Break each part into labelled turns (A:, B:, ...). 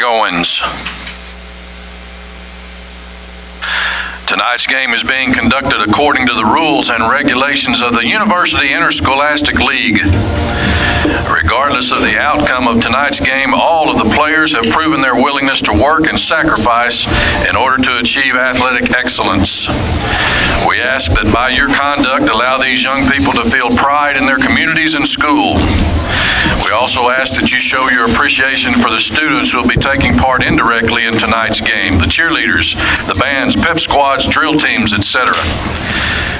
A: Owens. Tonight's game is being conducted according to the rules and regulations of the University Interscholastic League. Regardless of the outcome of tonight's game, all of the players have proven their willingness to work and sacrifice in order to achieve athletic excellence. We ask that by your conduct, allow these young people to feel pride in their communities and school. We also ask that you show your appreciation for the students who will be taking part indirectly in tonight's game, the cheerleaders, the bands, pep squads, drill teams, etc.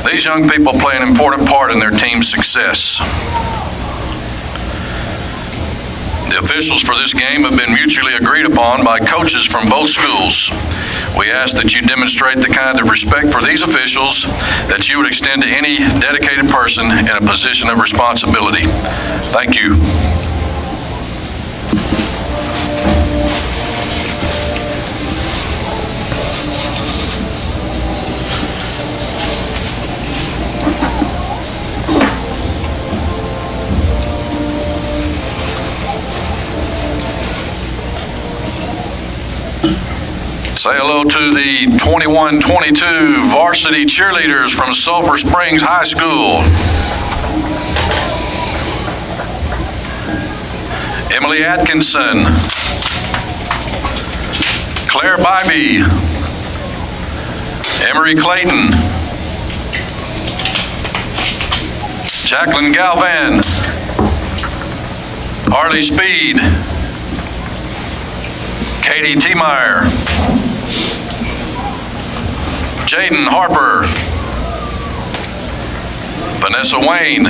A: These young people play an important part in their team's success. The officials for this game have been mutually agreed upon by coaches from both schools. We ask that you demonstrate the kind of respect for these officials that you would extend to any dedicated person in a position of responsibility. Thank you. Say hello to the 21-22 varsity cheerleaders from Sulphur Springs High School. Emily Atkinson, Claire Bybee, Emery Clayton, Jacqueline Galvan, Harley Speed, Katie T-Meyer, Jaden Harper, Vanessa Wayne,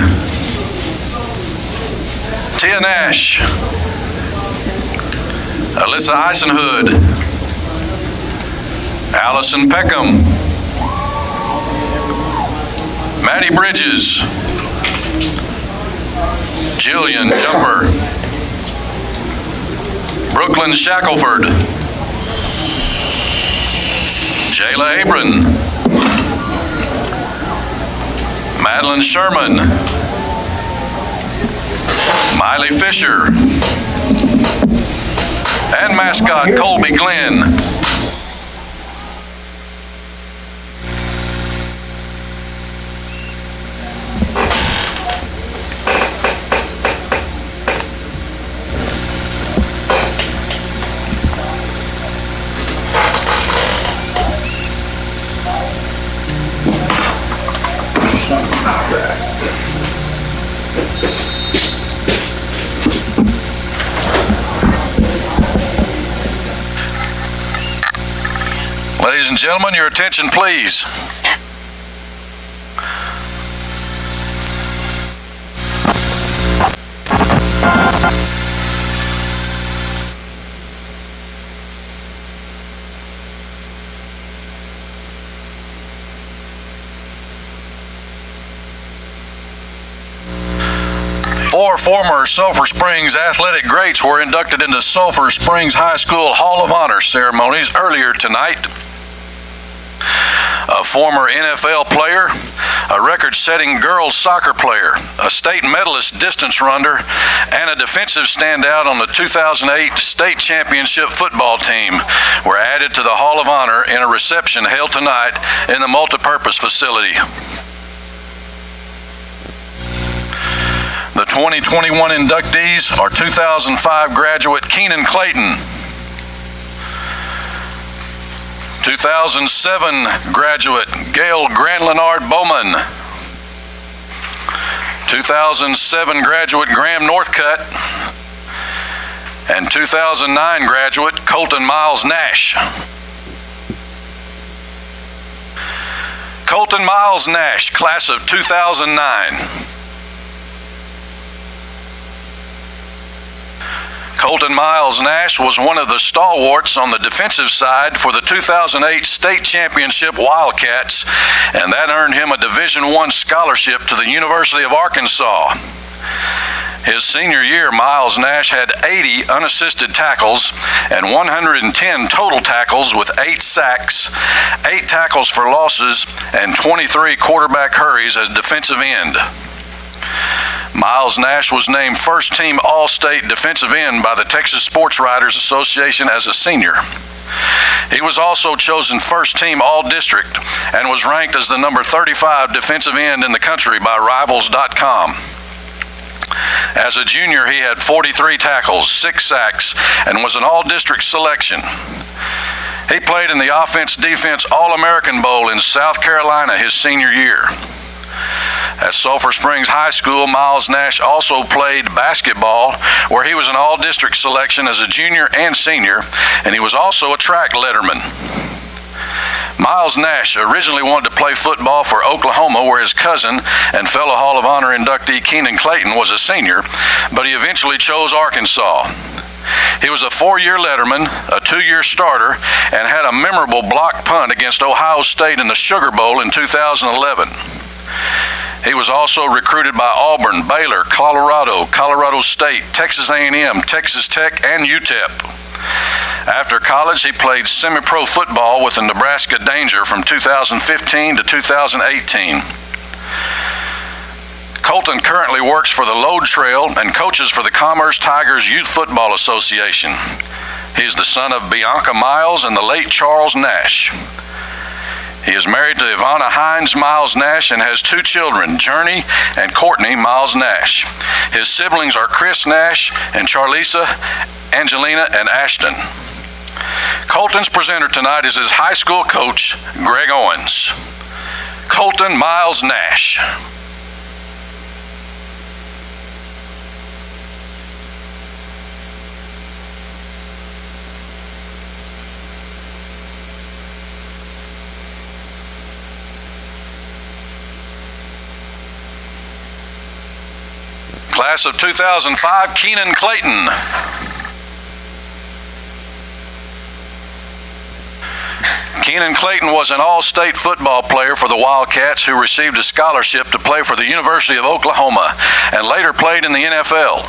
A: Tia Nash, Alyssa Eisenhood, Allison Peckham, Maddie Bridges, Jillian Jumper, Brooklyn Shackelford, Jayla Abram, Madeline Sherman, Miley Fisher, and mascot Colby Glenn. Ladies and gentlemen, your attention, please. Four former Sulphur Springs athletic greats were inducted into Sulphur Springs High School Hall of Honor ceremonies earlier tonight. A former NFL player, a record-setting girls soccer player, a state medalist distance runner, and a defensive standout on the 2008 state championship football team were added to the Hall of Honor in a reception held tonight in the multipurpose facility. The 2021 inductees are 2005 graduate Keenan Clayton, 2007 graduate Gail Leonard Bowman, 2007 graduate Graham Northcutt, and 2009 graduate Colton Nash. Colton Nash, class of 2009. Colton Nash was one of the stalwarts on the defensive side for the 2008 state championship Wildcats, and that earned him a Division I scholarship to the University of Arkansas. His senior year, Nash had 80 unassisted tackles and 110 total tackles with 8 sacks, 8 tackles for losses, and 23 quarterback hurries as defensive end. Miles Nash was named first-team All-State defensive end by the Texas Sports Writers Association as a senior. He was also chosen first-team All-District and was ranked as the number 35 defensive end in the country by Rivals.com. As a junior, he had 43 tackles, 6 sacks, and was an All-District selection. He played in the Offense-Defense All-American Bowl in South Carolina his senior year. At Sulphur Springs High School, Miles Nash also played basketball, where he was an all-district selection as a junior and senior, and he was also a track letterman. Miles Nash originally wanted to play football for Oklahoma, where his cousin and fellow Hall of Honor inductee Keenan Clayton was a senior, but he eventually chose Arkansas. He was a 4-year letterman, a 2-year starter, and had a memorable block punt against Ohio State in the Sugar Bowl in 2011. He was also recruited by Auburn, Baylor, Colorado, Colorado State, Texas A&M, Texas Tech, and UTEP. After college, he played semi-pro football with the Nebraska Danger from 2015 to 2018. Colton currently works for the Lode Trail and coaches for the Commerce Tigers Youth Football Association. He is the son of Bianca Miles and the late Charles Nash. He is married to Ivana Hines Miles Nash and has 2 children, Journey and Courtney Miles Nash. His siblings are Chris Nash and Charlisa, Angelina, and Ashton. Colton's presenter tonight is his high school coach, Greg Owens. Colton Miles Nash. Class of 2005, Keenan Clayton. Keenan Clayton was an all-state football player for the Wildcats who received a scholarship to play for the University of Oklahoma and later played in the NFL.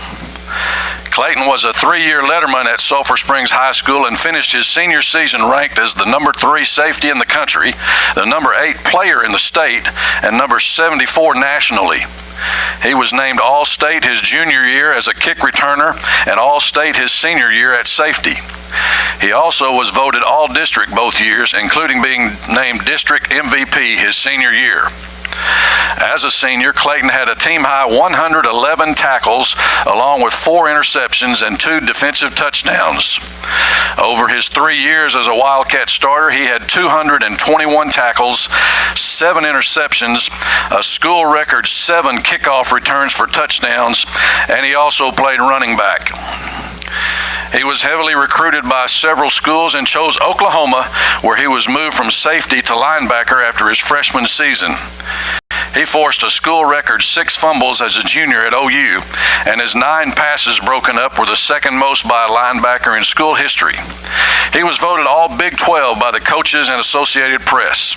A: Clayton was a 3-year letterman at Sulphur Springs High School and finished his senior season ranked as the number 3 safety in the country, the number 8 player in the state, and number 74 nationally. He was named All-State his junior year as a kick returner and All-State his senior year at safety. He also was voted All-District both years, including being named District MVP his senior year. As a senior, Clayton had a team-high 111 tackles, along with 4 interceptions and 2 defensive touchdowns. Over his 3 years as a Wildcat starter, he had 221 tackles, 7 interceptions, a school record 7 kickoff returns for touchdowns, and he also played running back. He was heavily recruited by several schools and chose Oklahoma, where he was moved from safety to linebacker after his freshman season. He forced a school record 6 fumbles as a junior at OU, and his 9 passes broken up were the second most by a linebacker in school history. He was voted All Big 12 by the coaches and Associated Press.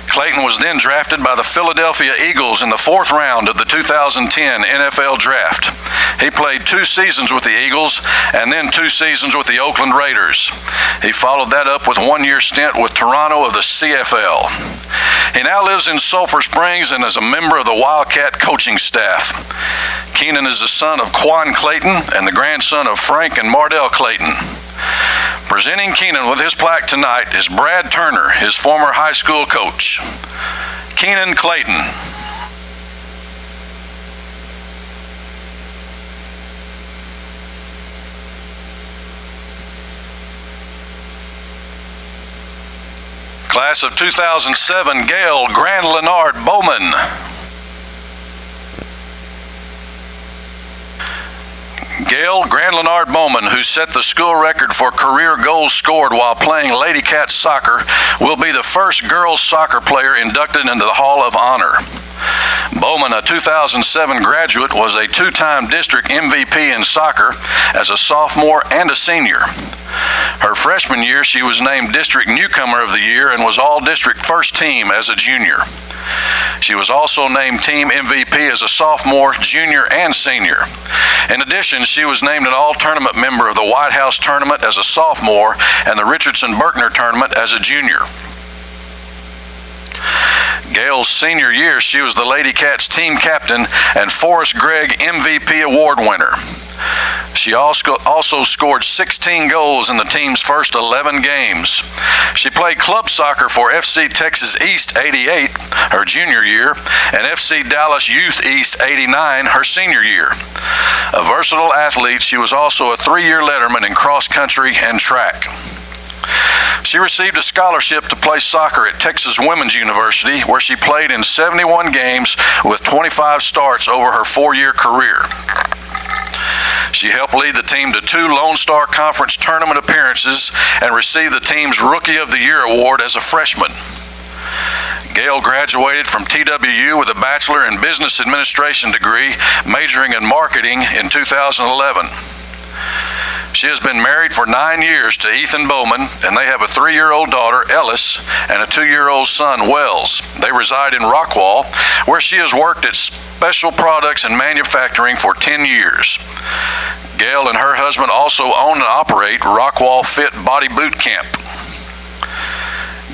A: Clayton was then drafted by the Philadelphia Eagles in the 4th round of the 2010 NFL Draft. He played 2 seasons with the Eagles and then 2 seasons with the Oakland Raiders. He followed that up with 1-year stint with Toronto of the CFL. He now lives in Sulphur Springs and is a member of the Wildcat coaching staff. Keenan is the son of Quan Clayton and the grandson of Frank and Mardell Clayton. Presenting Keenan with his plaque tonight is Brad Turner, his former high school coach. Keenan Clayton. Class of 2007, Gail Grand Leonard Bowman. Gail Grand Leonard Bowman, who set the school record for career goals scored while playing Lady Cat soccer, will be the first girls soccer player inducted into the Hall of Honor. Bowman, a 2007 graduate, was a 2-time district MVP in soccer as a sophomore and a senior. Her freshman year, she was named District Newcomer of the Year and was All-District First Team as a junior. She was also named Team MVP as a sophomore, junior, and senior. In addition, she was named an All-Tournament member of the White House Tournament as a sophomore and the Richardson-Berkner Tournament as a junior. Gail's senior year, she was the Lady Cats team captain and Forrest Gregg MVP award winner. She also scored 16 goals in the team's first 11 games. She played club soccer for FC Texas East 88, her junior year, and FC Dallas Youth East 89, her senior year. A versatile athlete, she was also a 3-year letterman in cross country and track. She received a scholarship to play soccer at Texas Women's University, where she played in 71 games with 25 starts over her 4-year career. She helped lead the team to 2 Lone Star Conference tournament appearances and received the team's Rookie of the Year award as a freshman. Gail graduated from TWU with a Bachelor in Business Administration degree, majoring in marketing in 2011. She has been married for 9 years to Ethan Bowman, and they have a 3-year-old daughter, Ellis, and a 2-year-old son, Wells. They reside in Rockwall, where she has worked at Special Products and Manufacturing for 10 years. Gail and her husband also own and operate Rockwall Fit Body Boot Camp.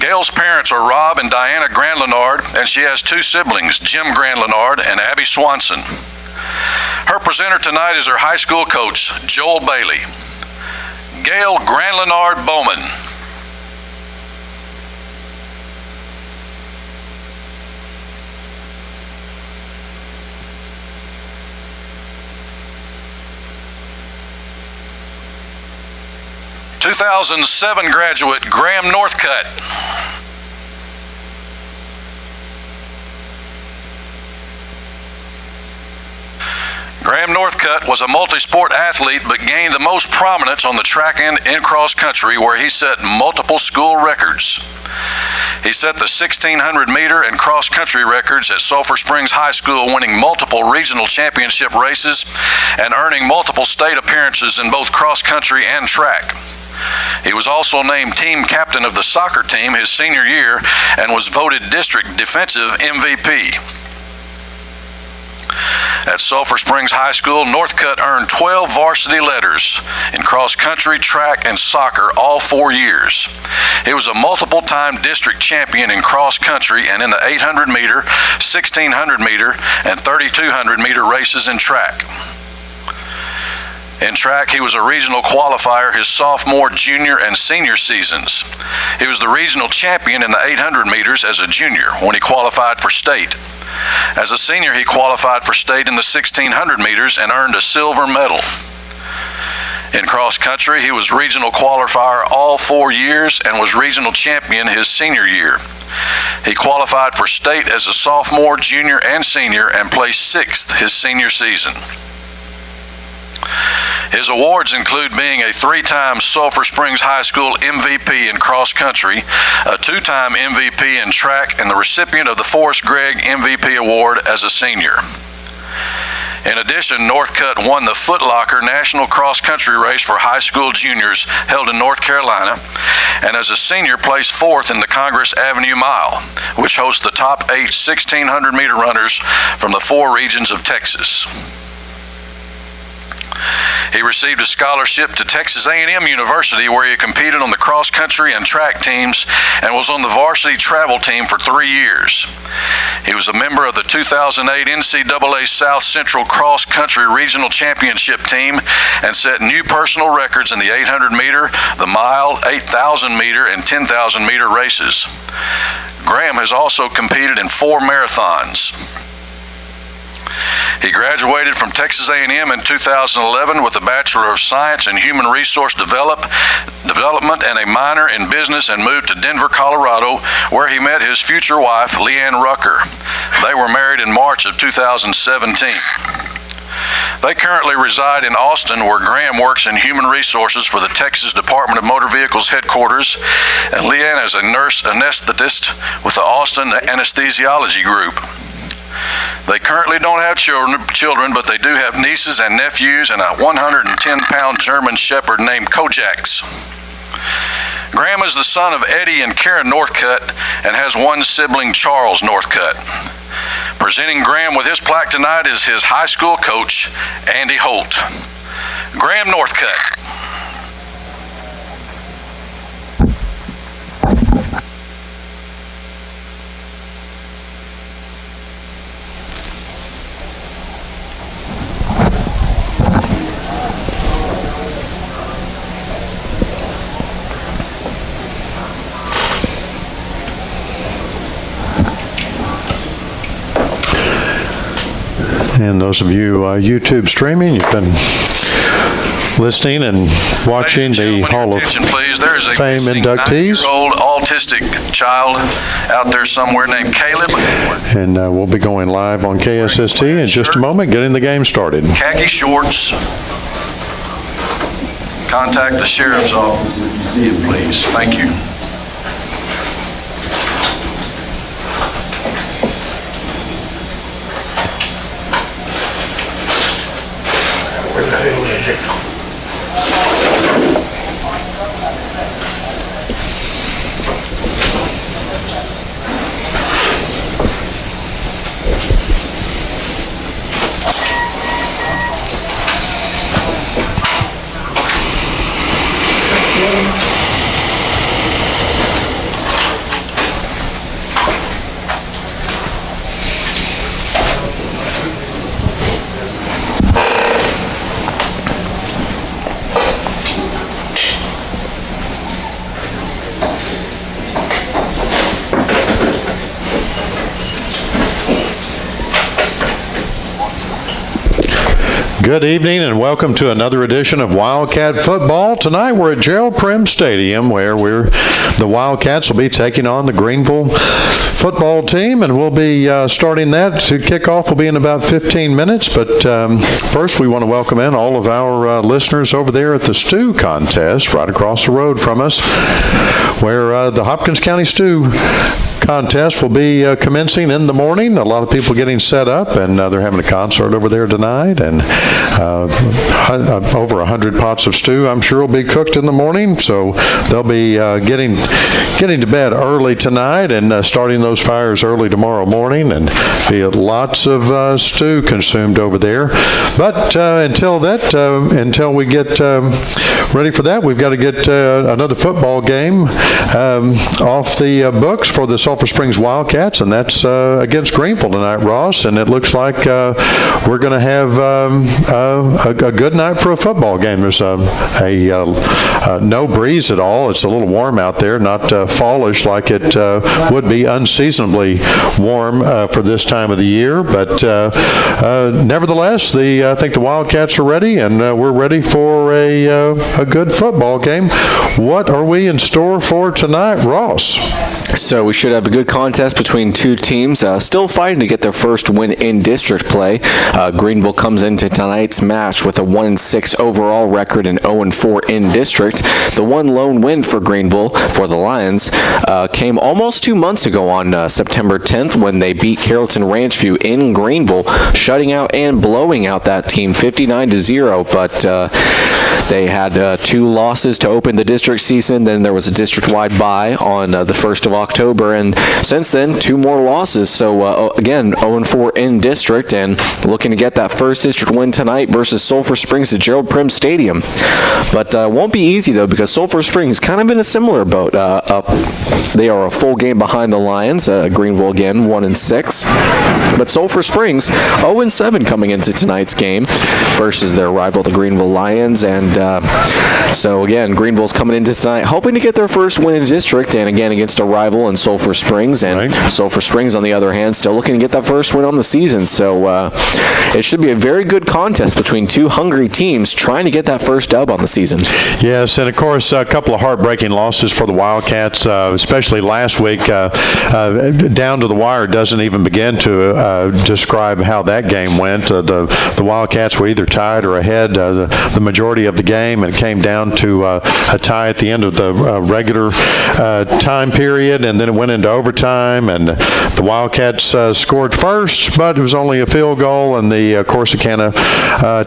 A: Gail's parents are Rob and Diana Grandlenard, and she has 2 siblings, Jim Grandlenard and Abby Swanson. Her presenter tonight is her high school coach, Joel Bailey. Gail Grandlenard Bowman. ...2007 graduate Graham Northcutt. Graham Northcutt was a multi-sport athlete but gained the most prominence on the track and in cross country, where he set multiple school records. He set the 1600 meter and cross country records at Sulphur Springs High School, winning multiple regional championship races and earning multiple state appearances in both cross country and track. He was also named team captain of the soccer team his senior year and was voted district defensive MVP. At Sulphur Springs High School, Northcutt earned 12 varsity letters in cross country, track, and soccer all 4 years. He was a multiple-time district champion in cross country and in the 800 meter, 1600 meter, and 3200 meter races in track. In track, he was a regional qualifier his sophomore, junior, and senior seasons. He was the regional champion in the 800 meters as a junior when he qualified for state. As a senior, he qualified for state in the 1600 meters and earned a silver medal. In cross country, he was regional qualifier all 4 years and was regional champion his senior year. He qualified for state as a sophomore, junior, and senior and placed 6th his senior season. His awards include being a 3-time Sulphur Springs High School MVP in cross country, a 2-time MVP in track, and the recipient of the Forrest Gregg MVP award as a senior. In addition, Northcutt won the Foot Locker National Cross Country Race for high school juniors held in North Carolina, and as a senior placed 4th in the Congress Avenue Mile, which hosts the top 8 1600 meter runners from the 4 regions of Texas. He received a scholarship to Texas A&M University, where he competed on the cross country and track teams and was on the varsity travel team for 3 years. He was a member of the 2008 NCAA South Central Cross Country Regional Championship team and set new personal records in the 800 meter, the mile, 8,000 meter, and 10,000 meter races. Graham has also competed in 4 marathons. He graduated from Texas A&M in 2011 with a Bachelor of Science in Human Resource Development and a minor in business, and moved to Denver, Colorado, where he met his future wife, Leanne Rucker. They were married in March of 2017. They currently reside in Austin, where Graham works in human resources for the Texas Department of Motor Vehicles headquarters, and Leanne is a nurse anesthetist with the Austin Anesthesiology Group. They currently don't have children, but they do have nieces and nephews and a 110-pound German Shepherd named Kojaks. Graham is the son of Eddie and Karen Northcutt and has one sibling, Charles Northcutt. Presenting Graham with his plaque tonight is his high school coach, Andy Holt. Graham Northcutt.
B: And those of you YouTube streaming, you've been listening and watching the Hall of Fame inductees.
A: 9-year-old autistic child out there somewhere named Caleb.
B: And we'll be going live on KSST in just a moment, getting the game started.
A: Khaki shorts. Contact the sheriff's office, please. Thank you.
B: Good evening and welcome to another edition of Wildcat Football. Tonight we're at Gerald Prim Stadium where the Wildcats will be taking on the Greenville football team, and we'll be starting that. To kick off will be in about 15 minutes, but first we want to welcome in all of our listeners over there at the Stew Contest right across the road from us, where the Hopkins County Stew Contest will be commencing in the morning. A lot of people getting set up, and they're having a concert over there tonight, and over 100 pots of stew I'm sure will be cooked in the morning, so they'll be getting to bed early tonight and starting those fires early tomorrow morning, and be lots of stew consumed over there. But until we get ready for that, we've got to get another football game off the books for the Sulphur Springs Wildcats, and that's against Greenville tonight, Ross, and it looks like we're going to have a good night for a football game. There's no breeze at all. It's a little warm out there, not fallish like it would be, unseasonably warm for this time of the year, but nevertheless, I think the Wildcats are ready, and we're ready for a good football game. What are we in store for tonight, Ross?
C: So we should have a good contest between two teams still fighting to get their first win in district play. Greenville comes into tonight's match with a 1-6 overall record and 0-4 in district. The one lone win for Greenville, for the Lions, came almost 2 months ago on September 10th when they beat Carrollton Ranchview in Greenville, shutting out and blowing out that team 59-0, but they had 2 losses to open the district season. Then there was a district-wide bye on the 1st of October, and since then 2 more losses. So again, 0-4 in district, and looking to get that first district win tonight versus Sulphur Springs at Gerald Prim Stadium. But won't be easy though, because Sulphur Springs kind of in a similar boat. They are a full game behind the Lions. Greenville again 1-6, but Sulphur Springs 0-7 coming into tonight's game versus their rival, the Greenville Lions. And so again, Greenville's coming into tonight hoping to get their first win in district, and again against a rival in Sulphur Springs. And right. Sulphur Springs, on the other hand, still looking to get that first win on the season. So it should be a very good contest between two hungry teams trying to get that first dub on the season.
B: Yes, and of course, a couple of heartbreaking losses for the Wildcats, especially last week. Down to the wire doesn't even begin to describe how that game went. The Wildcats were either tied or ahead the majority of the game, and it came down to a tie at the end of the regular time period, and then it went into overtime, and the Wildcats scored first, but it was only a field goal, and the Corsicana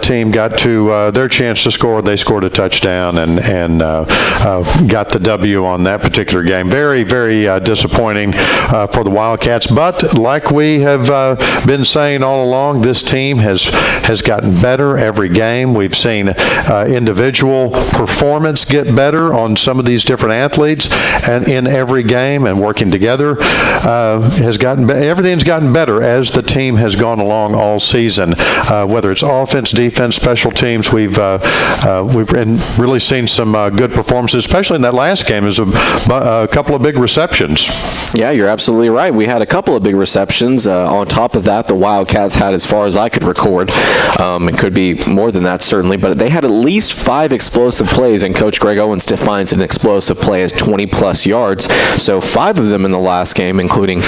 B: team got to their chance to score. They scored a touchdown and got the W on that particular game. Very, very disappointing for the Wildcats, but like we have been saying all along, this team has gotten better every game. We've seen individual performance get better on some of these different athletes, and in every game, and working together everything's gotten better as the team has gone along all season. Whether it's offense, defense, special teams, we've really seen some good performances, especially in that last game. It was a couple of big receptions.
C: Yeah, you're absolutely right. We had a couple of big receptions. On top of that, the Wildcats had, as far as I could record, it could be more than that certainly, but they had at least 5 explosive plays, and Coach Greg Owens defines an explosive play as 20-plus yards. So 5 of them in the last game, including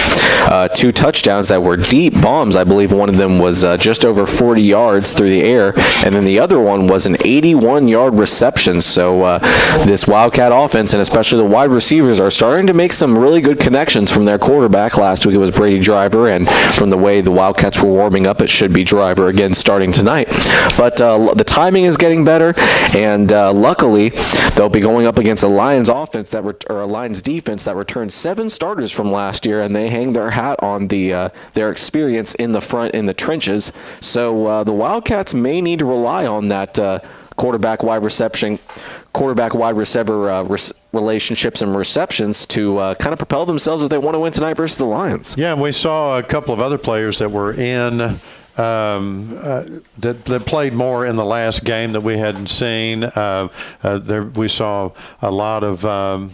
C: 2 touchdowns that were deep bombs. I believe one of them was just over 40 yards through the air, and then the other one was an 81-yard reception. So this Wildcat offense, and especially the wide receivers, are starting to make some really good connections from their quarterback. Last week it was Brady Driver, and from the way the Wildcats were warming up, it should be Driver again starting tonight. But the timing is getting better, and luckily they'll be going up against a Lions offense or a Lions defense that returned 7 starters from last year, and they hang their hat on their experience in the front in the trenches. So the Wildcats may need to rely on that quarterback-wide receiver relationships and receptions to kind of propel themselves if they want to win tonight versus the Lions.
B: Yeah, and we saw a couple of other players that were in that played more in the last game that we hadn't seen. We saw a lot of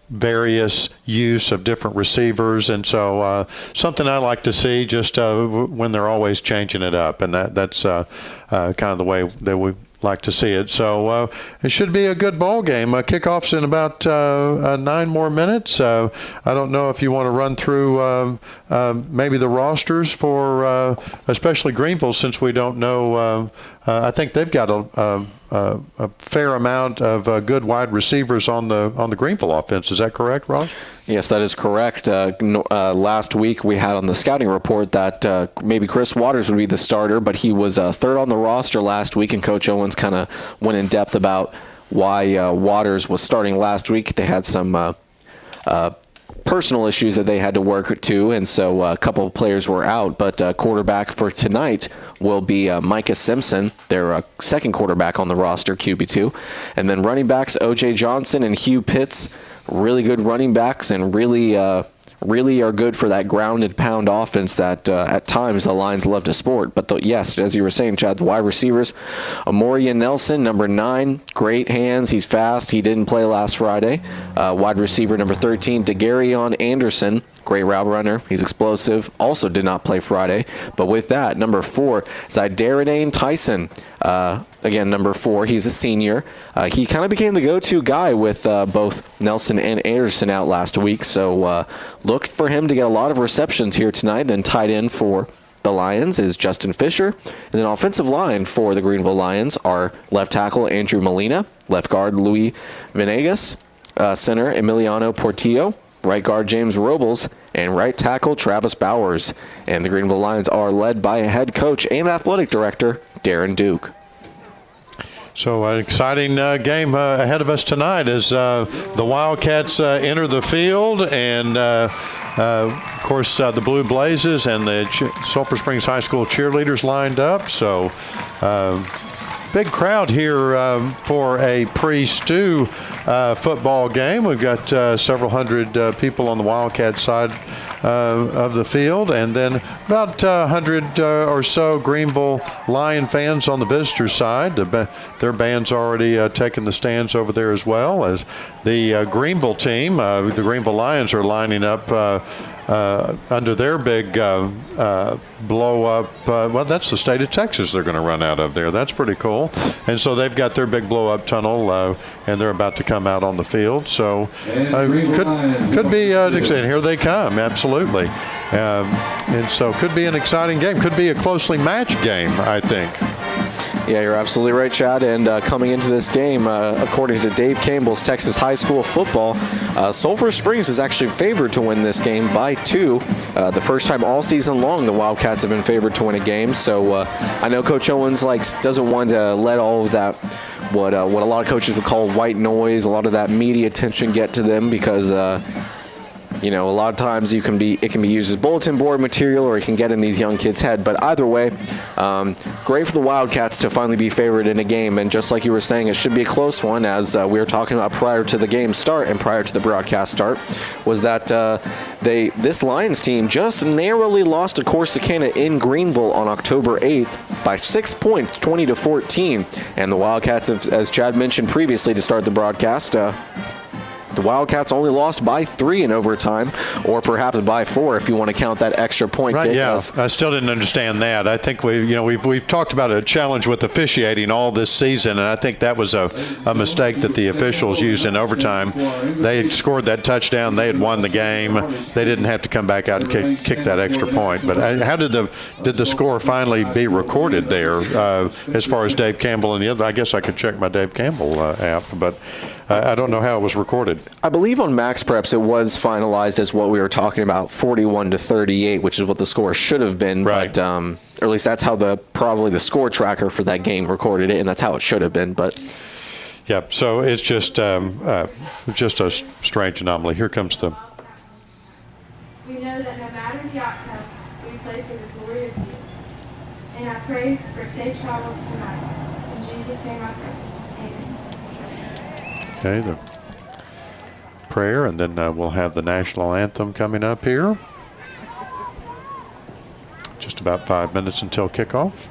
B: various use of different receivers, and so something I like to see just when they're always changing it up, and that's kind of the way that we like to see it. So it should be a good ball game. Kickoff's in about 9 more minutes. I don't know if you want to run through maybe the rosters for especially Greenville, since we don't know. I think they've got a fair amount of good wide receivers on the Greenville offense. Is that correct, Ross?
C: Yes, that is correct. Last week we had on the scouting report that maybe Chris Waters would be the starter, but he was 3rd on the roster last week, and Coach Owens kind of went in depth about why Waters was starting last week. They had some personal issues that they had to work to, and so a couple of players were out, but quarterback for tonight will be Micah Simpson, their second quarterback on the roster, QB2, and then running backs O.J. Johnson and Hugh Pitts, really good running backs, and really are good for that ground and pound offense that at times the Lions love to sport. But yes, as you were saying, Chad, the wide receivers, Amoria Nelson, number 9, great hands. He's fast. He didn't play last Friday. Wide receiver number 13, DeGaryon Anderson, great route runner. He's explosive. Also did not play Friday. But with that, number 4, Zydaradane Tyson. Again, number 4, he's a senior. He kind of became the go-to guy with both Nelson and Anderson out last week. So look for him to get a lot of receptions here tonight. Then tight end for the Lions is Justin Fisher. And then offensive line for the Greenville Lions are left tackle Andrew Molina, left guard Luis Venegas, center Emiliano Portillo, right guard James Robles, and right tackle Travis Bowers. And the Greenville Lions are led by a head coach and athletic director, Darren Duke.
B: So an exciting game ahead of us tonight as the Wildcats enter the field, and of course the Blue Blazes and the Sulphur Springs High School cheerleaders lined up. So big crowd here for a pre-stew football game. We've got several hundred people on the Wildcat side of the field, and then about 100 or so Greenville Lion fans on the visitor side. Their band's already taken the stands over there as well. As the Greenville team, the Greenville Lions, are lining up under their big blow-up. Well, that's the state of Texas they're going to run out of there. That's pretty cool. And so they've got their big blow-up tunnel, and they're about to come out on the field. So could be exciting. Here they come, absolutely. And so could be an exciting game. Could be a closely matched game, I think.
C: Yeah, you're absolutely right, Chad. And coming into this game, according to Dave Campbell's Texas High School Football, Sulphur Springs is actually favored to win this game by 2. The first time all season long the Wildcats have been favored to win a game. So I know Coach Owens doesn't want to let all of that, what a lot of coaches would call white noise, a lot of that media attention get to them, because a lot of times it can be used as bulletin board material, or it can get in these young kids' head. But either way, great for the Wildcats to finally be favored in a game. And just like you were saying, it should be a close one, as we were talking about prior to the game start and prior to the broadcast start, was that this Lions team just narrowly lost to Corsicana in Greenville on October 8th by 6 points, 20-14. And the Wildcats, as Chad mentioned previously to start the broadcast, The Wildcats only lost by 3 in overtime, or perhaps by 4 if you want to count that extra point
B: Right,
C: kick.
B: yeah. I still didn't understand that. I think we've talked about a challenge with officiating all this season, and I think that was a mistake that the officials used in overtime. They had scored that touchdown. They had won the game. They didn't have to come back out and kick that extra point. But how did the score finally be recorded there as far as Dave Campbell and the other? I guess I could check my Dave Campbell app, but I don't know how it was recorded.
C: I believe on Max Preps it was finalized as what we were talking about, 41-38, which is what the score should have been.
B: Right.
C: But, or at least that's how probably the score tracker for that game recorded it, and that's how it should have been. But
B: yeah, so it's just a strange anomaly. Here comes the.
D: We know that no matter the outcome, we play for the glory of you. And I pray for safe travels tonight. In Jesus' name I pray. Amen.
B: Okay, the prayer, and then we'll have the national anthem coming up here. Just about 5 minutes until kickoff.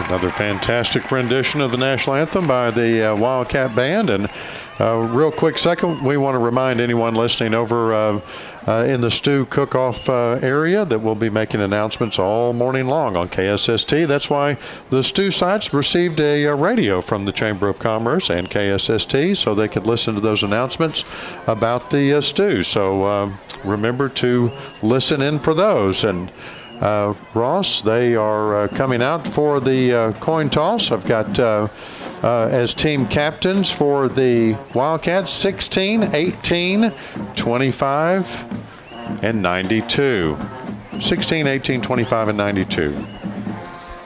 B: Another fantastic rendition of the national anthem by the Wildcat Band. And real quick second, we want to remind anyone listening over in the Stew Cook-Off area that we'll be making announcements all morning long on KSST. That's why the Stew sites received a radio from the Chamber of Commerce and KSST so they could listen to those announcements about the Stew. So remember to listen in for those. And Ross, they are coming out for the coin toss. I've got as team captains for the Wildcats 16, 18, 25, and 92. 16, 18, 25, and 92.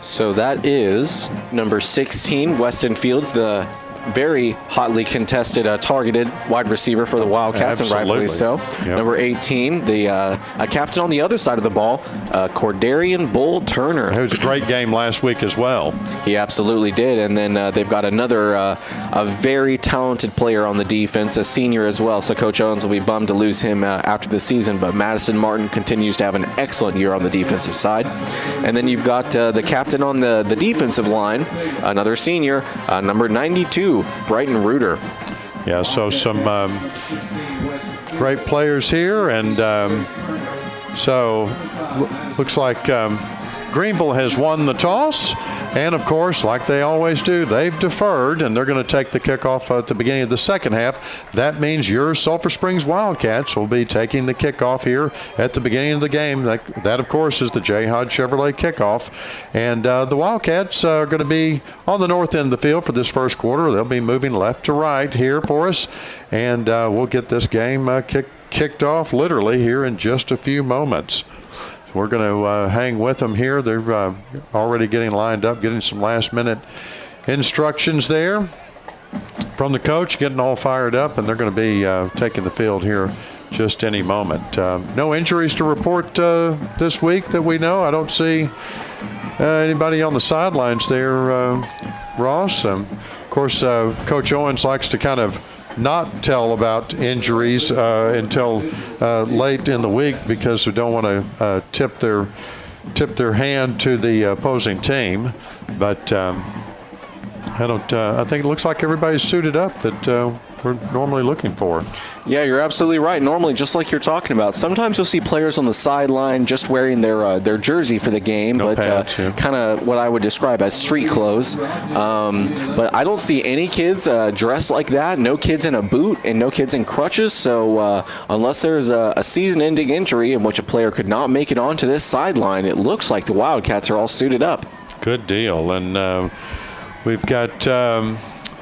C: so that is number 16, Weston Fields, the very hotly contested, targeted wide receiver for the Wildcats, and rightfully so.
B: Yep.
C: Number 18, the a captain on the other side of the ball, Cordarian Bull Turner.
B: It was a great game last week as well.
C: He absolutely did. And then they've got another a very talented player on the defense, a senior as well. So Coach Owens will be bummed to lose him after the season. But Madison Martin continues to have an excellent year on the defensive side. And then you've got the captain on the defensive line, another senior, number 92, Brighton Reuter.
B: Yeah, so some great players here. And looks like Greenville has won the toss. And, of course, like they always do, they've deferred, and they're going to take the kickoff at the beginning of the second half. That means your Sulphur Springs Wildcats will be taking the kickoff here at the beginning of the game. That of course, is the J. Hodge Chevrolet kickoff. And the Wildcats are going to be on the north end of the field for this first quarter. They'll be moving left to right here for us. And we'll get this game kicked off literally here in just a few moments. We're going to hang with them here. They're already getting lined up, getting some last-minute instructions there from the coach, getting all fired up, and they're going to be taking the field here just any moment. No injuries to report this week that we know. I don't see anybody on the sidelines there, Ross. Of course, Coach Owens likes to kind of not tell about injuries until late in the week because we don't want to tip their hand to the opposing team. But I think it looks like everybody's suited up that we're normally looking for.
C: Yeah, you're absolutely right. Normally, just like you're talking about, sometimes you'll see players on the sideline just wearing their jersey for the game,
B: No
C: but
B: pads, yeah.
C: kind of what I would describe as street clothes. But I don't see any kids dressed like that. No kids in a boot and no kids in crutches. So unless there's a season-ending injury in which a player could not make it onto this sideline, it looks like the Wildcats are all suited up.
B: Good deal. And we've got,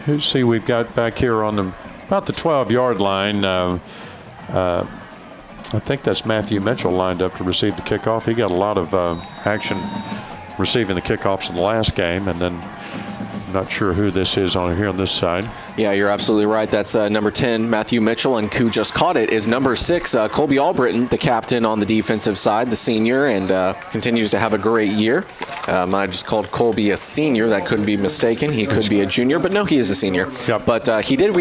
B: we've got back here on about the 12-yard line. I think that's Matthew Mitchell lined up to receive the kickoff. He got a lot of action receiving the kickoffs in the last game, and then not sure who this is on here on this side.
C: Yeah, you're absolutely right. That's number 10, Matthew Mitchell, and who just caught it is number 6, Colby Albritton, the captain on the defensive side, the senior, and continues to have a great year. I just called Colby a senior. That could be mistaken. He could be a junior, but no, he is a senior.
B: Yep.
C: But he did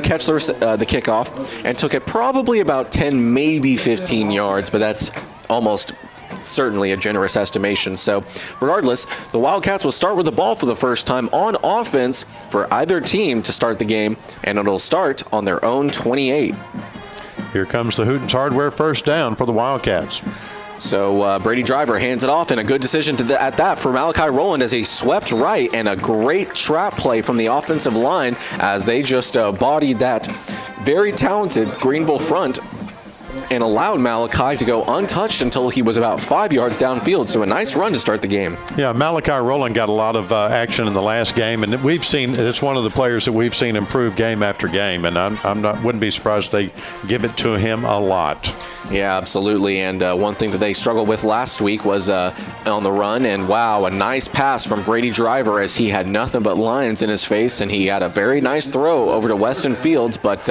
C: catch the kickoff and took it probably about 10, maybe 15 yards, but that's almost certainly a generous estimation. So regardless, the Wildcats will start with the ball for the first time on offense for either team to start the game, and it'll start on their own 28.
B: Here comes the Hooten's Hardware first down for the Wildcats.
C: So Brady Driver hands it off, and a good decision at that for Malachi Rowland as he swept right, and a great trap play from the offensive line as they just bodied that very talented Greenville front and allowed Malachi to go untouched until he was about 5 yards downfield. So a nice run to start the game.
B: Yeah, Malachi Rowland got a lot of action in the last game, and we've seen it's one of the players that we've seen improve game after game, and wouldn't be surprised if they give it to him a lot.
C: Yeah, absolutely. And one thing that they struggled with last week was on the run, and wow, a nice pass from Brady Driver as he had nothing but lines in his face, and he had a very nice throw over to Weston Fields, but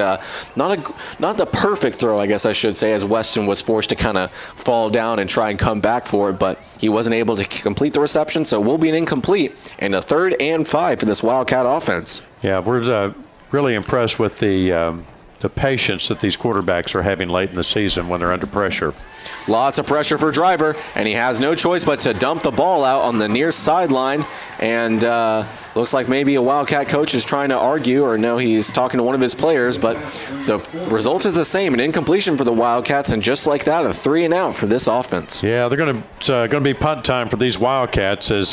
C: not the perfect throw, I guess I should say, as Weston was forced to kind of fall down and try and come back for it, but he wasn't able to complete the reception, so will be an incomplete, and a 3rd and 5 for this Wildcat offense.
B: Yeah, we're really impressed with the patience that these quarterbacks are having late in the season when they're under pressure.
C: Lots of pressure for Driver, and he has no choice but to dump the ball out on the near sideline, and looks like maybe a Wildcat coach is trying to argue, or no, he's talking to one of his players, but the result is the same, an incompletion for the Wildcats, and just like that, a 3 and out for this offense.
B: Yeah, they're going to be punt time for these Wildcats as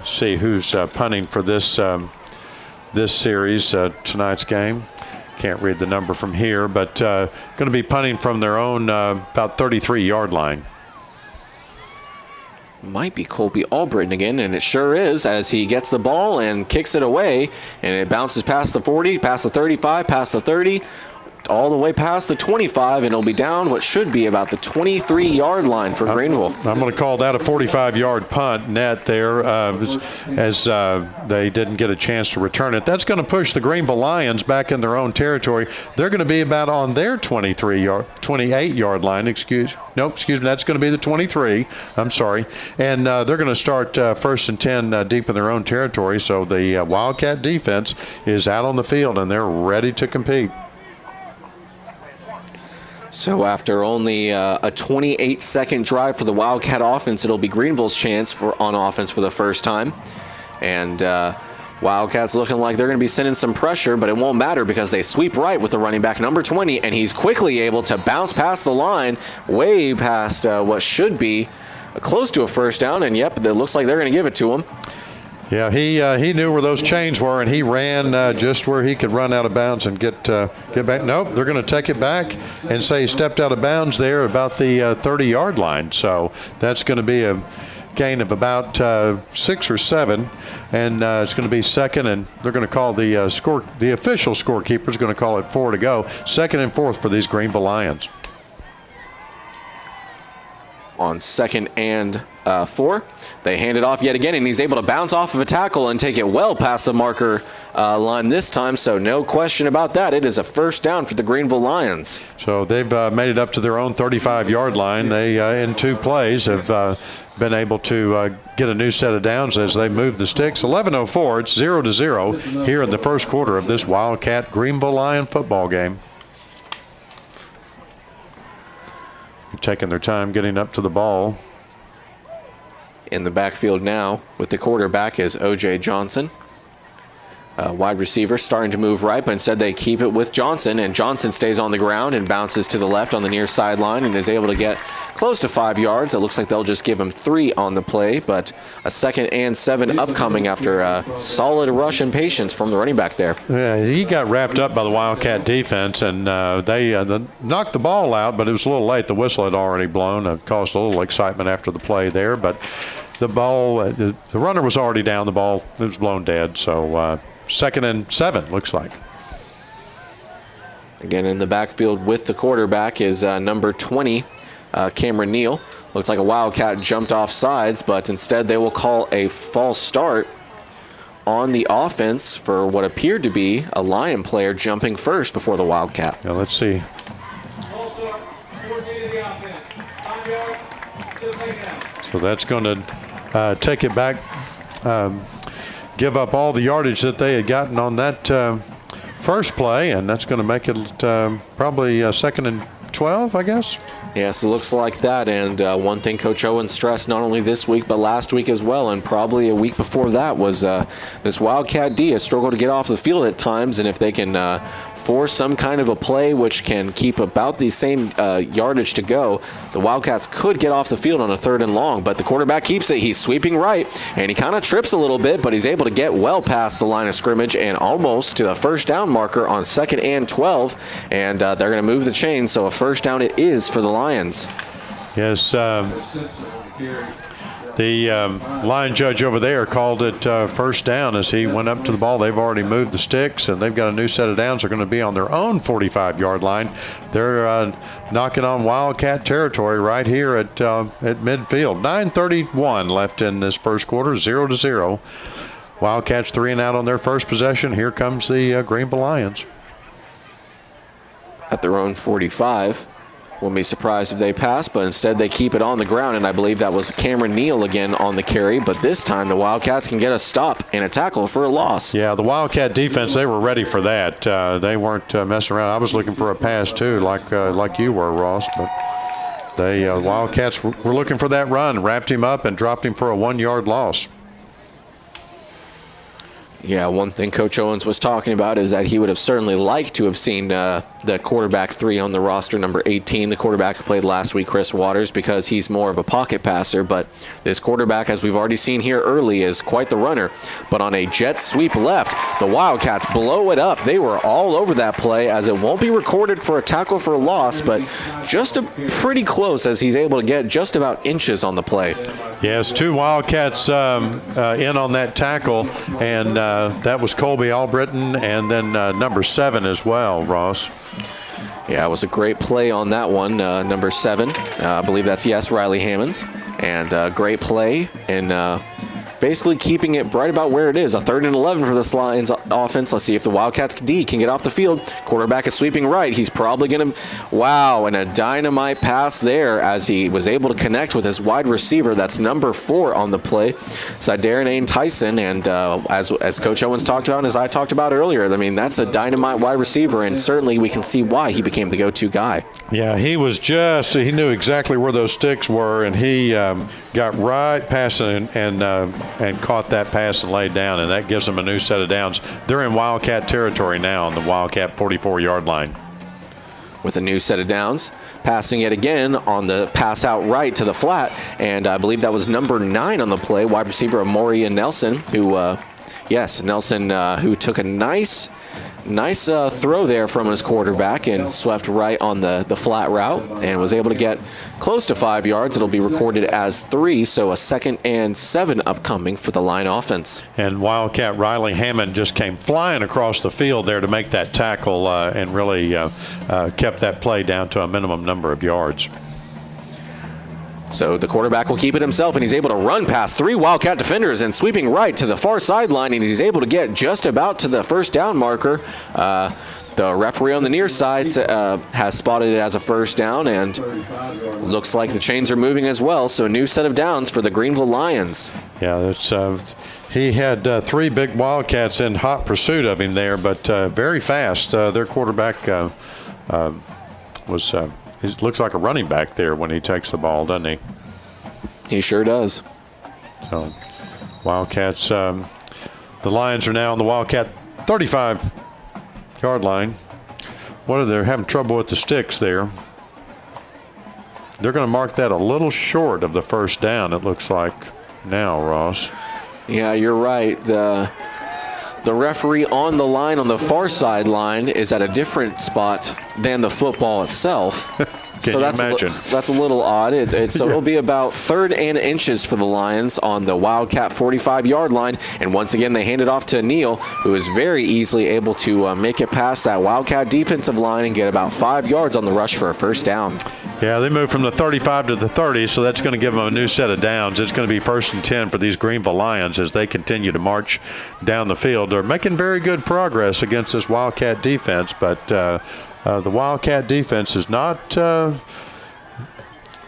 B: see who's punting for this series, tonight's game. Can't read the number from here, but going to be punting from their own about 33-yard line.
C: Might be Colby Albritton again, and it sure is, as he gets the ball and kicks it away, and it bounces past the 40, past the 35, past the 30, all the way past the 25, and it'll be down what should be about the 23-yard line for Greenville.
B: I'm going to call that a 45-yard punt net there as they didn't get a chance to return it. That's going to push the Greenville Lions back in their own territory. They're going to be about on their 28-yard line. Excuse me. That's going to be the 23. I'm sorry. And they're going to start 1st and 10 deep in their own territory. So the Wildcat defense is out on the field, and they're ready to compete.
C: So after only a 28-second drive for the Wildcat offense, it'll be Greenville's chance on offense for the first time. And Wildcats looking like they're going to be sending some pressure, but it won't matter because they sweep right with the running back, number 20, and he's quickly able to bounce past the line, way past what should be close to a first down, and yep, it looks like they're going to give it to him.
B: Yeah, he knew where those chains were, and he ran just where he could run out of bounds and get back. Nope, they're going to take it back and say he stepped out of bounds there about the 30-yard line. So that's going to be a gain of about 6 or 7, and it's going to be second, and they're going to call the score. The official scorekeeper is going to call it 4 to go. 2nd and 4 for these Greenville Lions.
C: On 2nd and 4, they hand it off yet again, and he's able to bounce off of a tackle and take it well past the marker line this time, so no question about that. It is a first down for the Greenville Lions.
B: So they've made it up to their own 35-yard line. They, in 2 plays, have been able to get a new set of downs as they move the sticks. 11:04, it's 0-0 here in the first quarter of this Wildcat Greenville Lion football game. Taking their time getting up to the ball.
C: In the backfield now with the quarterback is O.J. Johnson. wide receiver starting to move right, but instead they keep it with Johnson, and Johnson stays on the ground and bounces to the left on the near sideline and is able to get close to 5 yards. It looks like they'll just give him 3 on the play, but a 2nd and 7 upcoming after a solid rush and patience from the running back there.
B: Yeah, he got wrapped up by the Wildcat defense, and they knocked the ball out, but it was a little late. The whistle had already blown. It caused a little excitement after the play there, but the ball, the runner was already down. The ball, it was blown dead, so 2nd and 7, looks like.
C: Again, in the backfield with the quarterback is number 20, Cameron Neal. Looks like a Wildcat jumped off sides, but instead they will call a false start on the offense for what appeared to be a Lion player jumping first before the Wildcat.
B: Now let's see. So that's going to take it back, give up all the yardage that they had gotten on that first play, and that's going to make it probably 2nd and 12, I guess.
C: Yes, it looks like that, and one thing Coach Owen stressed not only this week but last week as well, and probably a week before that, was this Wildcat D has struggled to get off the field at times, and if they can force some kind of a play which can keep about the same yardage to go, the Wildcats could get off the field on a 3rd and long, but the quarterback keeps it. He's sweeping right, and he kind of trips a little bit, but he's able to get well past the line of scrimmage and almost to the 1st down marker on 2nd and 12, and they're going to move the chains, so a 1st down it is for the Lions.
B: Yes, the line judge over there called it 1st down as he went up to the ball. They've already moved the sticks, and they've got a new set of downs. They're going to be on their own 45-yard line. They're knocking on Wildcat territory right here at midfield. 9:31 left in this first quarter, 0-0. Wildcats 3 and out on their first possession. Here comes the Greenville Lions.
C: At their own 45. Wouldn't be surprised if they pass, but instead they keep it on the ground, and I believe that was Cameron Neal again on the carry, but this time the Wildcats can get a stop and a tackle for a loss.
B: Yeah, the Wildcat defense, they were ready for that. They weren't messing around. I was looking for a pass too, like you were, Ross, but the Wildcats were looking for that run, wrapped him up and dropped him for a 1-yard loss.
C: Yeah, one thing Coach Owens was talking about is that he would have certainly liked to have seen the quarterback 3 on the roster, number 18, the quarterback who played last week, Chris Waters, because he's more of a pocket passer. But this quarterback, as we've already seen here early, is quite the runner. But on a jet sweep left, the Wildcats blow it up. They were all over that play, as it won't be recorded for a tackle for a loss, but just pretty close as he's able to get just about inches on the play.
B: Yes, 2 Wildcats in on that tackle, and that was Colby Albritton and then number 7 as well, Ross.
C: Yeah, it was a great play on that one, number 7. I believe that's, yes, Riley Hammonds. And great play and basically keeping it right about where it is. A 3rd and 11 for this Lions offense. Let's see if the Wildcats D can get off the field. Quarterback is sweeping right. He's probably going to, wow, and a dynamite pass there as he was able to connect with his wide receiver. That's number 4 on the play. So Darren Tyson, and as Coach Owens talked about and as I talked about earlier, I mean, that's a dynamite wide receiver, and certainly we can see why he became the go-to guy.
B: Yeah, he knew exactly where those sticks were, and he got right past it and caught that pass and laid down, and that gives them a new set of downs. They're in Wildcat territory now on the Wildcat 44-yard line.
C: With a new set of downs, passing it again on the pass out right to the flat, and I believe that was number 9 on the play, wide receiver Amoria Nelson, who, who took a nice throw there from his quarterback and swept right on the flat route and was able to get close to 5 yards. It'll be recorded as 3, so a 2nd and 7 upcoming for the Lion offense.
B: And Wildcat Riley Hammond just came flying across the field there to make that tackle and really kept that play down to a minimum number of yards.
C: So the quarterback will keep it himself, and he's able to run past 3 Wildcat defenders and sweeping right to the far sideline, and he's able to get just about to the 1st down marker. The referee on the near side has spotted it as a 1st down, and looks like the chains are moving as well. So a new set of downs for the Greenville Lions.
B: Yeah, that's he had 3 big Wildcats in hot pursuit of him there, but very fast. Their quarterback he looks like a running back there when he takes the ball, doesn't he?
C: He sure does.
B: So, Wildcats, the Lions are now on the Wildcat 35-yard line. They're having trouble with the sticks there. They're going to mark that a little short of the first down, it looks like now, Ross.
C: Yeah, you're right. The referee on the line on the far sideline is at a different spot than the football itself.
B: Can you imagine?
C: That's a little odd. So it'll be about 3rd and inches for the Lions on the Wildcat 45-yard line. And once again, they hand it off to Neal, who is very easily able to make it past that Wildcat defensive line and get about 5 yards on the rush for a first down.
B: Yeah, they moved from the 35 to the 30, so that's going to give them a new set of downs. It's going to be 1st and 10 for these Greenville Lions as they continue to march down the field. They're making very good progress against this Wildcat defense, but the Wildcat defense is not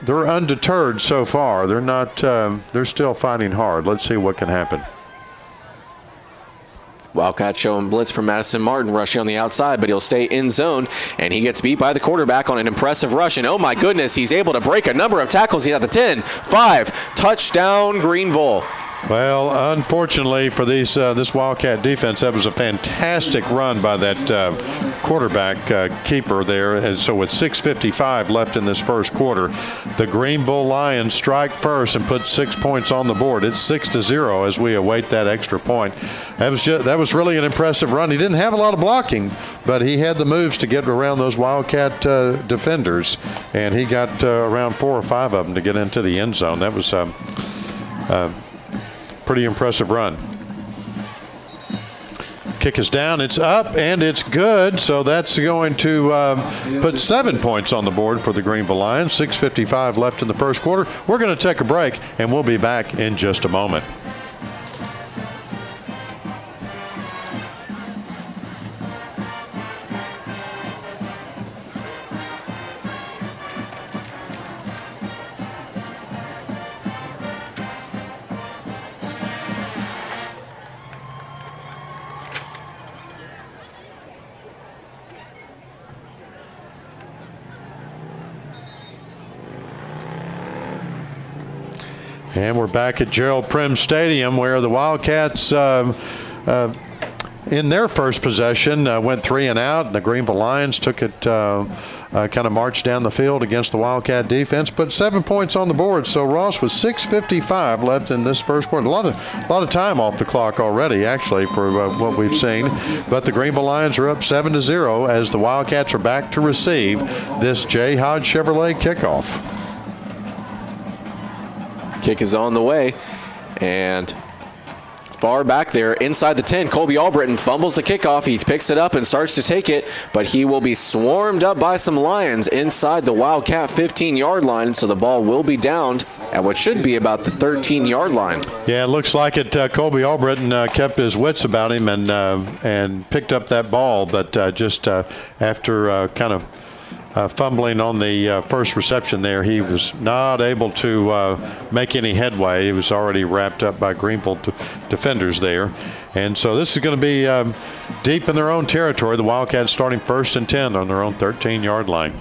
B: they're undeterred so far. They're still fighting hard. Let's see what can happen.
C: Wildcat showing blitz from Madison Martin rushing on the outside, but he'll stay in zone, and he gets beat by the quarterback on an impressive rush, and oh my goodness, he's able to break a number of tackles. He's at the 10, 5, touchdown Greenville.
B: Well, unfortunately for this Wildcat defense, that was a fantastic run by that quarterback keeper there. And so with 6:55 left in this first quarter, the Greenville Lions strike first and put 6 points on the board. It's 6-0 as we await that extra point. That was really an impressive run. He didn't have a lot of blocking, but he had the moves to get around those Wildcat defenders, and he got around 4 or 5 of them to get into the end zone. That was pretty impressive run. Kick is down, it's up, and it's good. So that's going to put 7 points on the board for the Greenville Lions. 6:55 left in the first quarter. We're going to take a break, and we'll be back in just a moment. And we're back at Gerald Prim Stadium, where the Wildcats, in their first possession, went 3 and out. And the Greenville Lions took it, kind of marched down the field against the Wildcat defense, put 7 points on the board. So Ross, with 6:55 left in this first quarter, a lot of time off the clock already, actually, for what we've seen. But the Greenville Lions are up 7-0 as the Wildcats are back to receive this J. Hodge Chevrolet kickoff.
C: Kick is on the way, and far back there inside the 10, Colby Albritton fumbles the kickoff. He picks it up and starts to take it, but he will be swarmed up by some Lions inside the Wildcat 15-yard line, so the ball will be downed at what should be about the 13-yard line.
B: Yeah, it looks like it. Colby Albritton kept his wits about him and picked up that ball, but just after kind of fumbling on the first reception there, he was not able to make any headway. He was already wrapped up by Greenville defenders there. And so this is going to be deep in their own territory. The Wildcats starting 1st and 10 on their own 13-yard line.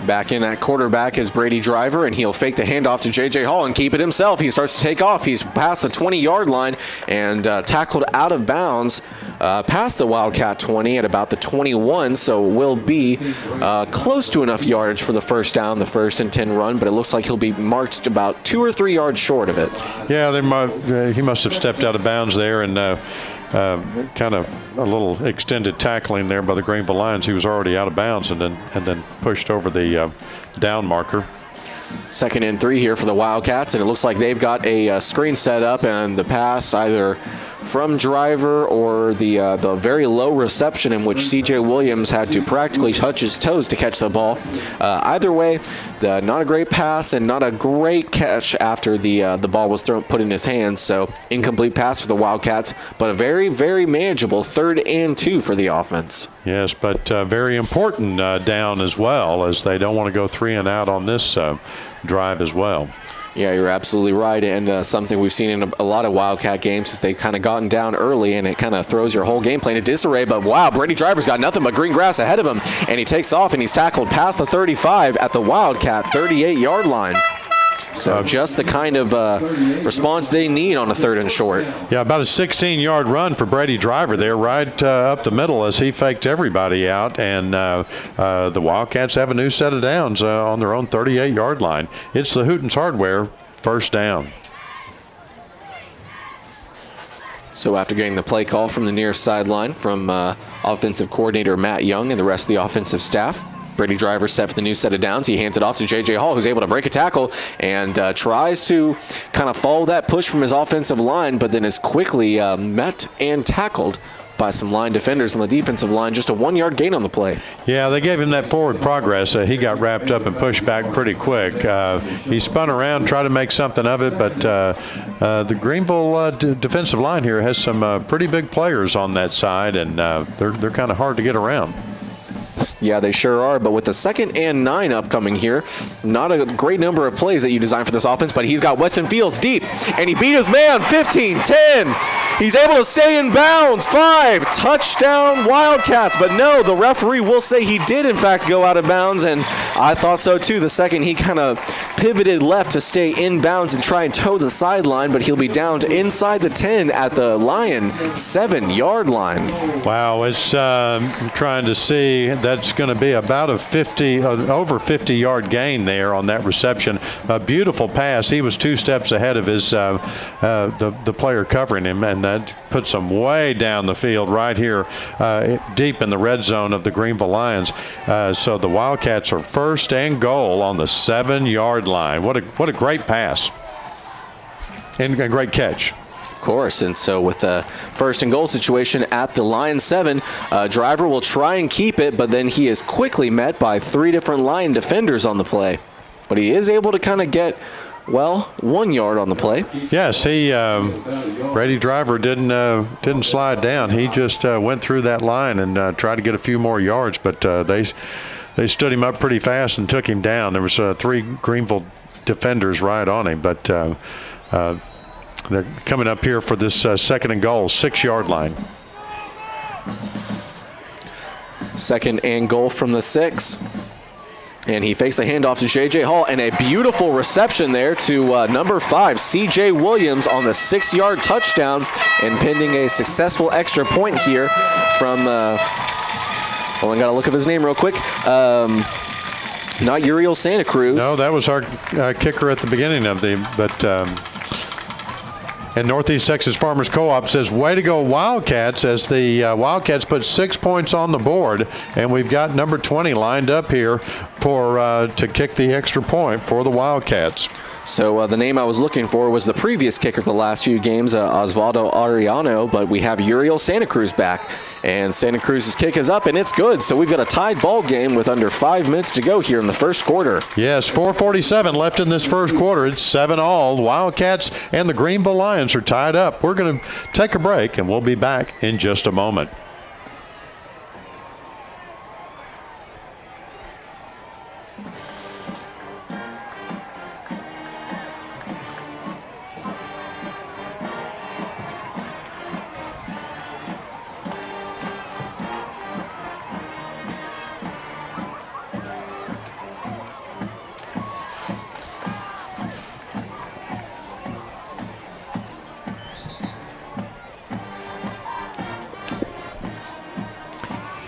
C: Back in at quarterback is Brady Driver, and he'll fake the handoff to J.J. Hall and keep it himself. He starts to take off. He's past the 20-yard line and tackled out of bounds past the Wildcat 20 at about the 21, so will be close to enough yardage for the first down, the 1st and 10 run, but it looks like he'll be marched about 2 or 3 yards short of it.
B: Yeah, he must have stepped out of bounds there, and kind of a little extended tackling there by the Greenville Lions. He was already out of bounds and then pushed over the down marker.
C: 2nd and 3 here for the Wildcats, and it looks like they've got a screen set up, and the pass either from Driver or the very low reception in which C.J. Williams had to practically touch his toes to catch the ball. Either way, not a great pass and not a great catch after the ball was put in his hands. So incomplete pass for the Wildcats, but a very, very manageable 3rd and 2 for the offense.
B: Yes, but very important down as well, as they don't want to go 3 and out on this drive as well.
C: Yeah, you're absolutely right, and something we've seen in a lot of Wildcat games is they've kind of gotten down early, and it kind of throws your whole game plan into disarray. But wow, Brady Driver's got nothing but green grass ahead of him, and he takes off, and he's tackled past the 35 at the Wildcat 38-yard line. So just the kind of response they need on a 3rd and short.
B: Yeah, about a 16-yard run for Brady Driver there, right up the middle as he faked everybody out, and the Wildcats have a new set of downs on their own 38-yard line. It's the Hootens Hardware first down.
C: So after getting the play call from the near sideline from offensive coordinator Matt Young and the rest of the offensive staff, Brady Driver set for the new set of downs. He hands it off to J.J. Hall, who's able to break a tackle and tries to kind of follow that push from his offensive line, but then is quickly met and tackled by some line defenders on the defensive line. Just a 1-yard gain on the play.
B: Yeah, they gave him that forward progress. He got wrapped up and pushed back pretty quick. He spun around, tried to make something of it, but the Greenville defensive line here has some pretty big players on that side, and they're kind of hard to get around.
C: Yeah, they sure are, but with the 2nd and 9 upcoming here, not a great number of plays that you design for this offense, but he's got Weston Fields deep, and he beat his man, 15, 10. He's able to stay in bounds, 5, touchdown Wildcats, but no, the referee will say he did in fact go out of bounds, and I thought so too. The second he kind of pivoted left to stay in bounds and try and toe the sideline, but he'll be down to inside the 10 at the Lion 7-yard line.
B: Wow, it's trying to see. That's going to be about a over 50-yard gain there on that reception. A beautiful pass. He was 2 steps ahead of his the player covering him, and that puts him way down the field right here, deep in the red zone of the Greenville Lions. So the Wildcats are first and goal on the 7-yard line. What a great pass and a great catch.
C: Of course, and so with a 1st and goal situation at the Lion 7, Driver will try and keep it, but then he is quickly met by 3 different Lion defenders on the play. But he is able to kind of get, well, 1 yard on the play.
B: Yes, Brady Driver didn't slide down. He just went through that line and tried to get a few more yards, but they stood him up pretty fast and took him down. There was 3 Greenville defenders right on him, but they're coming up here for this 2nd and goal, 6-yard line.
C: 2nd and goal from the 6. And he fakes the handoff to J.J. Hall, and a beautiful reception there to number 5, C.J. Williams on the 6-yard touchdown, and pending a successful extra point here from, I got to look up his name real quick. Not Uriel Santa Cruz.
B: No, that was our kicker at the beginning of and Northeast Texas Farmers Co-op says, way to go Wildcats, as the Wildcats put 6 points on the board, and we've got number 20 lined up here to kick the extra point for the Wildcats.
C: So the name I was looking for was the previous kicker the last few games, Osvaldo Ariano, but we have Uriel Santa Cruz back. And Santa Cruz's kick is up, and it's good. So we've got a tied ball game with under 5 minutes to go here in the first quarter.
B: Yes, 4:47 left in this first quarter. It's 7-all. The Wildcats and the Greenville Lions are tied up. We're going to take a break, and we'll be back in just a moment.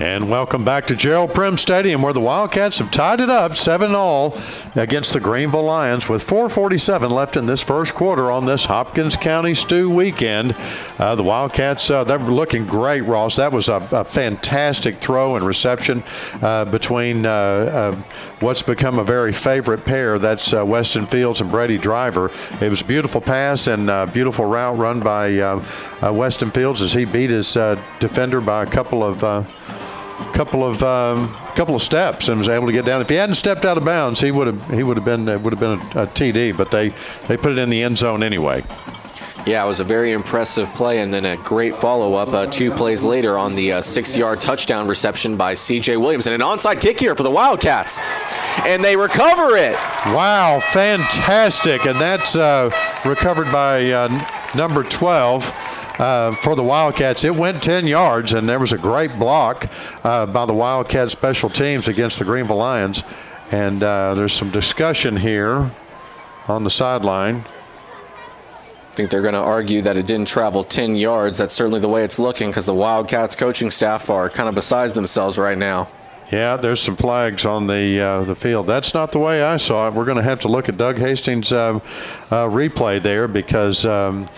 B: And welcome back to Gerald Prim Stadium, where the Wildcats have tied it up 7-all against the Greenville Lions with 4:47 left in this first quarter on this Hopkins County Stew weekend. The Wildcats, they're looking great, Ross. That was a fantastic throw and reception between what's become a very favorite pair. That's Weston Fields and Brady Driver. It was a beautiful pass and a beautiful route run by Weston Fields as he beat his defender by a couple of steps and was able to get down. If he hadn't stepped out of bounds, he would have been a TD, but they put it in the end zone anyway.
C: Yeah, it was a very impressive play, and then a great follow-up 2 plays later on the 6-yard touchdown reception by C.J. Williams, and an onside kick here for the Wildcats, and they recover it.
B: Wow, fantastic, and that's recovered by number 12. For the Wildcats. It went 10 yards, and there was a great block by the Wildcat special teams against the Greenville Lions. And there's some discussion here on the sideline.
C: I think they're going to argue that it didn't travel 10 yards. That's certainly the way it's looking because the Wildcats coaching staff are kind of beside themselves right now.
B: Yeah, there's some flags on the field. That's not the way I saw it. We're going to have to look at Doug Hastings' replay there because that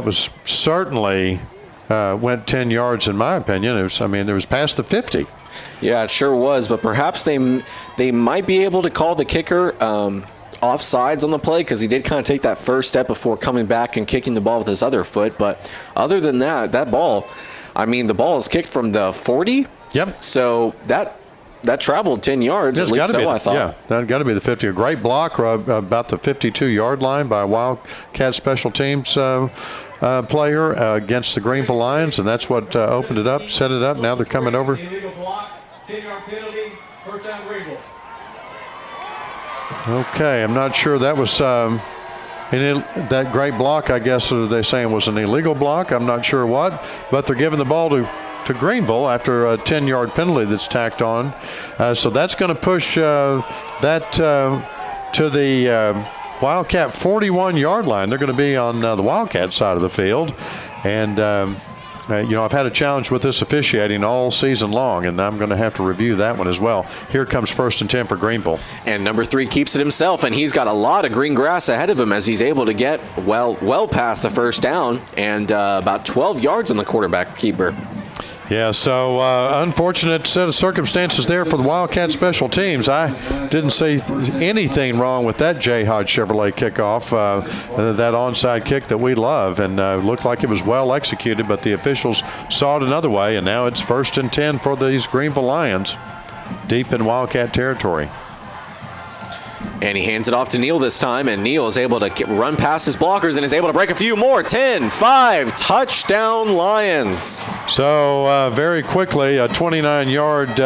B: was certainly went 10 yards in my opinion. It was past the 50.
C: Yeah, it sure was, but perhaps they might be able to call the kicker offsides on the play because he did kind of take that first step before coming back and kicking the ball with his other foot. But other than that ball, the ball is kicked from the 40.
B: Yep.
C: So that traveled 10 yards, at least so I thought.
B: Yeah, that got to be the 50. A great block about the 52-yard line by a Wildcat special teams player against the Greenville Lions, and that's what opened it up, set it up. Now they're coming over.
E: Illegal block, 10-yard penalty, first down Greenville.
B: Okay, I'm not sure that was that great block. I guess they're saying was an illegal block. I'm not sure what, but they're giving the ball to Greenville after a 10-yard penalty that's tacked on. So that's going to push that to the Wildcat 41-yard line. They're going to be on the Wildcat side of the field. And, I've had a challenge with this officiating all season long, and I'm going to have to review that one as well. Here comes 1st and 10 for Greenville.
C: And number 3 keeps it himself, and he's got a lot of green grass ahead of him as he's able to get well past the first down and about 12 yards on the quarterback keeper.
B: Yeah, so unfortunate set of circumstances there for the Wildcat special teams. I didn't see anything wrong with that J. Hodge Chevrolet kickoff, that onside kick that we love, and looked like it was well executed, but the officials saw it another way, and now it's 1st and 10 for these Greenville Lions, deep in Wildcat territory.
C: And he hands it off to Neal this time, and Neal is able to run past his blockers and is able to break a few more. 10-5, touchdown Lions.
B: So very quickly, a 29-yard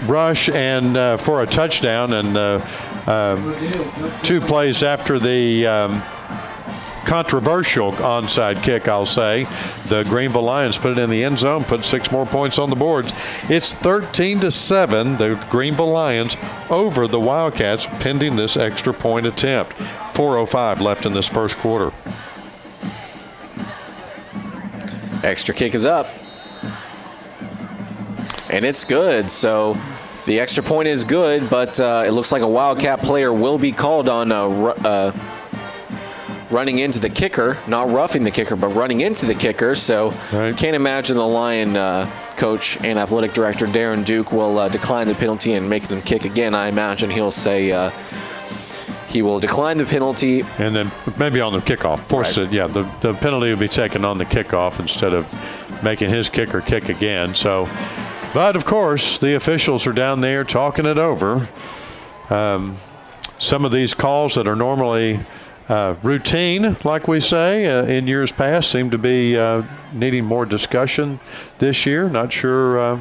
B: rush and for a touchdown, and 2 plays after the controversial onside kick, I'll say. The Greenville Lions put it in the end zone, put 6 more points on the boards. It's 13-7, the Greenville Lions over the Wildcats, pending this extra point attempt. 4:05 left in this first quarter.
C: Extra kick is up. And it's good, so the extra point is good, but it looks like a Wildcat player will be called on running into the kicker, not roughing the kicker, but running into the kicker. So
B: right.
C: Can't imagine the Lion coach and athletic director Darren Duke will decline the penalty and make them kick again. I imagine he'll say he will decline the penalty.
B: And then maybe on the kickoff. Force
C: right.
B: it. Yeah, the penalty will be taken on the kickoff instead of making his kicker kick again. So, but of course, the officials are down there talking it over. Some of these calls that are normally routine, like we say, in years past, seem to be needing more discussion this year. Not sure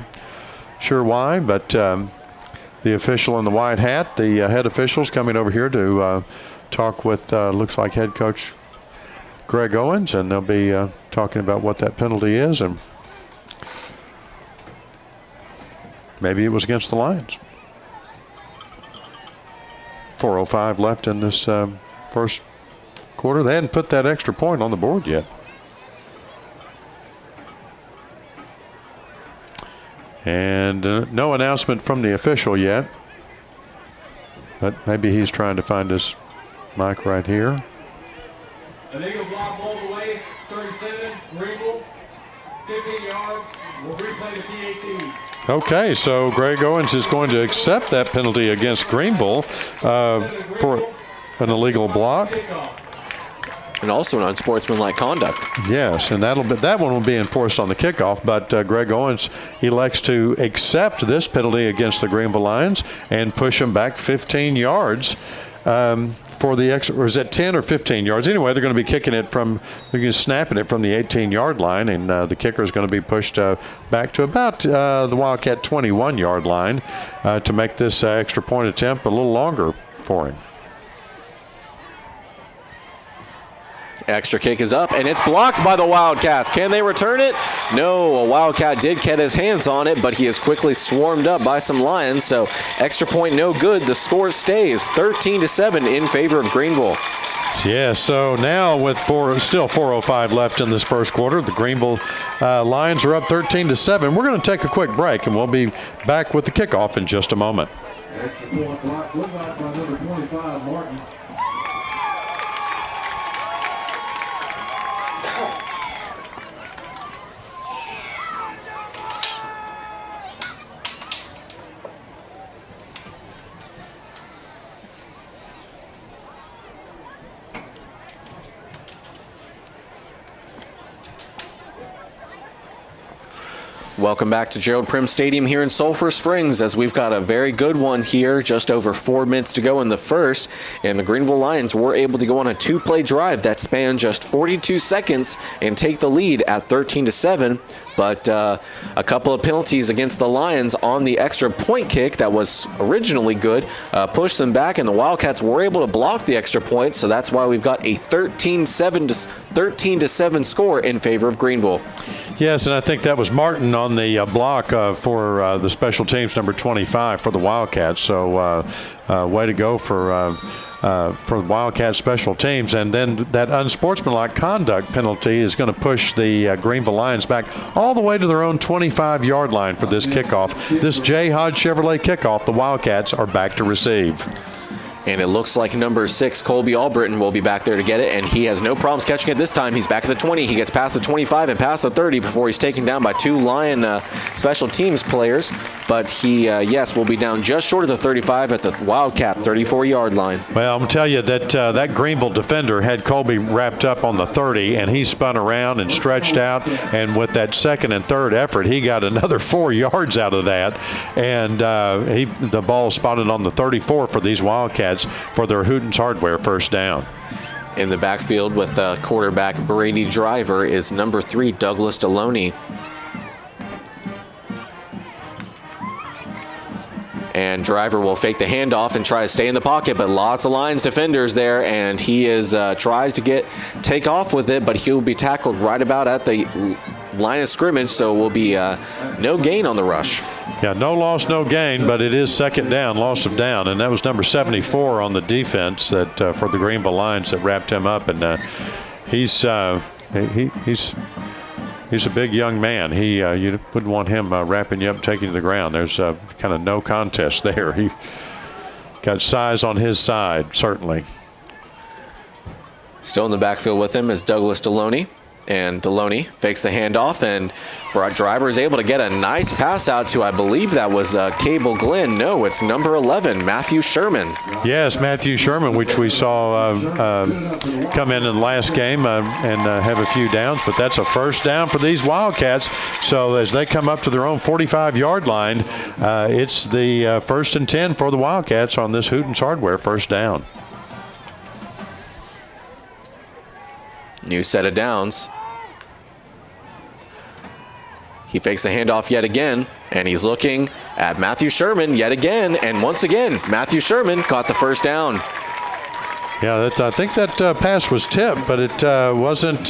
B: why, but the official in the white hat, the head official's coming over here to talk with, looks like head coach Greg Owens, and they'll be talking about what that penalty is, and maybe it was against the Lions. 4:05 left in this first quarter. They hadn't put that extra point on the board yet. And no announcement from the official yet. But maybe he's trying to find his mic right here.
E: Illegal block ball away, 37, Greenville, 15 yards. We'll replay the PAT.
B: Okay, so Greg Owens is going to accept that penalty against Greenville for an illegal block.
C: And also an unsportsmanlike conduct.
B: Yes, and that one will be enforced on the kickoff, but Greg Owens elects to accept this penalty against the Greenville Lions and push them back 15 yards for the extra, or is it 10 or 15 yards? Anyway, they're going to be kicking it from, they're going to be snapping it from the 18-yard line, and the kicker is going to be pushed back to about the Wildcat 21-yard line to make this extra point attempt a little longer for him.
C: Extra kick is up, and it's blocked by the Wildcats. Can they return it? No, a Wildcat did get his hands on it, but he is quickly swarmed up by some Lions, so extra point no good. The score stays 13-7 in favor of Greenville.
B: Yeah, so now with still 4:05 left in this first quarter, the Greenville Lions are up 13-7. We're going to take a quick break, and we'll be back with the kickoff in just a moment.
E: Extra point block, looked like by number 25, Martin.
C: Welcome back to Gerald Prim Stadium here in Sulphur Springs, as we've got a very good one here, just over 4 minutes to go in the first, and the Greenville Lions were able to go on a two-play drive that spanned just 42 seconds and take the lead at 13-7. But a couple of penalties against the Lions on the extra point kick that was originally good pushed them back, and the Wildcats were able to block the extra point, so that's why we've got a 13-7 score in favor of Greenville.
B: Yes, and I think that was Martin on the block for the special teams, number 25 for the Wildcats. So way to go for the Wildcat special teams. And then that unsportsmanlike conduct penalty is going to push the Greenville Lions back all the way to their own 25-yard line for this kickoff. This J. Hodge Chevrolet kickoff, the Wildcats are back to receive.
C: And it looks like number 6, Colby Albritton, will be back there to get it, and he has no problems catching it this time. He's back at the 20. He gets past the 25 and past the 30 before he's taken down by two Lion special teams players. But he, yes, will be down just short of the 35 at the Wildcat 34-yard line.
B: Well, I'm going to tell you that that Greenville defender had Colby wrapped up on the 30, and he spun around and stretched out, and with that second and third effort, he got another 4 yards out of that, and the ball spotted on the 34 for these Wildcats for their Hootens Hardware first down.
C: In the backfield with quarterback Brady Driver is number 3, Douglas Deloney. And Driver will fake the handoff and try to stay in the pocket, but lots of Lions defenders there, and he tries to take off with it, but he'll be tackled right about at the line of scrimmage, so will be no gain on the rush.
B: Yeah, no loss, no gain, but it is second down, loss of down, and that was number 74 on the defense that for the Greenville Lions that wrapped him up, and he's a big young man. You wouldn't want him wrapping you up, taking you to the ground. There's kind of no contest there. He got size on his side, certainly.
C: Still in the backfield with him is Douglas Deloney. And Deloney fakes the handoff, and Driver is able to get a nice pass out to, I believe that was Cable Glenn. No, it's number 11, Matthew Sherman.
B: Yes, Matthew Sherman, which we saw come in the last game and have a few downs, but that's a first down for these Wildcats. So as they come up to their own 45-yard line, it's the first and 10 for the Wildcats on this Hootens Hardware first down.
C: New set of downs. He fakes the handoff yet again, and he's looking at Matthew Sherman yet again, and once again, Matthew Sherman caught the first down.
B: Yeah, I think that pass was tipped, but it wasn't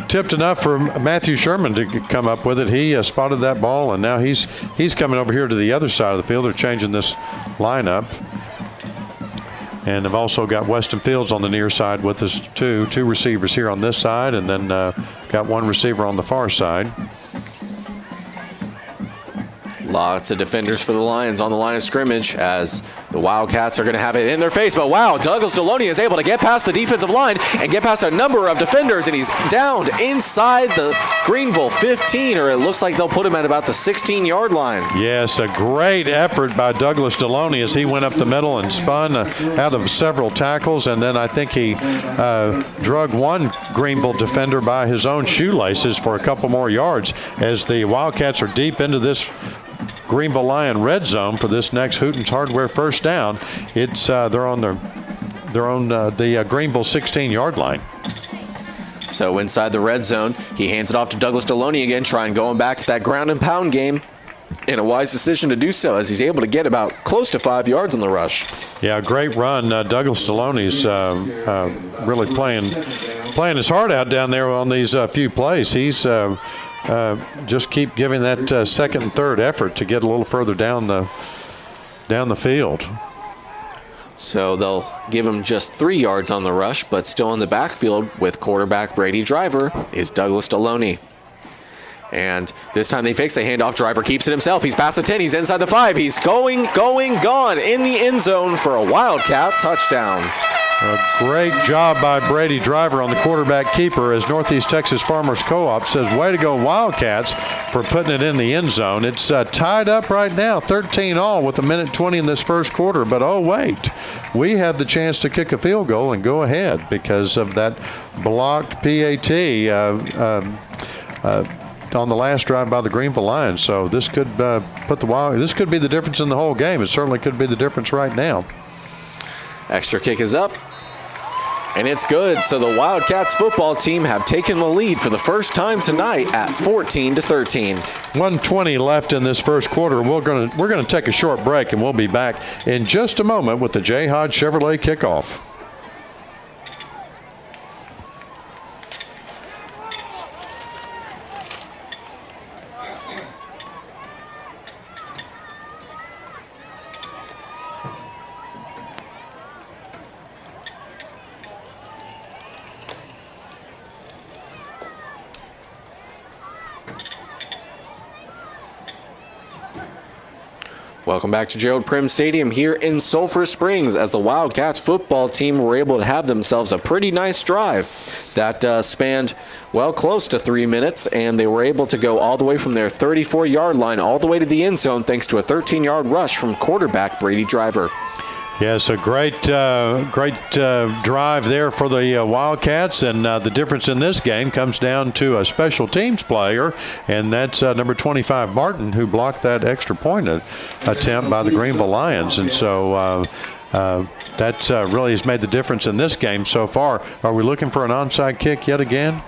B: tipped enough for Matthew Sherman to come up with it. He spotted that ball, and now he's coming over here to the other side of the field. They're changing this lineup. And they've also got Weston Fields on the near side with us, two receivers here on this side, and then got one receiver on the far side.
C: Lots of defenders for the Lions on the line of scrimmage as the Wildcats are going to have it in their face. But wow, Douglas Deloney is able to get past the defensive line and get past a number of defenders, and he's downed inside the Greenville 15, or it looks like they'll put him at about the 16-yard line.
B: Yes, a great effort by Douglas Deloney as he went up the middle and spun out of several tackles, and then I think he drug one Greenville defender by his own shoelaces for a couple more yards as the Wildcats are deep into this Greenville Lion red zone for this next Hootens Hardware first down. It's they're on the Greenville 16-yard line.
C: So inside the red zone, he hands it off to Douglas Deloney again, trying going back to that ground and pound game. And a wise decision to do so, as he's able to get about close to 5 yards on the rush.
B: Yeah, great run. Douglas Deloney's really playing his heart out down there on these few plays. He's just keep giving that second and third effort to get a little further down the field.
C: So they'll give him just 3 yards on the rush, but still in the backfield with quarterback Brady Driver is Douglas Deloney. And this time they fix a handoff. Driver keeps it himself. He's past the 10. He's inside the 5. He's gone in the end zone for a Wildcat touchdown.
B: A great job by Brady Driver on the quarterback keeper, as Northeast Texas Farmers Co-op says, way to go Wildcats for putting it in the end zone. It's tied up right now, 13-all with 1:20 in this first quarter. But oh wait, we have the chance to kick a field goal and go ahead because of that blocked PAT on the last drive by the Greenville Lions. So this could this could be the difference in the whole game. It certainly could be the difference right now.
C: Extra kick is up, and it's good. So the Wildcats football team have taken the lead for the first time tonight at 14-13.
B: 1:20 left in this first quarter. We're gonna take a short break, and we'll be back in just a moment with the J. Hodge Chevrolet kickoff.
C: Welcome back to Gerald Prim Stadium here in Sulphur Springs, as the Wildcats football team were able to have themselves a pretty nice drive that spanned, well, close to 3 minutes, and they were able to go all the way from their 34-yard line all the way to the end zone thanks to a 13-yard rush from quarterback Brady Driver.
B: Yes, a great drive there for the Wildcats, and the difference in this game comes down to a special teams player, and that's number 25, Martin, who blocked that extra point attempt by the Greenville Lions. And so that really has made the difference in this game so far. Are we looking for an onside kick yet again?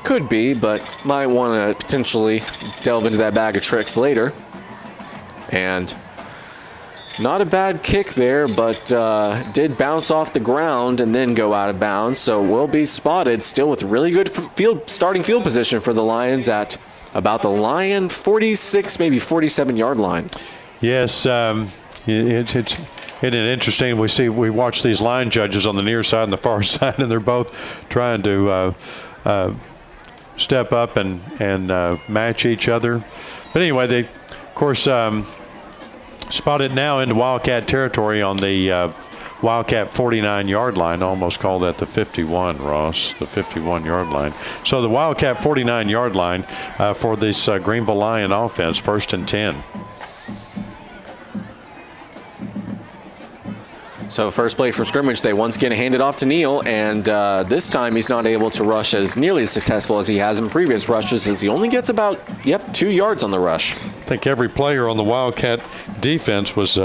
C: Could be, but might want to potentially delve into that bag of tricks later. And not a bad kick there, but did bounce off the ground and then go out of bounds. So will be spotted still with really good starting field position for the Lions at about the Lion 46, maybe 47-yard line.
B: Yes, it's interesting. We watch these line judges on the near side and the far side, and they're both trying to step up and match each other. But anyway, they, of course, spotted now into Wildcat territory on the Wildcat 49-yard line. Almost call that the 51, Ross, the 51-yard line. So the Wildcat 49-yard line for this Greenville Lion offense, 1st and 10.
C: So first play from scrimmage, they once again hand it off to Neal, and this time he's not able to rush as nearly as successful as he has in previous rushes, as he only gets about, 2 yards on the rush.
B: I think every player on the Wildcat defense was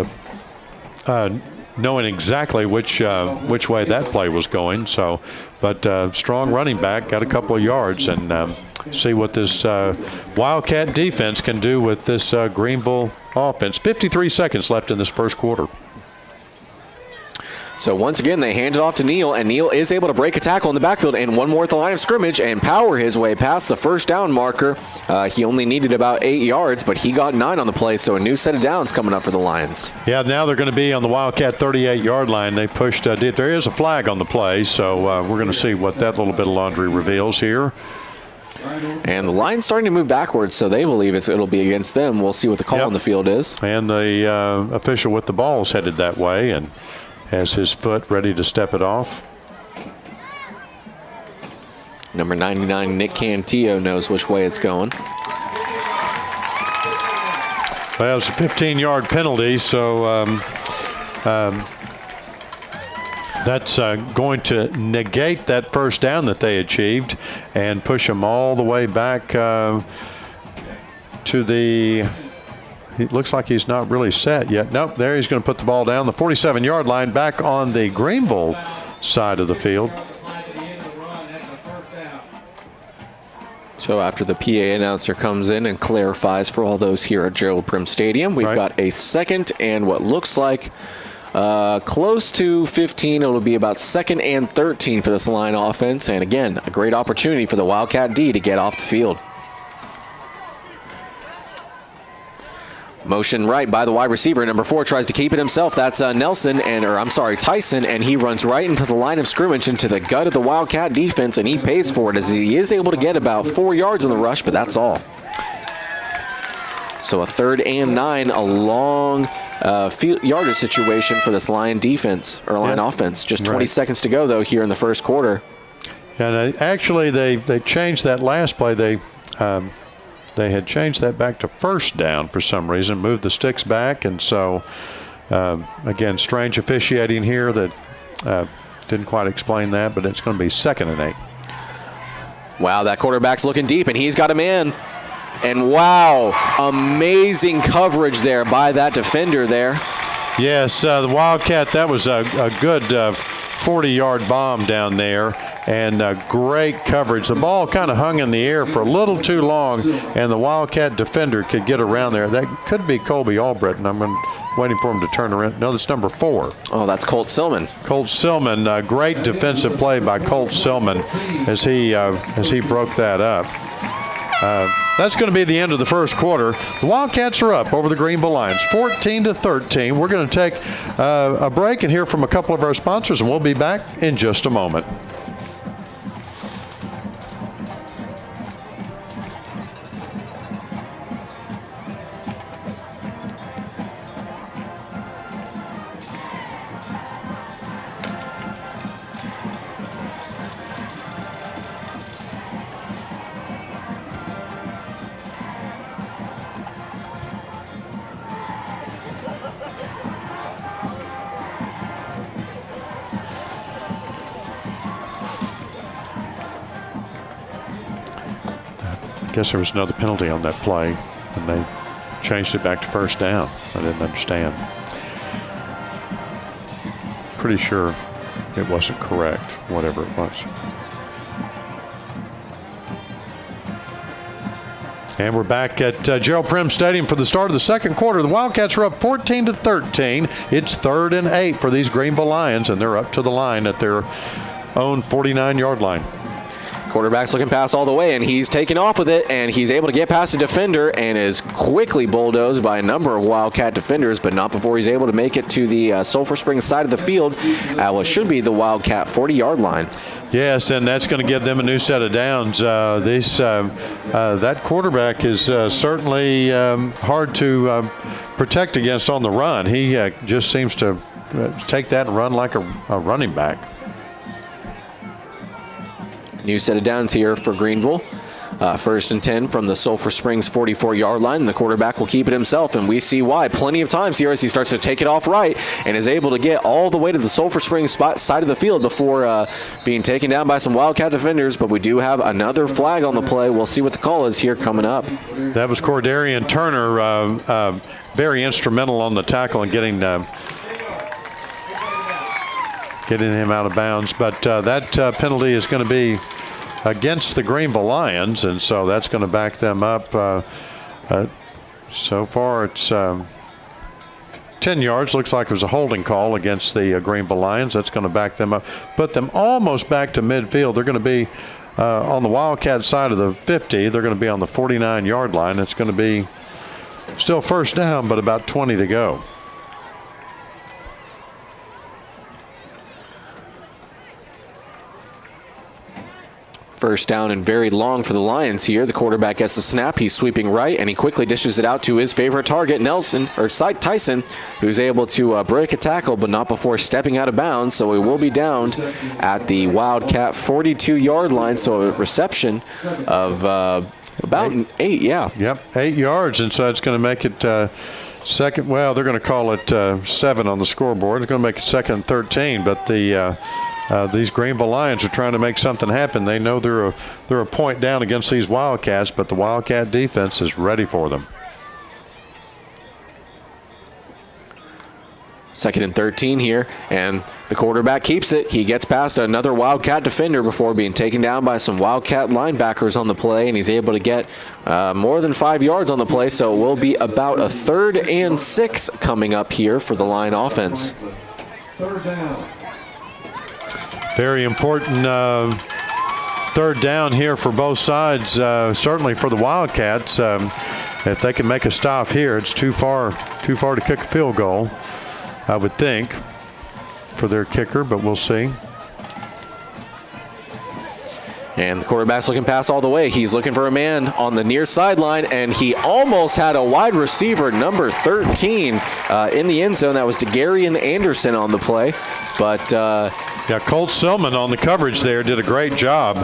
B: knowing exactly which way that play was going. So, but strong running back, got a couple of yards, and see what this Wildcat defense can do with this Greenville offense. 53 seconds left in this first quarter.
C: So once again, they hand it off to Neal, and Neal is able to break a tackle in the backfield and one more at the line of scrimmage and power his way past the first down marker. He only needed about 8 yards, but he got 9 on the play, so a new set of downs coming up for the Lions.
B: Yeah, now they're going to be on the Wildcat 38-yard line. They pushed, there is a flag on the play, so we're going to see what that little bit of laundry reveals here.
C: And the line's starting to move backwards, so they believe it'll be against them. We'll see what the call on the field is.
B: And the official with the ball is headed that way and has his foot ready to step it off.
C: Number 99, Nick Cantillo, knows which way it's going.
B: Well, it's a 15-yard penalty, so that's going to negate that first down that they achieved and push them all the way back to the... It looks like he's not really set yet. Nope, there he's going to put the ball down the 47-yard line back on the Greenville side of the field.
C: So after the PA announcer comes in and clarifies for all those here at Gerald Prim Stadium, we've got a second and what looks like close to 15. It'll be about 2nd and 13 for this line offense. And again, a great opportunity for the Wildcat D to get off the field. Motion right by the wide receiver. Number 4 tries to keep it himself. That's Tyson, and he runs right into the line of scrimmage, into the gut of the Wildcat defense, and he pays for it as he is able to get about 4 yards on the rush, but that's all. So a 3rd and 9, a long field yardage situation for this Lion defense, or Lion offense. Just 20 seconds to go, though, here in the first quarter.
B: And actually, they changed that last play. They had changed that back to 1st down for some reason, moved the sticks back, and so, again, strange officiating here that didn't quite explain that, but it's going to be 2nd and 8.
C: Wow, that quarterback's looking deep, and he's got a man. And wow, amazing coverage there by that defender there.
B: Yes, the Wildcat, that was a good 40-yard bomb down there, and great coverage. The ball kind of hung in the air for a little too long, and the Wildcat defender could get around there. That could be Colby Albritton. I'm waiting for him to turn around. No, that's number 4.
C: Oh, that's Colt Silman.
B: Colt Silman, great defensive play by Colt Silman as he broke that up. That's going to be the end of the first quarter. The Wildcats are up over the Greenville Lions, 14-13. We're going to take a break and hear from a couple of our sponsors, and we'll be back in just a moment. I guess there was another penalty on that play, and they changed it back to 1st down. I didn't understand. Pretty sure it wasn't correct, whatever it was. And we're back at Gerald Prim Stadium for the start of the second quarter. The Wildcats are up 14-13. It's 3rd and 8 for these Greenville Lions, and they're up to the line at their own 49-yard line.
C: Quarterback's looking pass all the way, and he's taken off with it, and he's able to get past the defender and is quickly bulldozed by a number of Wildcat defenders, but not before he's able to make it to the Sulphur Springs side of the field at what should be the Wildcat 40-yard line.
B: Yes, and that's going to give them a new set of downs. That quarterback is certainly hard to protect against on the run. He just seems to take that and run like a running back.
C: New set of downs here for Greenville. 1st and 10 from the Sulphur Springs 44-yard line. And the quarterback will keep it himself, and we see why. Plenty of times here as he starts to take it off right and is able to get all the way to the Sulphur Springs side of the field before being taken down by some Wildcat defenders. But we do have another flag on the play. We'll see what the call is here coming up.
B: That was Cordarian Turner, very instrumental on the tackle and getting him out of bounds. But that penalty is going to be against the Greenville Lions, and so that's going to back them up. So far it's 10 yards. Looks like it was a holding call against the Greenville Lions. That's going to back them up, put them almost back to midfield. They're going to be on the Wildcat side of the 50. They're going to be on the 49-yard line. It's going to be still 1st down, but about 20 to go.
C: First down and very long for the Lions here. The quarterback gets the snap. He's sweeping right, and he quickly dishes it out to his favorite target, Tyson, who's able to break a tackle, but not before stepping out of bounds. So he will be downed at the Wildcat 42-yard line. So a reception of about 8, yeah.
B: Yep, 8 yards, and so it's going to make it second. Well, they're going to call it 7 on the scoreboard. It's going to make it 2nd and 13, but these Greenville Lions are trying to make something happen. They know they're a point down against these Wildcats, but the Wildcat defense is ready for them.
C: 2nd and 13 here, and the quarterback keeps it. He gets past another Wildcat defender before being taken down by some Wildcat linebackers on the play, and he's able to get more than 5 yards on the play, so it will be about a 3rd and 6 coming up here for the Lion offense.
E: 3rd down.
B: Very important 3rd down here for both sides, certainly for the Wildcats. If they can make a stop here, it's too far to kick a field goal, I would think, for their kicker, but we'll see.
C: And the quarterback's looking pass all the way. He's looking for a man on the near sideline, and he almost had a wide receiver, number 13, in the end zone. That was DeGarian Anderson on the play. But
B: yeah, Colt Silman on the coverage there did a great job.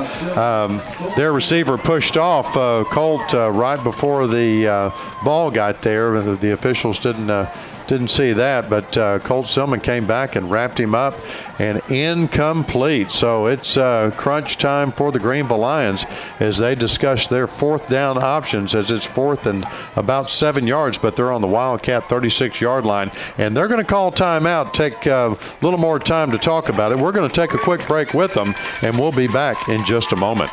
B: Their receiver pushed off Colt right before the ball got there. The officials didn't see that, but Colt Silman came back and wrapped him up, and incomplete. So it's crunch time for the Greenville Lions as they discuss their 4th down options, as it's 4th and about 7 yards, but they're on the Wildcat 36-yard line, and they're going to call timeout, take a little more time to talk about it. We're going to take a quick break with them, and we'll be back in just a moment.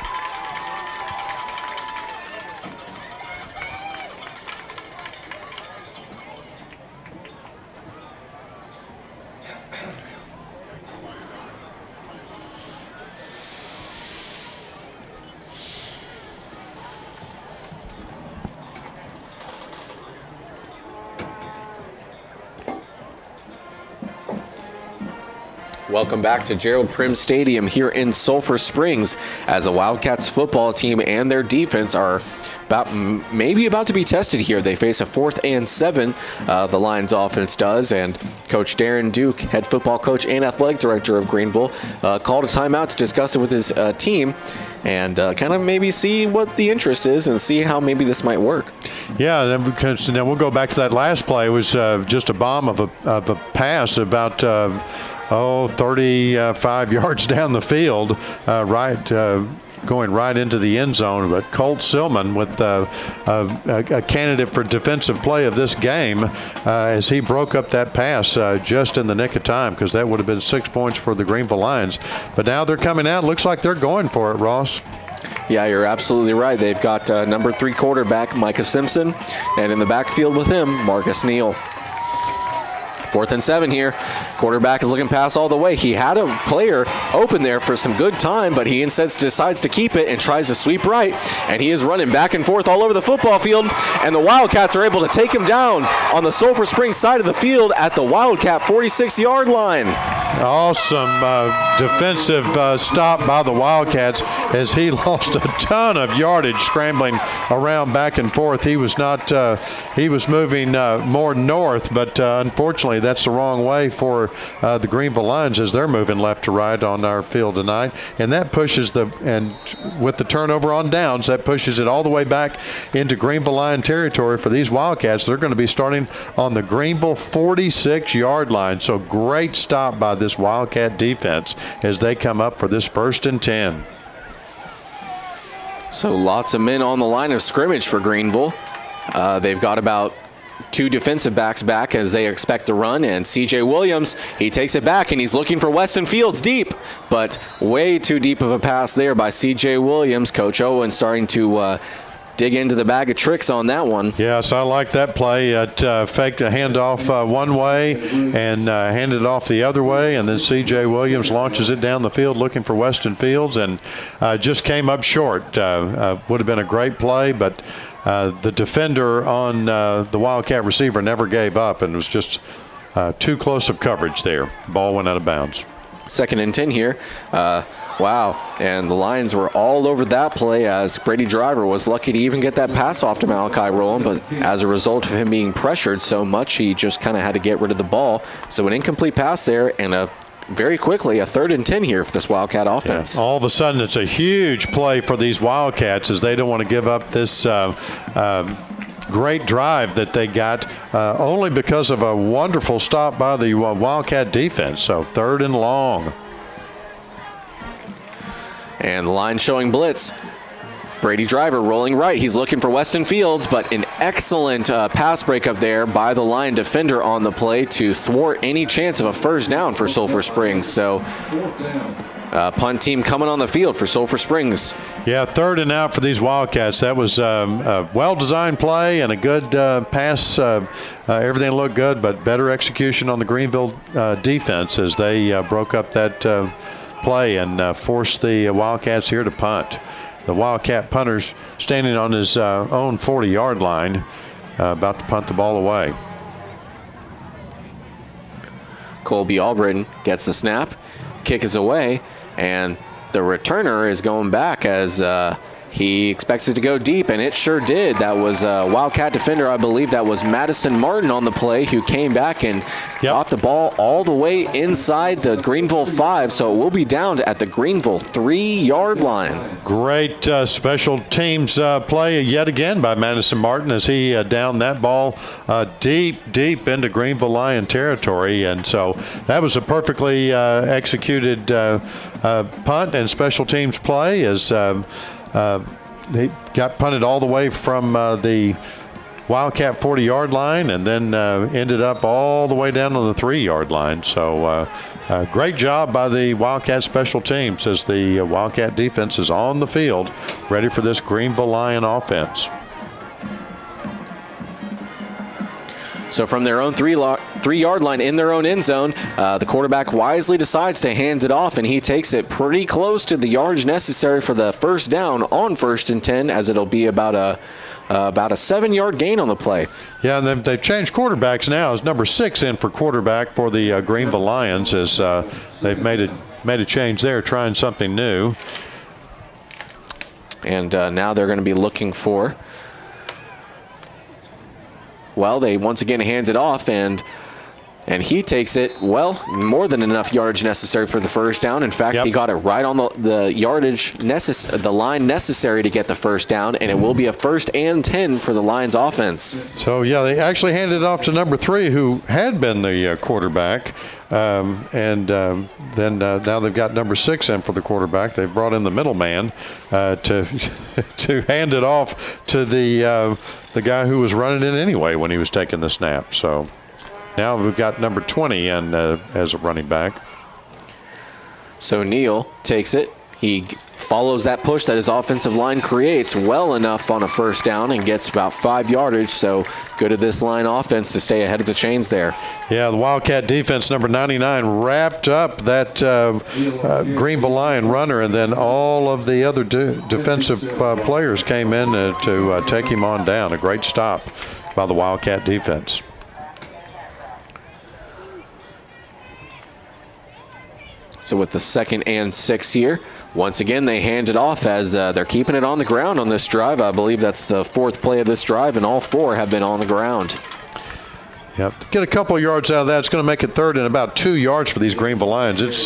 C: welcome back to Gerald Prim Stadium here in Sulphur Springs, as the Wildcats football team and their defense are maybe about to be tested here. They face a 4th and 7, the Lions offense does, and Coach Darren Duke, head football coach and athletic director of Greenville, called a timeout to discuss it with his team and kind of maybe see what the interest is and see how maybe this might work.
B: Yeah, then we'll go back to that last play. It was just a bomb of a pass about 35 yards down the field, going right into the end zone. But Colt Silman, with a candidate for defensive play of this game, as he broke up that pass just in the nick of time, because that would have been 6 points for the Greenville Lions. But now they're coming out. Looks like they're going for it, Ross.
C: Yeah, you're absolutely right. They've got number 3 quarterback Micah Simpson, and in the backfield with him, Marcus Neal. 4th and 7 here. Quarterback is looking pass all the way. He had a player open there for some good time, but he instead decides to keep it and tries to sweep right, and he is running back and forth all over the football field, and the Wildcats are able to take him down on the Sulphur Springs side of the field at the Wildcat 46-yard line. Awesome
B: Defensive stop by the Wildcats, as he lost a ton of yardage scrambling around back and forth. He was moving more north, but unfortunately that's the wrong way for the Greenville Lions, as they're moving left to right on our field tonight. And that pushes with the turnover on downs, that pushes it all the way back into Greenville Lion territory for these Wildcats. They're going to be starting on the Greenville 46-yard line. So great stop by this Wildcat defense as they come up for this 1st and 10.
C: So lots of men on the line of scrimmage for Greenville. They've got about 2 defensive backs back as they expect to run, and C.J. Williams, he takes it back and he's looking for Weston Fields deep, but way too deep of a pass there by C.J. Williams. Coach Owen starting to dig into the bag of tricks on that one.
B: Yes, I like that play. It faked a handoff one way and handed it off the other way, and then C.J. Williams launches it down the field looking for Weston Fields, and just came up short. Would have been a great play, but the defender on the Wildcat receiver never gave up, and it was just too close of coverage there. Ball went out of bounds.
C: 2nd and 10 here. Wow. And the Lions were all over that play, as Brady Driver was lucky to even get that pass off to Malachi Rowland, but as a result of him being pressured so much, he just kind of had to get rid of the ball. So an incomplete pass there, and very quickly a 3rd and 10 here for this Wildcat offense.
B: Yeah. All of a sudden, it's a huge play for these Wildcats, as they don't want to give up this great drive that they got only because of a wonderful stop by the Wildcat defense. So 3rd and long.
C: And the line showing blitz. Brady Driver rolling right. He's looking for Weston Fields, but an excellent pass breakup there by the line defender on the play to thwart any chance of a first down for Sulphur Springs. So punt team coming on the field for Sulphur Springs.
B: Yeah, 3rd and out for these Wildcats. That was a well-designed play and a good pass. Everything looked good, but better execution on the Greenville defense as they broke up that play and forced the Wildcats here to punt. The Wildcat punter's standing on his own 40-yard line, about to punt the ball away.
C: Colby Albritton gets the snap, kick is away, and the returner is going back as he expects it to go deep, and it sure did. That was a Wildcat defender, I believe that was Madison Martin on the play, who came back and got the ball all the way inside the Greenville 5, so it will be down at the Greenville 3-yard line.
B: Great special teams play yet again by Madison Martin as he downed that ball deep into Greenville Lion territory, and so that was a perfectly executed punt and special teams play as they got punted all the way from the Wildcat 40-yard line and then ended up all the way down on the 3-yard line. So great job by the Wildcat special teams as the Wildcat defense is on the field ready for this Greenville Lion offense.
C: So from their own 3-yard line in their own end zone, the quarterback wisely decides to hand it off, and he takes it pretty close to the yardage necessary for the first down on 1st and 10, as it'll be about a 7-yard gain on the play.
B: Yeah, and they've changed quarterbacks now. As number 6 in for quarterback for the Greenville Lions as they've made a change there, trying something new.
C: And now they're going to be looking for. Well, they once again hands it off, and he takes it, well, more than enough yardage necessary for the first down. In fact, he got it right on the yardage, the line necessary to get the first down, and it will be a 1st and 10 for the Lions offense.
B: So, yeah, they actually handed it off to number 3, who had been the quarterback, and then now they've got number 6 in for the quarterback. They've brought in the middleman to hand it off to the guy who was running it anyway when he was taking the snap. So now we've got number 20 in as a running back.
C: So Neal takes it. He follows that push that his offensive line creates well enough on a first down and gets about 5 yardage. So good at this line offense to stay ahead of the chains there.
B: Yeah, the Wildcat defense, number 99, wrapped up that Greenville Lion runner, and then all of the other defensive players came in to take him on down. A great stop by the Wildcat defense.
C: So with the 2nd and 6 here, once again they hand it off as they're keeping it on the ground on this drive. I believe that's the 4th play of this drive, and all 4 have been on the ground.
B: Yep. To get a couple of yards out of that, it's going to make it 3rd and about 2 yards for these Greenville Lions. It's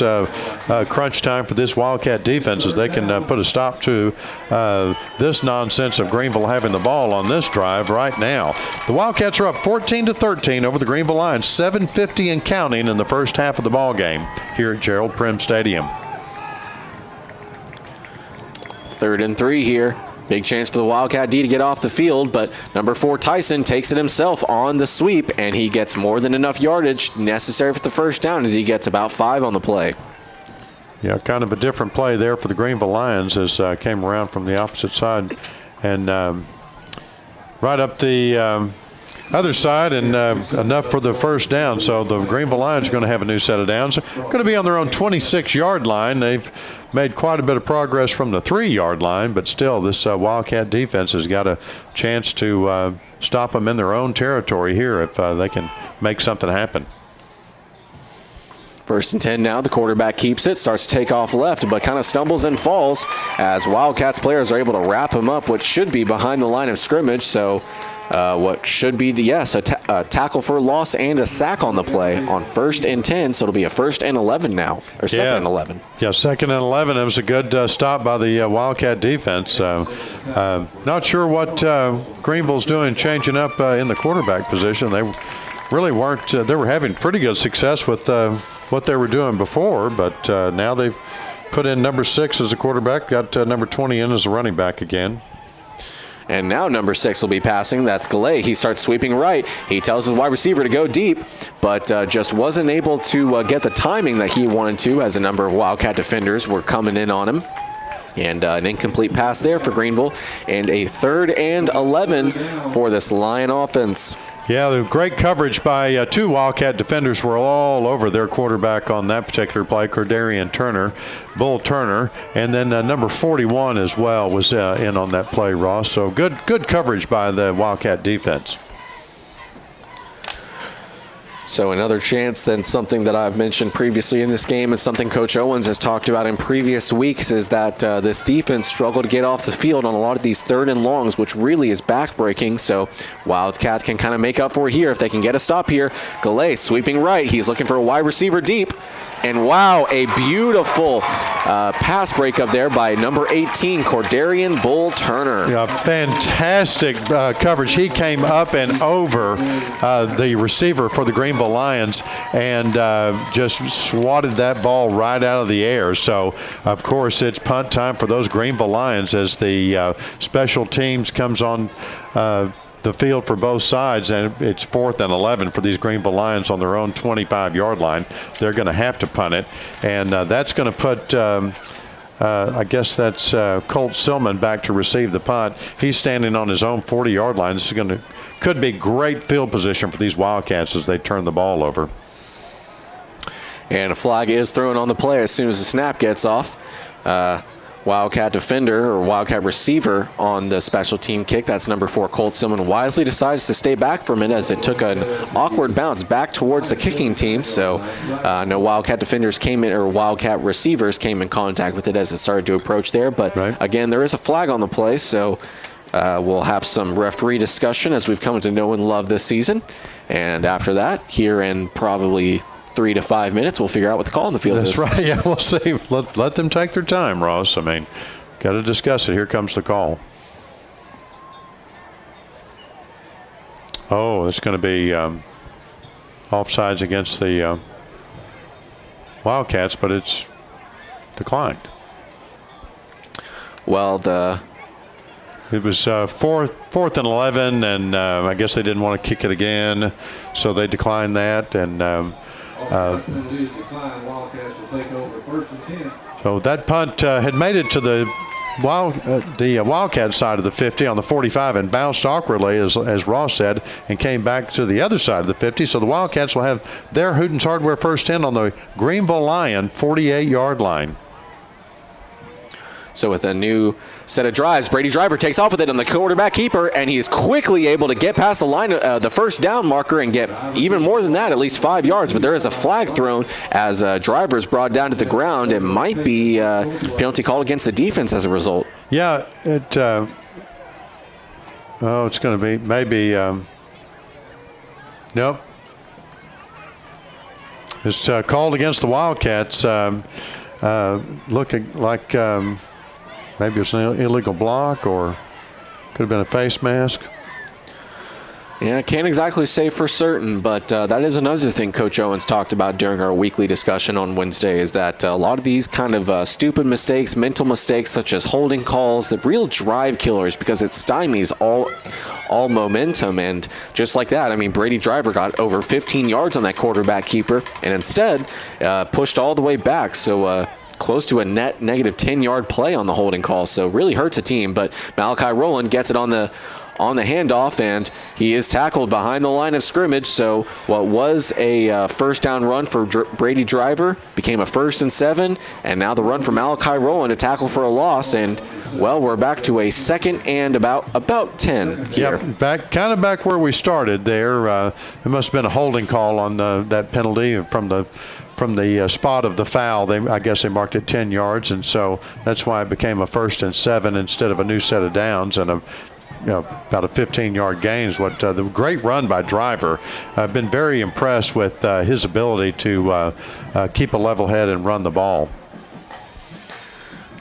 B: crunch time for this Wildcat defense as they can put a stop to this nonsense of Greenville having the ball on this drive right now. The Wildcats are up 14-13 over the Greenville Lions, 7:50 and counting in the first half of the ball game here at Gerald Prim Stadium.
C: 3rd and 3 here. Big chance for the Wildcat D to get off the field, but number 4 Tyson takes it himself on the sweep, and he gets more than enough yardage necessary for the first down as he gets about 5 on the play.
B: Yeah, kind of a different play there for the Greenville Lions as came around from the opposite side and right up the other side, and enough for the first down. So the Greenville Lions are going to have a new set of downs. They're going to be on their own 26-yard line. They've made quite a bit of progress from the 3-yard line, but still this Wildcat defense has got a chance to stop them in their own territory here if they can make something happen.
C: 1st and 10 now. The quarterback keeps it, starts to take off left, but kind of stumbles and falls as Wildcats players are able to wrap him up, what should be behind the line of scrimmage. So what should be, yes, a tackle for loss and a sack on the play on 1st and 10. So it'll be a 1st and 11 now, or 2nd and 11.
B: Yeah, 2nd and 11. It was a good stop by the Wildcat defense. Not sure what Greenville's doing changing up in the quarterback position. They really weren't. They were having pretty good success with what they were doing before, but now they've put in number 6 as a quarterback, got number 20 in as a running back again.
C: And now number 6 will be passing. That's Gail. He starts sweeping right. He tells his wide receiver to go deep, but just wasn't able to get the timing that he wanted to, as a number of Wildcat defenders were coming in on him. And an incomplete pass there for Greenville, and a 3rd and 11 for this Lion offense.
B: Yeah, the great coverage by 2 Wildcat defenders were all over their quarterback on that particular play, Cordarian Turner, Bull Turner, and then number 41 as well was in on that play, Ross. So good coverage by the Wildcat defense.
C: So another chance, then something that I've mentioned previously in this game and something Coach Owens has talked about in previous weeks is that this defense struggled to get off the field on a lot of these 3rd and longs, which really is backbreaking. So Wildcats can kind of make up for it here if they can get a stop here. Gail sweeping right. He's looking for a wide receiver deep. And wow, a beautiful pass breakup there by number 18, Cordarian Bull Turner.
B: Yeah, fantastic coverage. He came up and over the receiver for the Greenville Lions and just swatted that ball right out of the air. So, of course, it's punt time for those Greenville Lions as the special teams comes on the field for both sides, and it's 4th and 11 for these Greenville Lions on their own 25-yard line. They're going to have to punt it, and that's going to put I guess that's Colt Stillman back to receive the punt. He's standing on his own 40-yard line. This is could be great field position for these Wildcats as they turn the ball over.
C: And a flag is thrown on the play as soon as the snap gets off. Wildcat defender or Wildcat receiver on the special team kick. That's number 4, Colt Stillman, wisely decides to stay back for a minute as it took an awkward bounce back towards the kicking team. So no Wildcat defenders came in, or Wildcat receivers came in contact with it as it started to approach there. But again, there is a flag on the play, so we'll have some referee discussion as we've come to know and love this season. And after that, here in probably 3 to 5 minutes, we'll figure out what the call on the field is.
B: That's right. Yeah, we'll see. Let them take their time, Ross. I mean, got to discuss it. Here comes the call. Oh, it's going to be offsides against the Wildcats, but it's declined.
C: Well,
B: it was 4th and 11, and I guess they didn't want to kick it again, so they declined that. And so that punt had made it to the Wildcat side of the 50 on the 45 and bounced awkwardly, as Ross said, and came back to the other side of the 50. So the Wildcats will have their Hooten's Hardware first in on the Greenville Lion 48-yard line.
C: So with a new set of drives, Brady Driver takes off with it on the quarterback keeper, and he is quickly able to get past the line, the first down marker, and get even more than that, at least 5 yards. But there is a flag thrown as Driver is brought down to the ground. It might be a penalty called against the defense as a result.
B: Yeah, it's going to be maybe. Nope. It's called against the Wildcats. Looking like. Maybe it's an illegal block, or could have been a face mask.
C: Yeah, I can't exactly say for certain, but that is another thing Coach Owens talked about during our weekly discussion on Wednesday, is that a lot of these kind of stupid mistakes, mental mistakes, such as holding calls, the real drive killers, because it stymies all momentum. And just like that, I mean, Brady Driver got over 15 yards on that quarterback keeper, and instead pushed all the way back. So close to a net negative 10-yard play on the holding call, so really hurts a team. But Malachi Rowland gets it on the handoff, and he is tackled behind the line of scrimmage. So what was a first down run for Brady Driver became a 1st and 7, and now the run for Malachi Rowland, a tackle for a loss. And well, we're back to a 2nd and about 10 here.
B: Yep, back where we started there. It must have been a holding call on that penalty from the spot of the foul. I guess they marked it 10 yards, and so that's why it became a 1st and 7 instead of a new set of downs and about a 15-yard gain is what the great run by Driver. I've been very impressed with his ability to keep a level head and run the ball.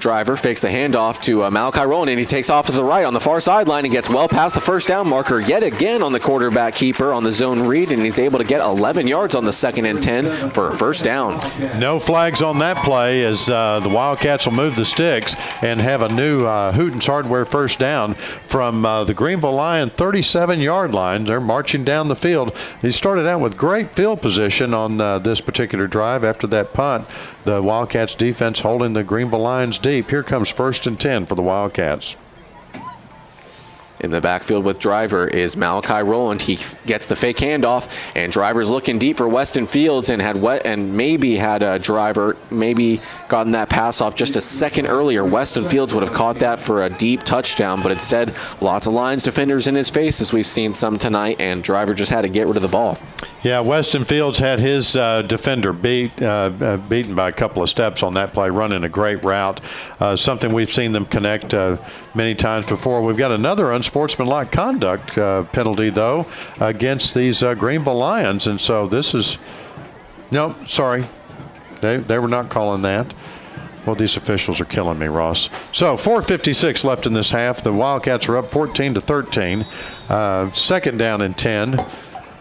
C: Driver fakes the handoff to Malachi Rowland, and he takes off to the right on the far sideline and gets well past the first down marker yet again on the quarterback keeper on the zone read, and he's able to get 11 yards on the 2nd and 10 for a first down.
B: No flags on that play as the Wildcats will move the sticks and have a new Hooten's Hardware first down from the Greenville Lion 37-yard line. They're marching down the field. He started out with great field position on this particular drive after that punt. The Wildcats defense holding the Greenville Lions deep. Here comes 1st and 10 for the Wildcats.
C: In the backfield with Driver is Malachi Rowland. He gets the fake handoff, and Driver's looking deep for Weston Fields, and maybe had a Driver maybe gotten that pass off just a second earlier. Weston Fields would have caught that for a deep touchdown, but instead lots of Lions defenders in his face, as we've seen some tonight, and Driver just had to get rid of the ball.
B: Yeah, Weston Fields had his defender beaten by a couple of steps on that play, running a great route, something we've seen them connect many times before. We've got another unsportsmanlike conduct penalty, though, against these Greenville Lions, and so this is – no, sorry. They were not calling that. Well, these officials are killing me, Ross. So 4:56 left in this half. The Wildcats are up 14-13. 2nd down and 10.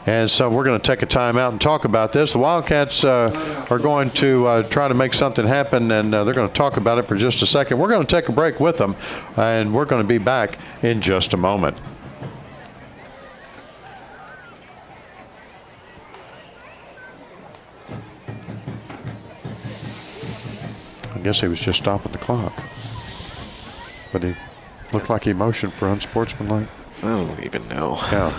B: And so we're going to take a timeout and talk about this. The Wildcats are going to try to make something happen, and they're going to talk about it for just a second. We're going to take a break with them, and we're going to be back in just a moment. I guess he was just stopping the clock. But he looked like he motioned for unsportsmanlike.
C: I don't even know.
B: Yeah.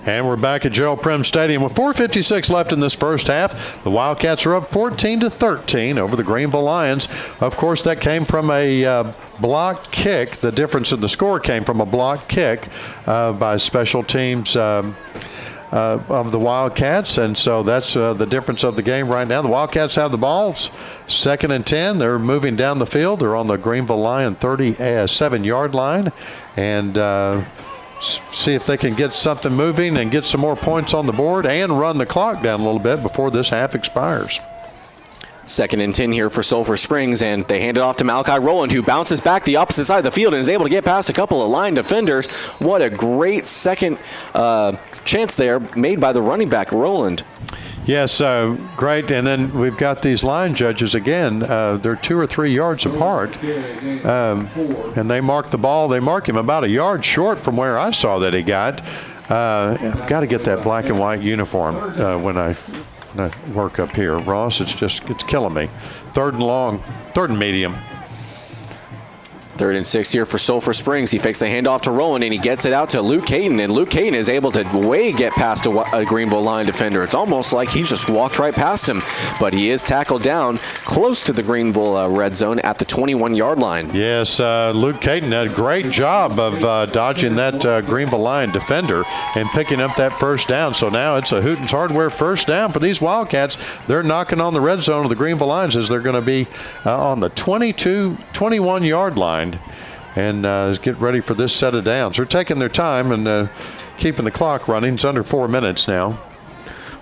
B: And we're back at Gerald Prem Stadium with 4:56 left in this first half. The Wildcats are up 14-13 over the Greenville Lions. Of course, that came from a block kick. The difference in the score came from a block kick by special teams of the Wildcats, and so that's the difference of the game right now. The Wildcats have the balls. 2nd and 10. They're moving down the field. They're on the Greenville Lion 37-yard line, and see if they can get something moving and get some more points on the board and run the clock down a little bit before this half expires.
C: 2nd and 10 here for Sulphur Springs, and they hand it off to Malachi Rowland, who bounces back the opposite side of the field and is able to get past a couple of line defenders. What a great second chance there made by the running back, Rowland.
B: Yes, great. And then we've got these line judges again. They're 2 or 3 yards apart, and they mark the ball. They mark him about a yard short from where I saw that he got. I've got to get that black and white uniform when I work up here, Ross. It's killing me. 3rd and long, 3rd and medium.
C: 3rd and 6 here for Sulphur Springs. He fakes the handoff to Rowland, and he gets it out to Luke Cayton, and Luke Cayton is able to get past a Greenville Lion defender. It's almost like he just walked right past him, but he is tackled down close to the Greenville red zone at the 21-yard line.
B: Yes, Luke Cayton did a great job of dodging that Greenville Lion defender and picking up that first down. So now it's a Hooten's Hardware first down for these Wildcats. They're knocking on the red zone of the Greenville Lions as they're going to be on the 21-yard line. And get ready for this set of downs. They're taking their time and keeping the clock running. It's under 4 minutes now.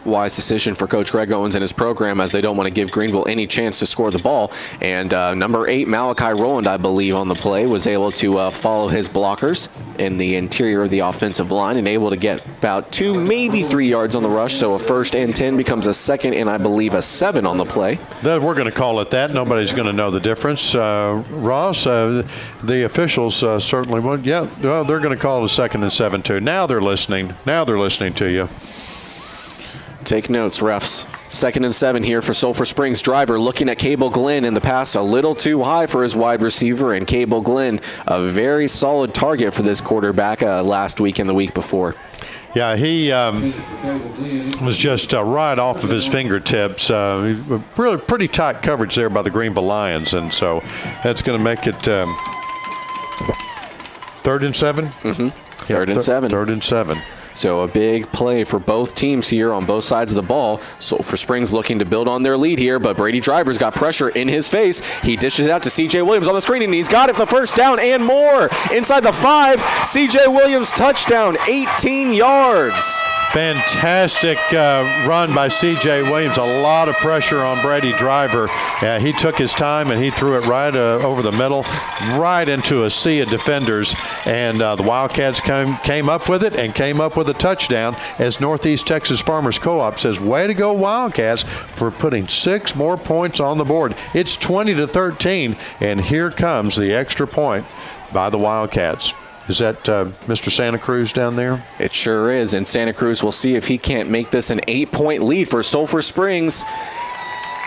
C: Wise decision for Coach Greg Owens and his program, as they don't want to give Greenville any chance to score the ball. And number 8, Malachi Rowland, I believe, on the play, was able to follow his blockers in the interior of the offensive line and able to get about 2, maybe 3 yards on the rush. So a 1st and 10 becomes a 2nd and, I believe, a 7 on the play.
B: We're going to call it that. Nobody's going to know the difference. Ross, the officials certainly won't. Yeah, well, they're going to call it a 2nd and 7 too. Now they're listening. Now they're listening to you.
C: Take notes, refs. 2nd and 7 here for Sulphur Springs. Driver looking at Cable Glenn in the pass a little too high for his wide receiver, and Cable Glenn, a very solid target for this quarterback last week and the week before.
B: Yeah, he was just right off of his fingertips. Really pretty tight coverage there by the Greenville Lions, and so that's going to make it 3rd and 7?
C: Mm-hmm.
B: Yeah,
C: 3rd and 7.
B: 3rd and 7.
C: So a big play for both teams here on both sides of the ball. Sulphur Springs looking to build on their lead here, but Brady Driver's got pressure in his face. He dishes it out to C.J. Williams on the screen, and he's got it for the first down and more. Inside the 5, C.J. Williams touchdown, 18 yards.
B: Fantastic run by C.J. Williams. A lot of pressure on Brady Driver. He took his time and he threw it right over the middle, right into a sea of defenders. And the Wildcats came up with it and came up with a touchdown as Northeast Texas Farmers Co-op says, way to go Wildcats for putting 6 more points on the board. It's 20-13, and here comes the extra point by the Wildcats. Is that Mr. Santa Cruz down there?
C: It sure is, and Santa Cruz will see if he can't make this an 8-point lead for Sulphur Springs.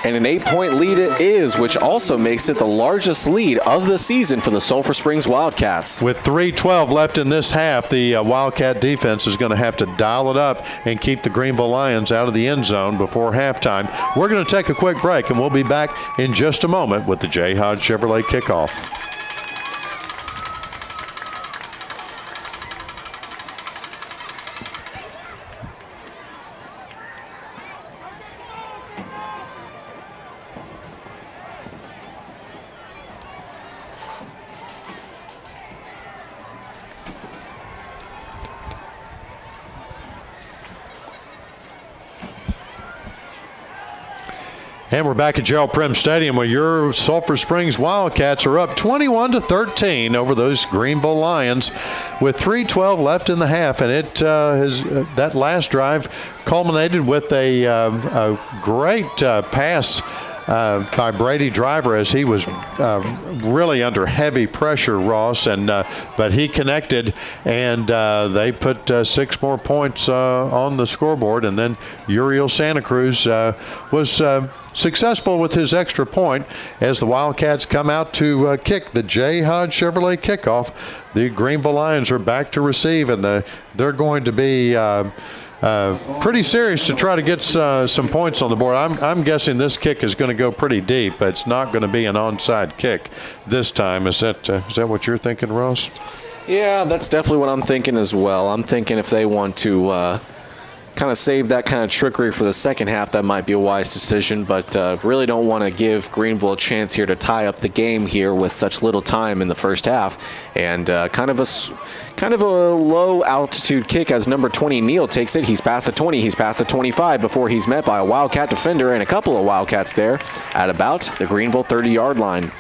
C: And an 8-point lead it is, which also makes it the largest lead of the season for the Sulphur Springs Wildcats.
B: With 3:12 left in this half, the Wildcat defense is going to have to dial it up and keep the Greenville Lions out of the end zone before halftime. We're going to take a quick break, and we'll be back in just a moment with the J. Hodge Chevrolet Kickoff. And we're back at Gerald Prim Stadium where your Sulphur Springs Wildcats are up 21-13 over those Greenville Lions with 3:12 left in the half. And it that last drive culminated with a great pass by Brady Driver as he was really under heavy pressure, Ross, and but he connected, and they put 6 more points on the scoreboard. And then Uriel Santa Cruz was successful with his extra point as the Wildcats come out to kick the J. Hodge Chevrolet Kickoff. The Greenville Lions are back to receive, and they're going to be pretty serious to try to get some points on the board. I'm guessing this kick is going to go pretty deep, but it's not going to be an onside kick this time. Is that what you're thinking, Ross?
C: Yeah, that's definitely what I'm thinking as well. I'm thinking if they want to kind of save that kind of trickery for the second half, that might be a wise decision, but really don't want to give Greenville a chance here to tie up the game here with such little time in the first half. And kind of a low altitude kick as number 20 Neal takes it. He's past the 20, he's past the 25 before he's met by a Wildcat defender and a couple of Wildcats there at about the Greenville 30-yard line.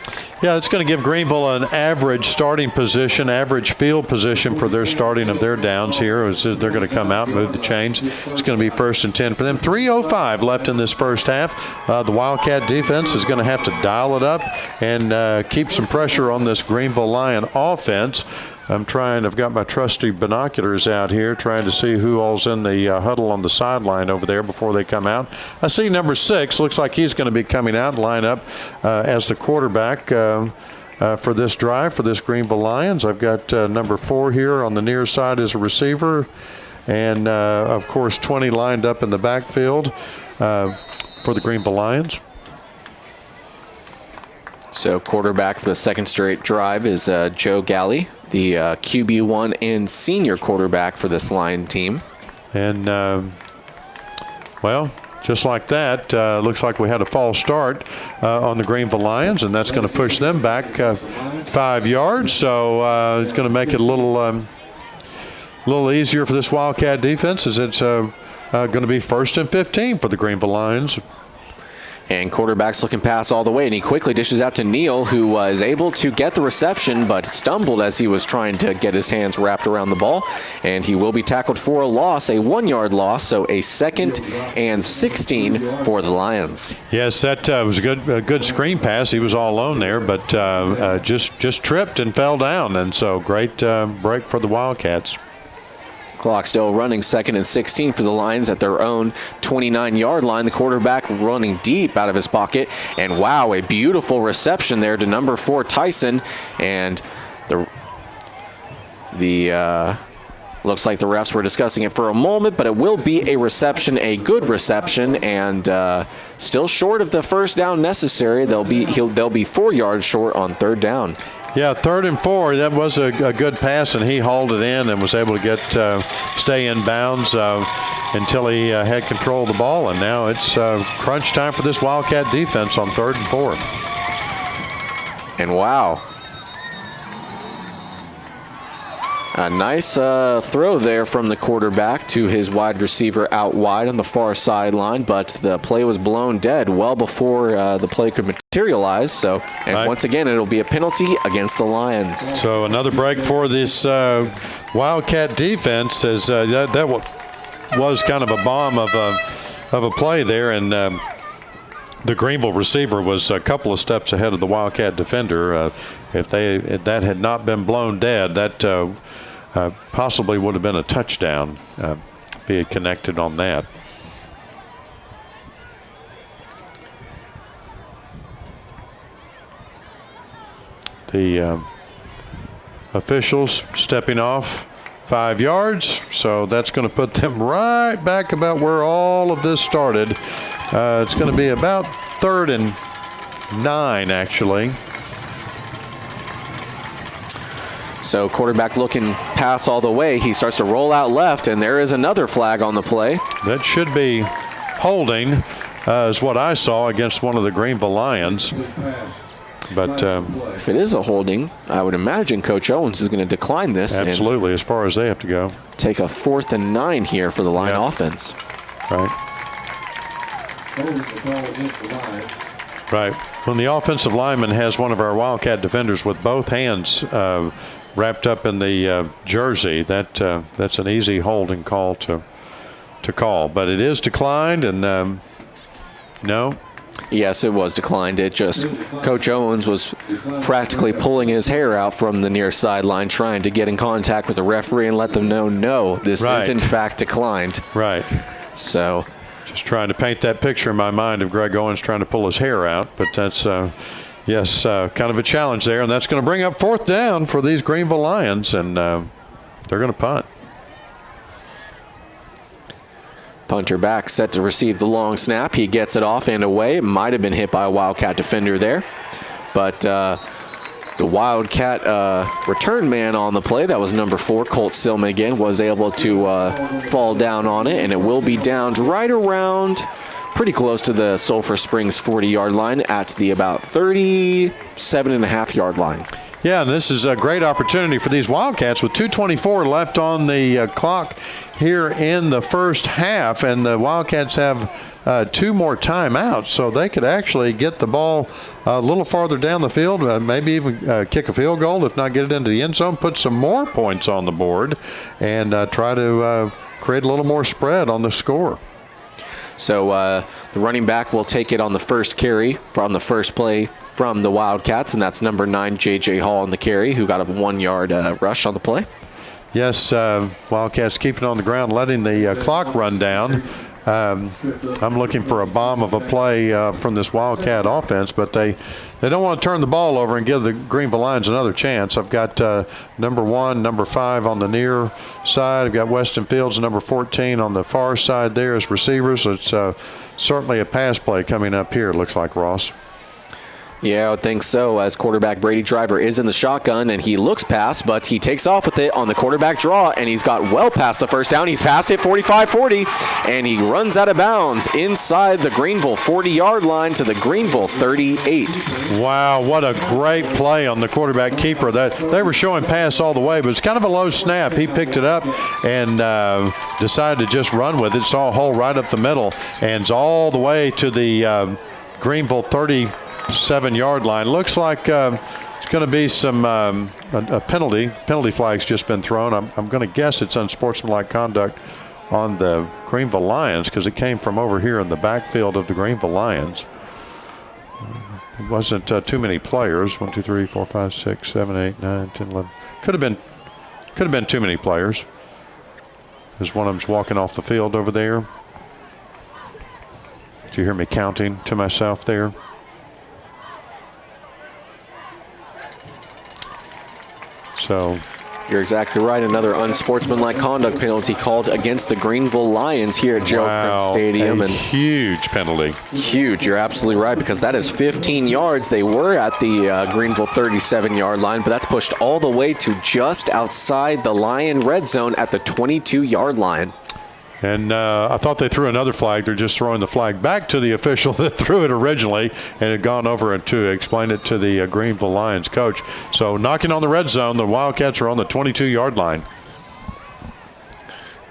B: Yeah, it's going to give Greenville an average starting position, average field position for their starting of their downs here. As they're going to come out and move the chains. It's going to be 1st and 10 for them. 3:05 left in this first half. The Wildcat defense is going to have to dial it up and keep some pressure on this Greenville Lion offense. I've got my trusty binoculars out here trying to see who all's in the huddle on the sideline over there before they come out. I see number 6. Looks like he's going to be coming out and line up as the quarterback for this drive for this Greenville Lions. I've got number 4 here on the near side as a receiver. And, of course, 20 lined up in the backfield for the Greenville Lions.
C: So quarterback for the second straight drive is Joe Galley, the QB1 and senior quarterback for this Lion team. And,
B: well, just like that, looks like we had a false start on the Greenville Lions, and that's going to push them back 5 yards. So it's going to make it a little easier for this Wildcat defense as it's going to be 1st and 15 for the Greenville Lions.
C: And quarterback's looking pass all the way, and he quickly dishes out to Neal, who was able to get the reception, but stumbled as he was trying to get his hands wrapped around the ball. And he will be tackled for a loss, a 1-yard loss, so a 2nd and 16 for the Lions.
B: Yes, that was a good screen pass. He was all alone there, but just tripped and fell down. And so great break for the Wildcats.
C: Clock still running, 2nd and 16 for the Lions at their own 29-yard line. The quarterback running deep out of his pocket. And wow, a beautiful reception there to number 4, Tyson. And the looks like the refs were discussing it for a moment, but it will be a reception, a good reception, and still short of the first down necessary. They'll be 4 yards short on 3rd down.
B: Yeah, 3rd and 4. That was a good pass, and he hauled it in and was able to stay in bounds until he had control of the ball. And now it's crunch time for this Wildcat defense on 3rd and 4.
C: And wow. A nice throw there from the quarterback to his wide receiver out wide on the far sideline, but the play was blown dead well before the play could materialize. So, and
B: right.
C: Once again, it'll be a penalty against the Lions.
B: So another break for this Wildcat defense, as that was kind of a bomb of a play there, and the Greenville receiver was a couple of steps ahead of the Wildcat defender. If that had not been blown dead, that possibly would have been a touchdown if he had connected on that. The officials stepping off 5 yards, so that's going to put them right back about where all of this started. It's going to be about 3rd and 9, actually.
C: So quarterback looking pass all the way. He starts to roll out left, and there is another flag on the play.
B: That should be holding, is what I saw against one of the Greenville Lions. But
C: if it is a holding, I would imagine Coach Owens is going to decline this.
B: Absolutely, as far as they have to go.
C: Take a 4th and 9 here for the Lion offense.
B: Right. Right. When the offensive lineman has one of our Wildcat defenders with both hands wrapped up in the jersey, that's an easy holding call to call. But it is declined, and no.
C: Yes, it was declined. It just, Coach Owens was practically pulling his hair out from the near sideline, trying to get in contact with the referee and let them know, no, this is in fact declined.
B: Right.
C: So.
B: Just trying to paint that picture in my mind of Greg Owens trying to pull his hair out, but that's, yes, kind of a challenge there, and that's going to bring up 4th down for these Greenville Lions, and they're going to punt.
C: Punter back, set to receive the long snap. He gets it off and away. Might have been hit by a Wildcat defender there, but the Wildcat return man on the play, that was number 4, Colt Silma again, was able to fall down on it, and it will be downed right around pretty close to the Sulphur Springs 40-yard line at the about 37.5-yard line.
B: Yeah, and this is a great opportunity for these Wildcats with 2:24 left on the clock here in the first half, and the Wildcats have 2 more timeouts, so they could actually get the ball a little farther down the field, maybe even kick a field goal, if not get it into the end zone, put some more points on the board, and try to create a little more spread on the score.
C: So the running back will take it on the first carry from the first play from the Wildcats, and that's number 9, J.J. Hall on the carry, who got a 1-yard rush on the play.
B: Yes, Wildcats keeping on the ground, letting the clock run down. I'm looking for a bomb of a play from this Wildcat offense, but they don't want to turn the ball over and give the Greenville Lions another chance. I've got number 1, number 5 on the near side. I've got Weston Fields, number 14 on the far side there as receivers. So it's certainly a pass play coming up here, it looks like, Ross.
C: Yeah, I would think so, as quarterback Brady Driver is in the shotgun, and he looks past, but he takes off with it on the quarterback draw, and he's got well past the first down. He's past it 45-40, and he runs out of bounds inside the Greenville 40-yard line to the Greenville 38.
B: Wow, what a great play on the quarterback keeper. That they were showing pass all the way, but it's kind of a low snap. He picked it up and decided to just run with it. Saw a hole right up the middle, and all the way to the Greenville 37-yard line. Looks like it's going to be some a penalty flag's just been thrown. I'm going to guess it's unsportsmanlike conduct on the Greenville Lions because it came from over here in the backfield of the Greenville Lions. It wasn't too many players. 1, 2, 3, 4, 5, 6, 7, 8, 9, 10, 11. Could have been too many players. There's one of them's walking off the field over there. Did you hear me counting to myself there? So
C: you're exactly right. Another unsportsmanlike conduct penalty called against the Greenville Lions here at Gerald Prince Stadium.
B: A huge penalty.
C: Huge. You're absolutely right, because that is 15 yards. They were at the Greenville 37-yard line, but that's pushed all the way to just outside the Lion red zone at the 22-yard line.
B: And I thought they threw another flag. They're just throwing the flag back to the official that threw it originally and had gone over to explain it to the Greenville Lions coach. So knocking on the red zone, the Wildcats are on the 22-yard line.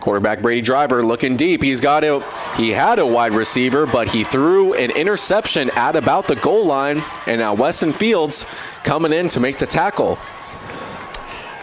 C: Quarterback Brady Driver looking deep. He had a wide receiver, but he threw an interception at about the goal line, and now Weston Fields coming in to make the tackle.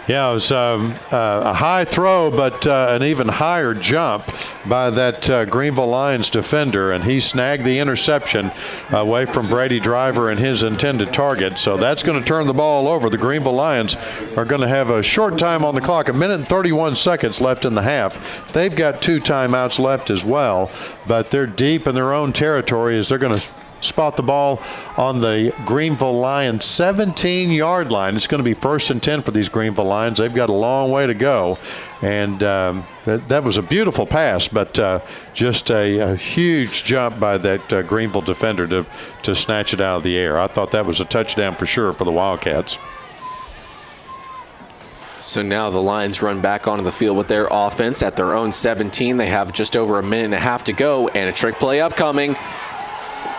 B: Yeah, it was a high throw, but an even higher jump by that Greenville Lions defender, and he snagged the interception away from Brady Driver and his intended target. So that's going to turn the ball over. The Greenville Lions are going to have a short time on the clock, 1 minute and 31 seconds left in the half. They've got 2 timeouts left as well, but they're deep in their own territory as they're going to spot the ball on the Greenville Lions 17-yard line. It's going to be 1st and 10 for these Greenville Lions. They've got a long way to go, and that was a beautiful pass, but just a huge jump by that Greenville defender to snatch it out of the air. I thought that was a touchdown for sure for the Wildcats.
C: So now the Lions run back onto the field with their offense at their own 17. They have just over 1.5 minutes to go, and a trick play upcoming.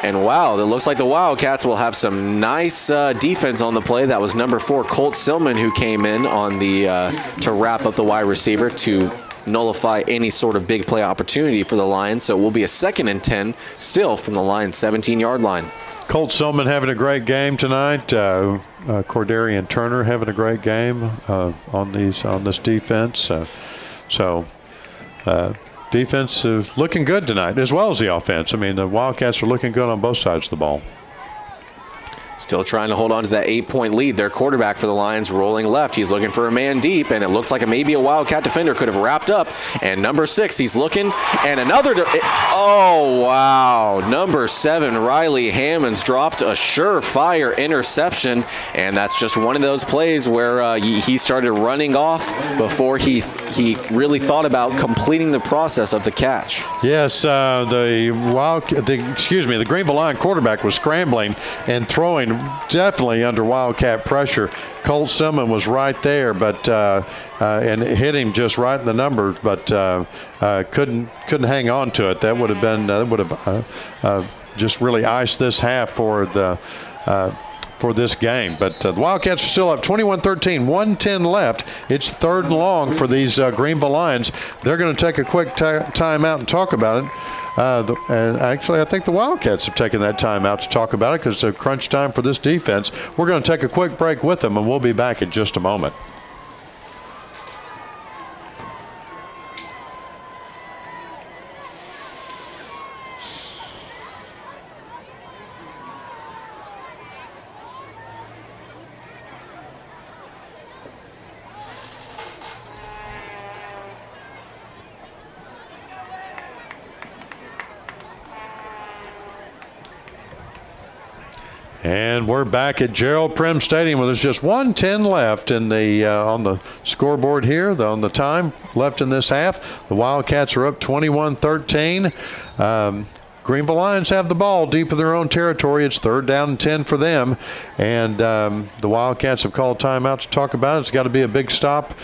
C: And wow, it looks like the Wildcats will have some nice defense on the play. That was number 4, Colt Silman, who came in on the to wrap up the wide receiver to nullify any sort of big play opportunity for the Lions. So it will be a 2nd and 10 still from the Lions 17-yard line.
B: Colt Silman having a great game tonight. Cordarian Turner having a great game on this defense. Defense is looking good tonight, as well as the offense. I mean, the Wildcats are looking good on both sides of the ball.
C: Still trying to hold on to that 8-point lead. Their quarterback for the Lions rolling left. He's looking for a man deep, and it looks like maybe a Wildcat defender could have wrapped up. And number 6, he's looking, and another. Oh, wow. Number 7, Riley Hammonds dropped a surefire interception, and that's just one of those plays where he started running off before he really thought about completing the process of the catch.
B: Yes, the Greenville Lion quarterback was scrambling and throwing definitely under Wildcat pressure. Colt Silman was right there, but and hit him just right in the numbers, but couldn't hang on to it. That would have just really iced this half for this game. But the Wildcats are still up 21-13, 1:10 left. It's 3rd and long for these Greenville Lions. They're going to take a quick timeout and talk about it. And actually, I think the Wildcats have taken that time out to talk about it because it's a crunch time for this defense. We're going to take a quick break with them, and we'll be back in just a moment. And we're back at Gerald Prim Stadium where there's just 1:10 left in the on the scoreboard here, on the time left in this half. The Wildcats are up 21-13. Greenville Lions have the ball deep in their own territory. It's 3rd down and 10 for them. And the Wildcats have called timeout to talk about it. It's got to be a big stop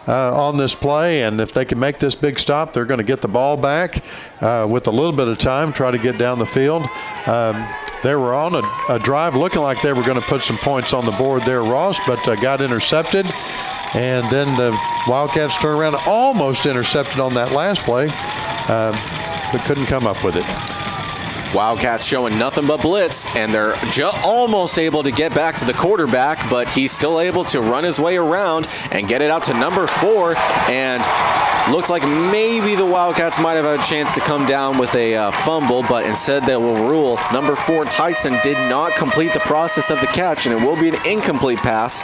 B: on this play, and if they can make this big stop, they're going to get the ball back with a little bit of time, try to get down the field. They were on a drive looking like they were going to put some points on the board there, Ross, but got intercepted. And then the Wildcats turned around, almost intercepted on that last play, but couldn't come up with it.
C: Wildcats showing nothing but blitz, and they're almost able to get back to the quarterback, but he's still able to run his way around and get it out to number 4, and looks like maybe the Wildcats might have had a chance to come down with a fumble, but instead they will rule number 4, Tyson, did not complete the process of the catch, and it will be an incomplete pass.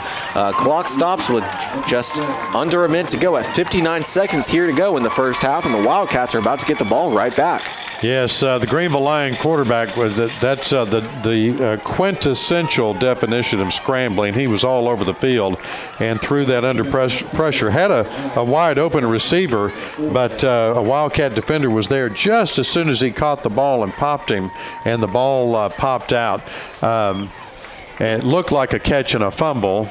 C: Clock stops with just under a minute to go at 59 seconds here to go in the first half, and the Wildcats are about to get the ball right back.
B: Yes, the Greenville Lion quarterback, that's the quintessential definition of scrambling. He was all over the field and threw that under pressure. Had a wide open receiver, but a Wildcat defender was there just as soon as he caught the ball and popped him, and the ball popped out. And it looked like a catch and a fumble.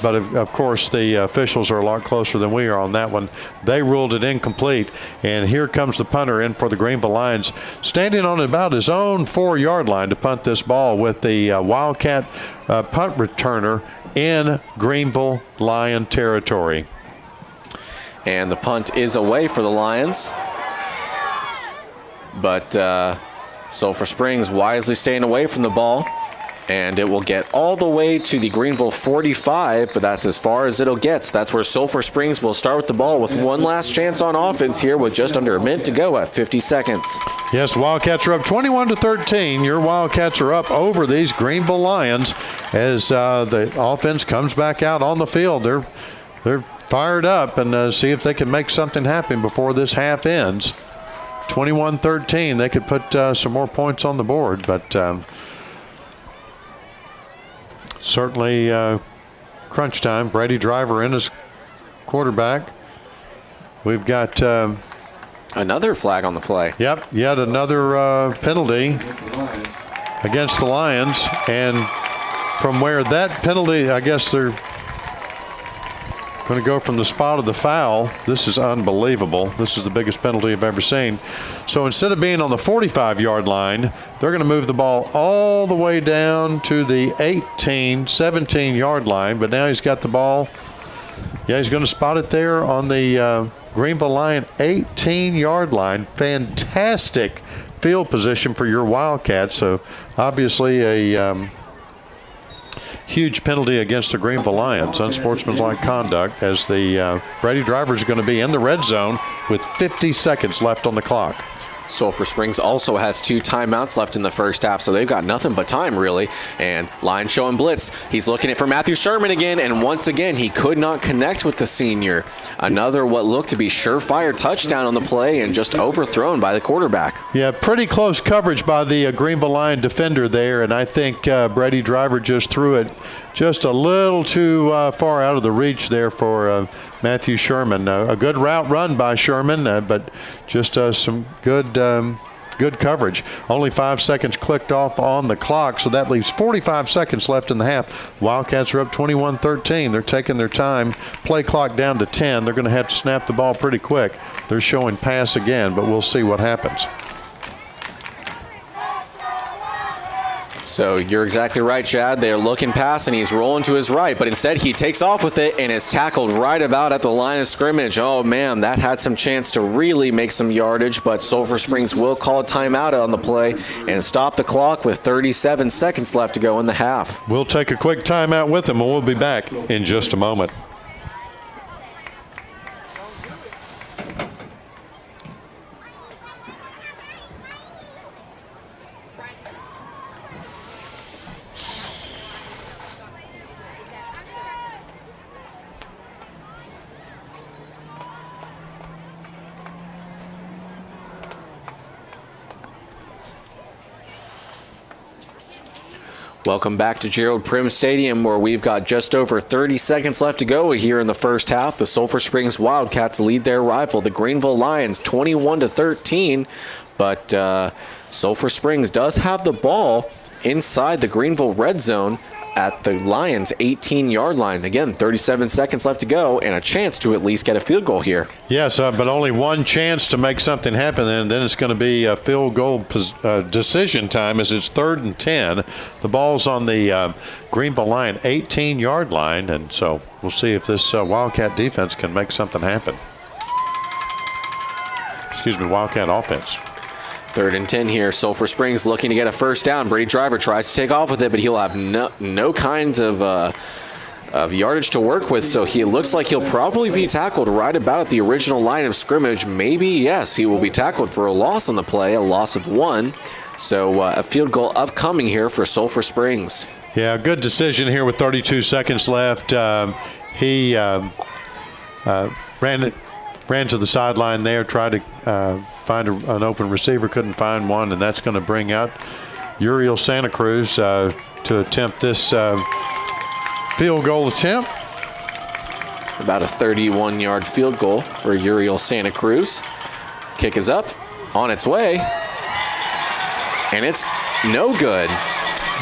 B: but of course the officials are a lot closer than we are on that one. They ruled it incomplete, and here comes the punter in for the Greenville Lions, standing on about his own 4-yard line to punt this ball with the Wildcat punt returner in Greenville Lion territory.
C: And the punt is away for the Lions. But Sulphur Springs wisely staying away from the ball. And it will get all the way to the Greenville 45, but that's as far as it'll get. So that's where Sulphur Springs will start with the ball with one last chance on offense here with just under a minute to go at 50 seconds.
B: Yes, the Wildcats are up 21-13. Your Wildcats are up over these Greenville Lions as the offense comes back out on the field. They're fired up and see if they can make something happen before this half ends. 21-13. They could put some more points on the board, but certainly crunch time. Brady Driver in as quarterback. We've got
C: another flag on the play.
B: Yep, yet another penalty against the Lions. And from where that penalty, I guess they're going to go from the spot of the foul. This is unbelievable. This is the biggest penalty I've ever seen. So instead of being on the 45-yard line, they're going to move the ball all the way down to the 18, 17-yard line. But now he's got the ball. Yeah, he's going to spot it there on the Greenville Lion 18-yard line. Fantastic field position for your Wildcats. So obviously a huge penalty against the Greenville Lions, unsportsmanlike conduct, as the Brady Driver is going to be in the red zone with 50 seconds left on the clock.
C: Sulphur Springs also has 2 timeouts left in the first half, so they've got nothing but time, really. And Lions showing blitz. He's looking at for Matthew Sherman again, and once again, he could not connect with the senior. Another what looked to be surefire touchdown on the play and just overthrown by the quarterback.
B: Yeah, pretty close coverage by the Greenville Lion defender there, and I think Brady Driver just threw it just a little too far out of the reach there for Matthew Sherman. A good route run by Sherman, but just some good coverage. Only 5 seconds clicked off on the clock, so that leaves 45 seconds left in the half. Wildcats are up 21-13. They're taking their time. Play clock down to 10. They're going to have to snap the ball pretty quick. They're showing pass again, but we'll see what happens.
C: So you're exactly right, Chad. They're looking pass, and he's rolling to his right, but instead he takes off with it and is tackled right about at the line of scrimmage. Oh, man, that had some chance to really make some yardage, but Sulphur Springs will call a timeout on the play and stop the clock with 37 seconds left to go in the half.
B: We'll take a quick timeout with them, and we'll be back in just a moment.
C: Welcome back to Gerald Prim Stadium, where we've got just over 30 seconds left to go here in the first half. The Sulphur Springs Wildcats lead their rival, the Greenville Lions, 21-13. But Sulphur Springs does have the ball inside the Greenville red zone at the Lions' 18-yard line. Again, 37 seconds left to go and a chance to at least get a field goal here.
B: Yes, but only one chance to make something happen, and then it's going to be a field goal decision time as it's 3rd and 10. The ball's on the Greenville Lion 18-yard line, and so we'll see if this Wildcat defense can make something happen. Excuse me, Wildcat offense.
C: 3rd and 10 here. Sulphur Springs looking to get a first down. Brady Driver tries to take off with it, but he'll have no kinds of yardage to work with, so he looks like he'll probably be tackled right about at the original line of scrimmage. Maybe, yes, he will be tackled for a loss on the play, a loss of 1. So a field goal upcoming here for Sulphur Springs.
B: Yeah, good decision here with 32 seconds left. He ran to the sideline there, tried to find an open receiver, couldn't find one, and that's going to bring out Uriel Santa Cruz to attempt this field goal attempt.
C: About a 31-yard field goal for Uriel Santa Cruz. Kick is up, on its way, and it's no good.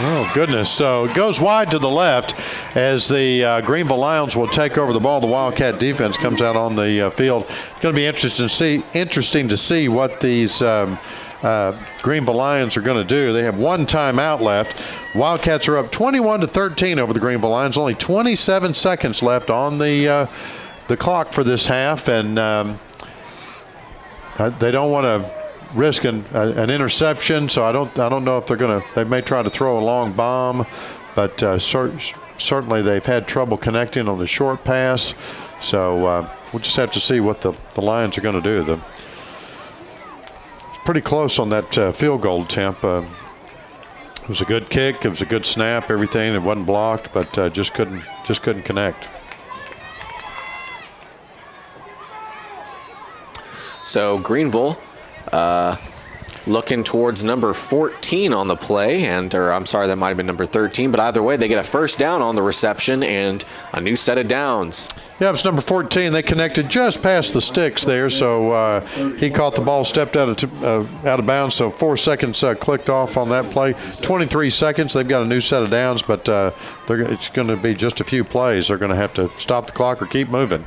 B: Oh, goodness. So it goes wide to the left as the Greenville Lions will take over the ball. The Wildcat defense comes out on the field. It's going to be interesting to see what these Greenville Lions are going to do. They have one timeout left. Wildcats are up 21-13 over the Greenville Lions. Only 27 seconds left on the clock for this half, and they don't want to risk an interception, so I don't know if they're going to. They may try to throw a long bomb, but certainly they've had trouble connecting on the short pass. So we'll just have to see what the Lions are going to do. It's pretty close on that field goal attempt. It was a good kick. It was a good snap. Everything. It wasn't blocked, but just couldn't connect.
C: So Greenville looking towards number 14 on the play, or I'm sorry, that might have been number 13, but either way, they get a first down on the reception and a new set of downs.
B: Yeah, it's number 14. They connected just past the sticks there, so he caught the ball, stepped out of bounds, so 4 seconds clicked off on that play. 23 seconds, they've got a new set of downs, but it's going to be just a few plays. They're going to have to stop the clock or keep moving.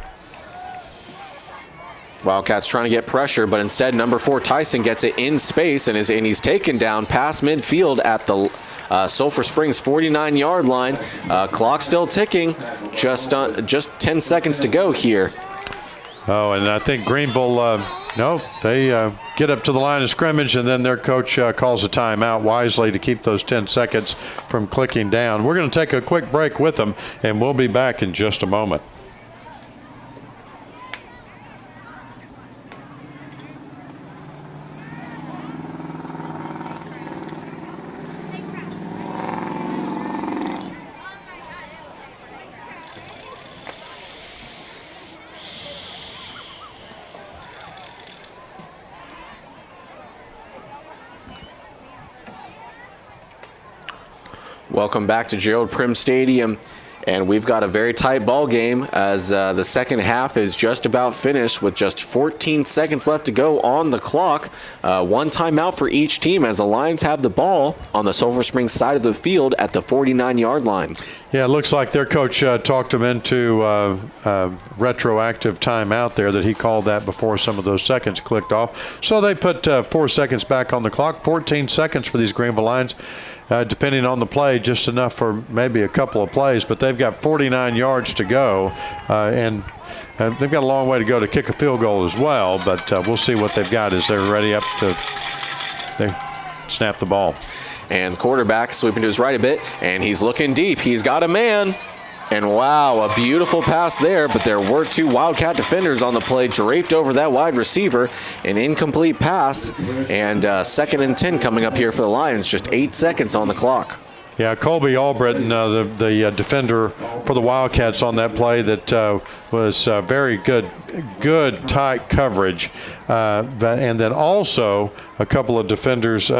C: Wildcats trying to get pressure, but instead number 4 Tyson gets it in space and he's taken down past midfield at the Sulphur Springs 49-yard line. Clock still ticking, just 10 seconds to go here.
B: Oh, and I think Greenville, they get up to the line of scrimmage, and then their coach calls a timeout wisely to keep those 10 seconds from clicking down. We're going to take a quick break with them, and we'll be back in just a moment.
C: Welcome back to Gerald Prim Stadium, and we've got a very tight ball game as the second half is just about finished with just 14 seconds left to go on the clock. One timeout for each team as the Lions have the ball on the Sulphur Springs side of the field at the 49-yard line.
B: Yeah, it looks like their coach talked them into retroactive timeout there, that he called that before some of those seconds clicked off. So they put 4 seconds back on the clock, 14 seconds for these Greenville Lions. Depending on the play, just enough for maybe a couple of plays, but they've got 49 yards to go, and they've got a long way to go to kick a field goal as well, but we'll see what they've got as they're ready up to snap the ball.
C: And the quarterback sweeping to his right a bit, and he's looking deep. He's got a man. And wow, a beautiful pass there, but there were 2 Wildcat defenders on the play, draped over that wide receiver. An incomplete pass, and 2nd and 10 coming up here for the Lions, just 8 seconds on the clock.
B: Yeah, Colby Albritton, the defender for the Wildcats on that play, that was very good tight coverage. And then also a couple of defenders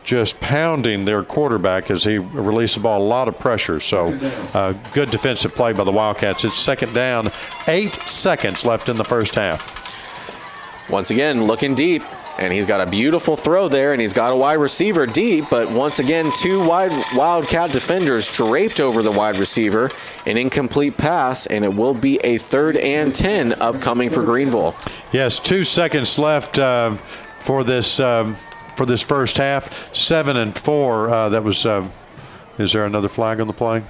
B: just pounding their quarterback as he released the ball. A lot of pressure. So good defensive play by the Wildcats. It's second down, 8 seconds left in the first half.
C: Once again, looking deep. And he's got a beautiful throw there, and he's got a wide receiver deep, but once again, 2 Wildcat defenders draped over the wide receiver. An incomplete pass, and it will be a 3rd and 10 upcoming for Greenville.
B: Yes, 2 seconds left for this first half. 7 and 4. That was. Is there another flag on the play?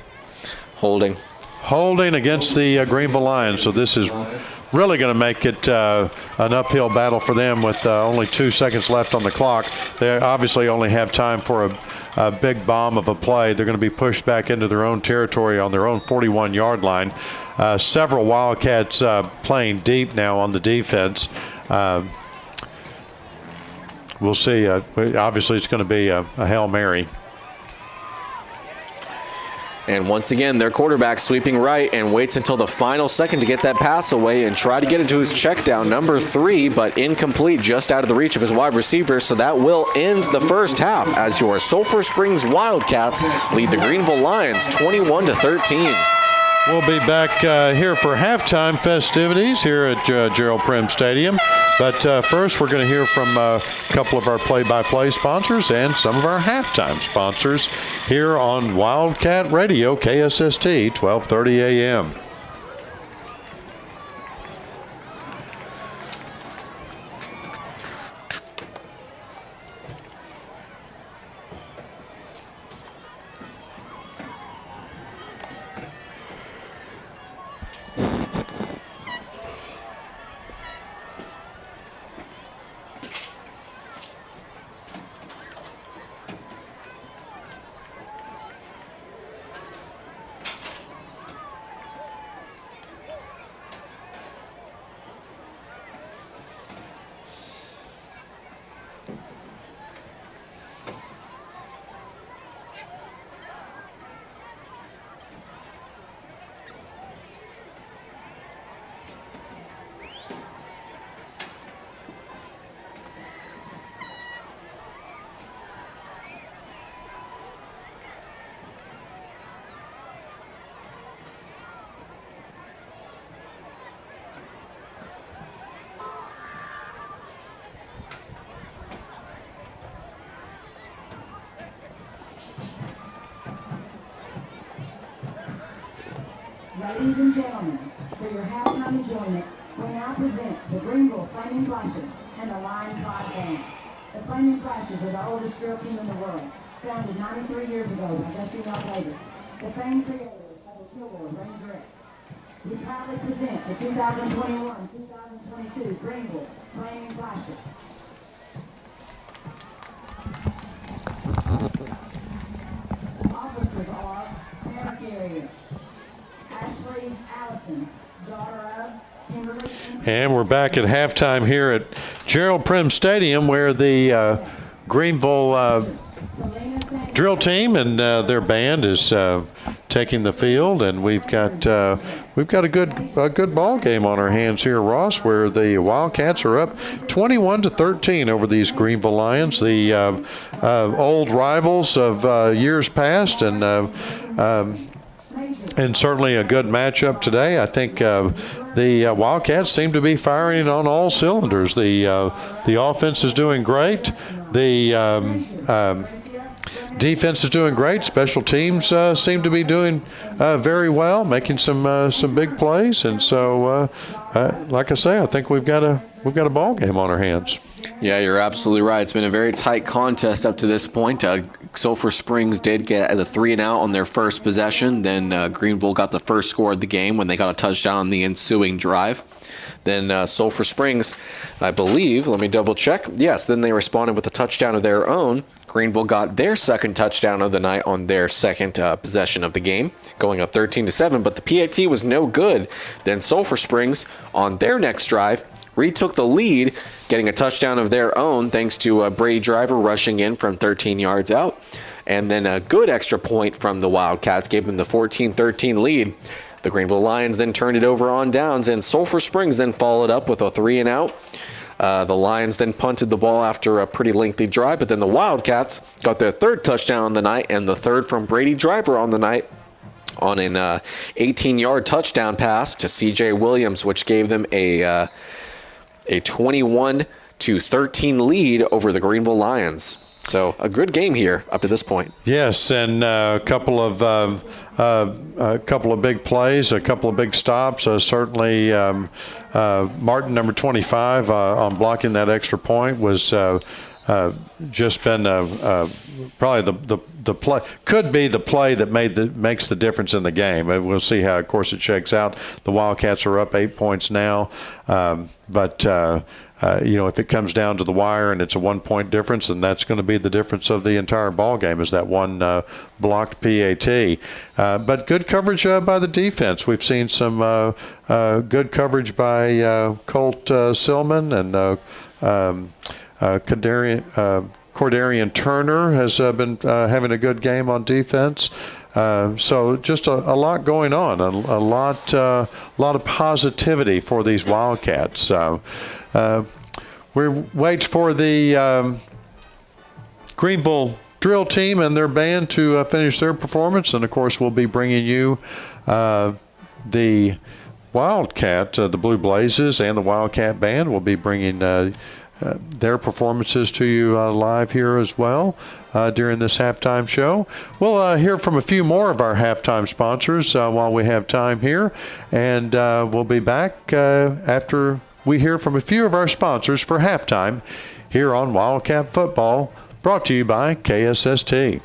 C: Holding
B: against the Greenville Lions. So this is really going to make it an uphill battle for them with only 2 seconds left on the clock. They obviously only have time for a big bomb of a play. They're going to be pushed back into their own territory on their own 41-yard line. Several Wildcats playing deep now on the defense. We'll see. Obviously, it's going to be a Hail Mary.
C: And once again, their quarterback sweeping right and waits until the final second to get that pass away and try to get into his check down, number 3, but incomplete, just out of the reach of his wide receiver. So that will end the first half as your Sulphur Springs Wildcats lead the Greenville Lions 21-13.
B: We'll be back here for halftime festivities here at Gerald Prim Stadium. But first, we're going to hear from a couple of our play-by-play sponsors and some of our halftime sponsors here on Wildcat Radio, KSST, 1230 a.m.
F: Ladies and gentlemen, for your halftime enjoyment, we now present the Greenville Flaming Flashes and the Lion Clyde Band. The Flaming Flashes are the oldest drill team in the world, founded 93 years ago by Dusty Mel Davis, the famed creator of the Killer Ranger X. We proudly present the 2021-2022 Greenville Flaming Flashes. Officers are Park Area, Ashley Allison, daughter of Kimberly.
B: And we're back at halftime here at Gerald Prim Stadium, where the Greenville drill team and their band is taking the field, and we've got a good ball game on our hands here, Ross, where the Wildcats are up 21-13 over these Greenville Lions, the old rivals of years past, and certainly a good matchup today. I think the Wildcats seem to be firing on all cylinders. The offense is doing great. The defense is doing great. Special teams seem to be doing very well, making some big plays. And so, like I say, I think we've got a ball game on our hands.
C: Yeah, you're absolutely right. It's been a very tight contest up to this point. Sulphur Springs did get a 3-and-out on their first possession. Then Greenville got the first score of the game when they got a touchdown on the ensuing drive. Then Sulphur Springs, I believe, let me double check. Yes, then they responded with a touchdown of their own. Greenville got their second touchdown of the night on their second possession of the game, going up 13-7, but the PAT was no good. Then Sulphur Springs, on their next drive, retook the lead, getting a touchdown of their own thanks to Brady Driver rushing in from 13 yards out. And then a good extra point from the Wildcats gave them the 14-13 lead. The Greenville Lions then turned it over on downs, and Sulphur Springs then followed up with a 3-and-out. The Lions then punted the ball after a pretty lengthy drive, but then the Wildcats got their third touchdown on the night and the third from Brady Driver on the night on an 18-yard touchdown pass to C.J. Williams, which gave them a 21-13 lead over the Greenville Lions. So a good game here up to this point.
B: Yes, and a couple of big plays, a couple of big stops. Certainly, Martin, number 25, on blocking that extra point was just been probably the play, could be the play that makes the difference in the game. And we'll see how, of course, it shakes out. The Wildcats are up 8 points now, but if it comes down to the wire and it's a 1-point difference, then that's going to be the difference of the entire ball game, is that one blocked PAT. But good coverage by the defense. We've seen some good coverage by Colt Silman, and Cordarian Turner has been having a good game on defense. So just a lot going on, a lot of positivity for these Wildcats. We wait for the Greenville drill team and their band to finish their performance, and of course we'll be bringing you the Wildcat, the Blue Blazes, and the Wildcat Band will be bringing their performances to you live here as well during this halftime show. We'll hear from a few more of our halftime sponsors while we have time here, and we'll be back after we hear from a few of our sponsors for halftime here on Wildcat Football, brought to you by KSST.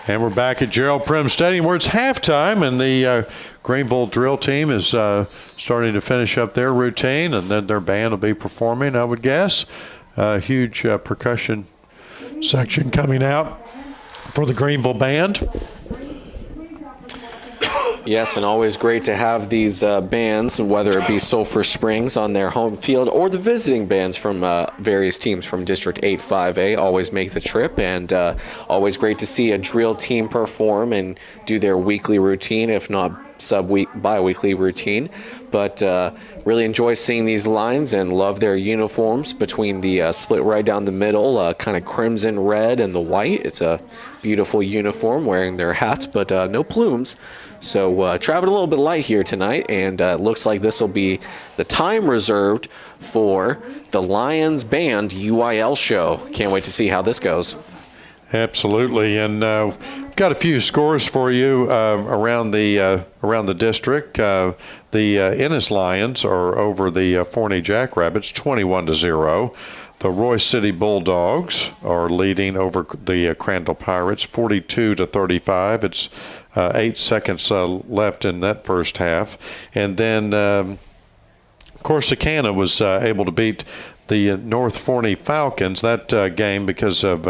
B: And we're back at Gerald Prim Stadium where it's halftime, and the Greenville drill team is starting to finish up their routine, and then their band will be performing, I would guess. Huge percussion section coming out for the Greenville band.
C: Yes, and always great to have these bands, whether it be Sulphur Springs on their home field or the visiting bands from various teams from District 8 5A always make the trip, and always great to see a drill team perform and do their weekly routine, if not bi-weekly routine. But really enjoy seeing these lines and love their uniforms between the split right down the middle, kind of crimson red and the white. It's a beautiful uniform, wearing their hats, but no plumes. So traveling a little bit light here tonight, and it looks like this will be the time reserved for the Lions Band UIL show. Can't wait to see how this goes.
B: Absolutely, and got a few scores for you around the district. The Ennis Lions are over the Forney Jackrabbits 21-0. The Royce City Bulldogs are leading over the Crandall Pirates 42-35. It's 8 seconds left in that first half. And then Corsicana was able to beat the North Forney Falcons that game because of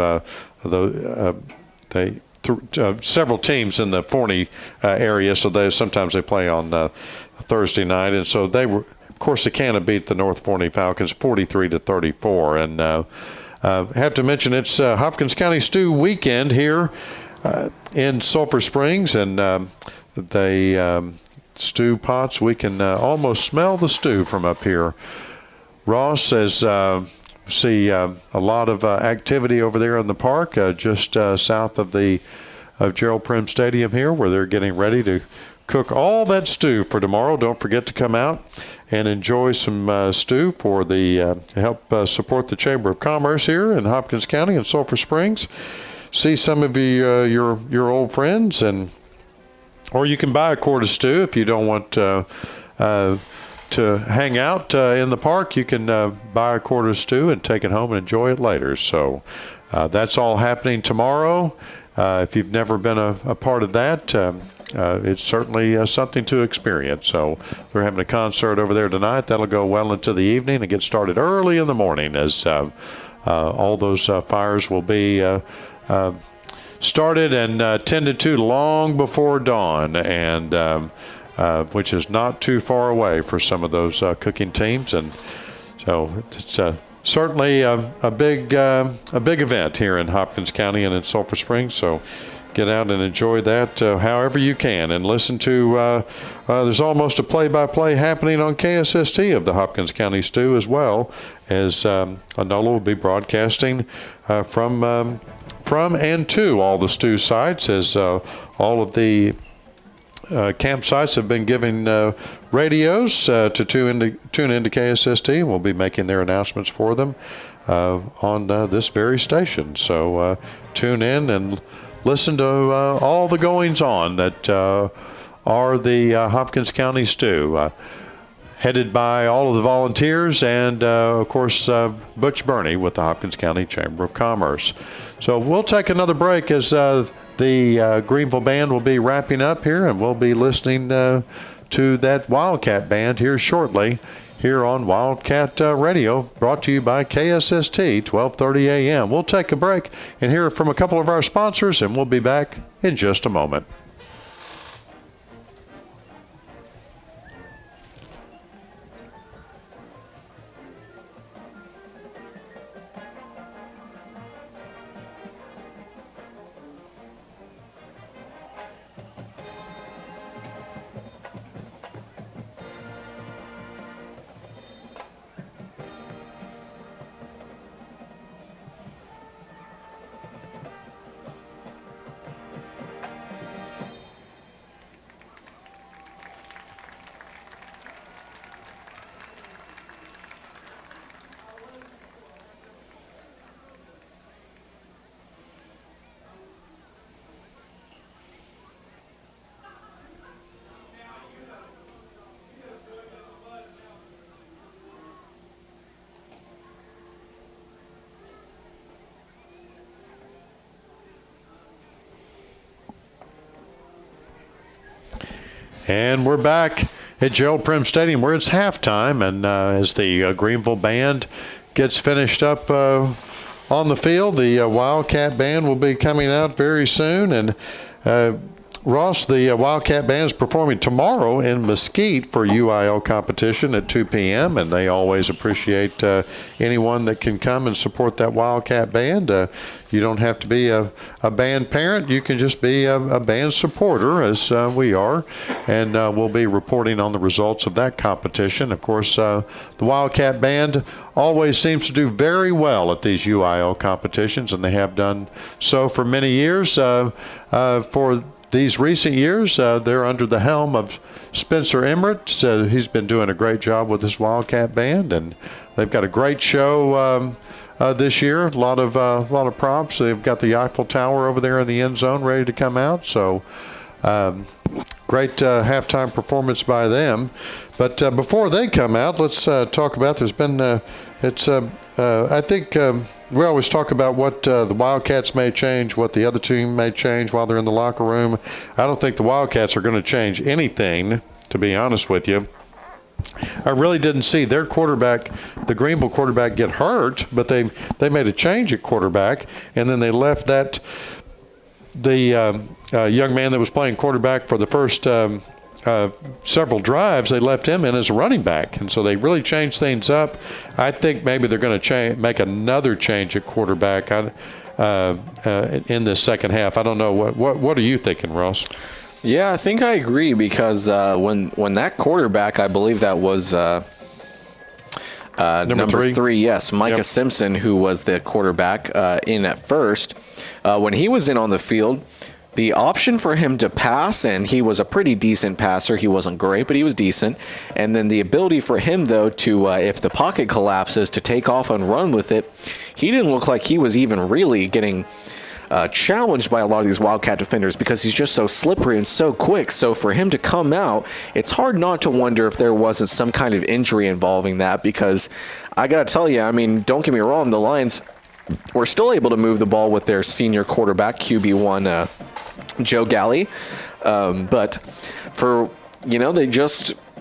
B: several teams in the Forney area, so sometimes they play on Thursday night, and so Corsicana beat the North Forney Falcons 43-34, and have to mention it's Hopkins County Stew weekend here in Sulphur Springs, and they stew pots. We can almost smell the stew from up here. Ross says see a lot of activity over there in the park just south of Gerald Prim Stadium here, where they're getting ready to cook all that stew for tomorrow. Don't forget to come out and enjoy some stew for the help support the Chamber of Commerce here in Hopkins County and Sulphur Springs. See some of your old friends, or you can buy a quart of stew if you don't want to hang out in the park. You can buy a quart of stew and take it home and enjoy it later. So that's all happening tomorrow. If you've never been a part of that, it's certainly something to experience. So they're having a concert over there tonight. That'll go well into the evening and get started early in the morning, as all those fires will be started and tended to long before dawn, and which is not too far away for some of those cooking teams. And so it's certainly a big event here in Hopkins County and in Sulphur Springs. So get out and enjoy that however you can, and listen to there's almost a play-by-play happening on KSST of the Hopkins County Stew, as well as Anola will be broadcasting from and to all the stew sites, as all of the campsites have been giving radios to tune into KSST, and we'll be making their announcements for them on this very station. So tune in and listen to all the goings on that are the Hopkins County Stew. headed by all of the volunteers and, of course, Butch Burney with the Hopkins County Chamber of Commerce. So we'll take another break as the Greenville band will be wrapping up here, and we'll be listening to that Wildcat band here shortly here on Wildcat Radio, brought to you by KSST 1230 AM. We'll take a break and hear from a couple of our sponsors, and we'll be back in just a moment. And we're back at Gerald Prim Stadium where it's halftime, and as the Greenville band gets finished up on the field, the Wildcat band will be coming out very soon. And Ross, the Wildcat band is performing tomorrow in Mesquite for UIL competition at 2 p.m., and they always appreciate anyone that can come and support that Wildcat band. You don't have to be a band parent. You can just be a band supporter, as we are, and we'll be reporting on the results of that competition. Of course, the Wildcat band always seems to do very well at these UIL competitions, and they have done so for many years. For these recent years, they're under the helm of Spencer Emmerich. He's been doing a great job with this Wildcat band, and they've got a great show this year. A lot of props. They've got the Eiffel Tower over there in the end zone ready to come out. So great halftime performance by them. But before they come out, let's talk about. There's been I think we always talk about what the Wildcats may change, what the other team may change while they're in the locker room. I don't think the Wildcats are going to change anything, to be honest with you. I really didn't see their quarterback, the Greenville quarterback, get hurt, but they made a change at quarterback, and then they left the young man that was playing quarterback for the first several drives, they left him in as a running back, and so they really changed things up. I think maybe they're going to make another change at quarterback in this second half. I don't know. What are you thinking, Ross?
C: Yeah, I think I agree, because when that quarterback, I believe that was number three, yes, Micah Simpson, who was the quarterback in at first, when he was in on the field, the option for him to pass, and he was a pretty decent passer. He wasn't great, but he was decent. And then the ability for him, though, to, if the pocket collapses, to take off and run with it, he didn't look like he was even really getting challenged by a lot of these Wildcat defenders, because he's just so slippery and so quick. So for him to come out, it's hard not to wonder if there wasn't some kind of injury involving that, because I got to tell you, I mean, don't get me wrong, the Lions were still able to move the ball with their senior quarterback, QB1, Joe Galley, but for,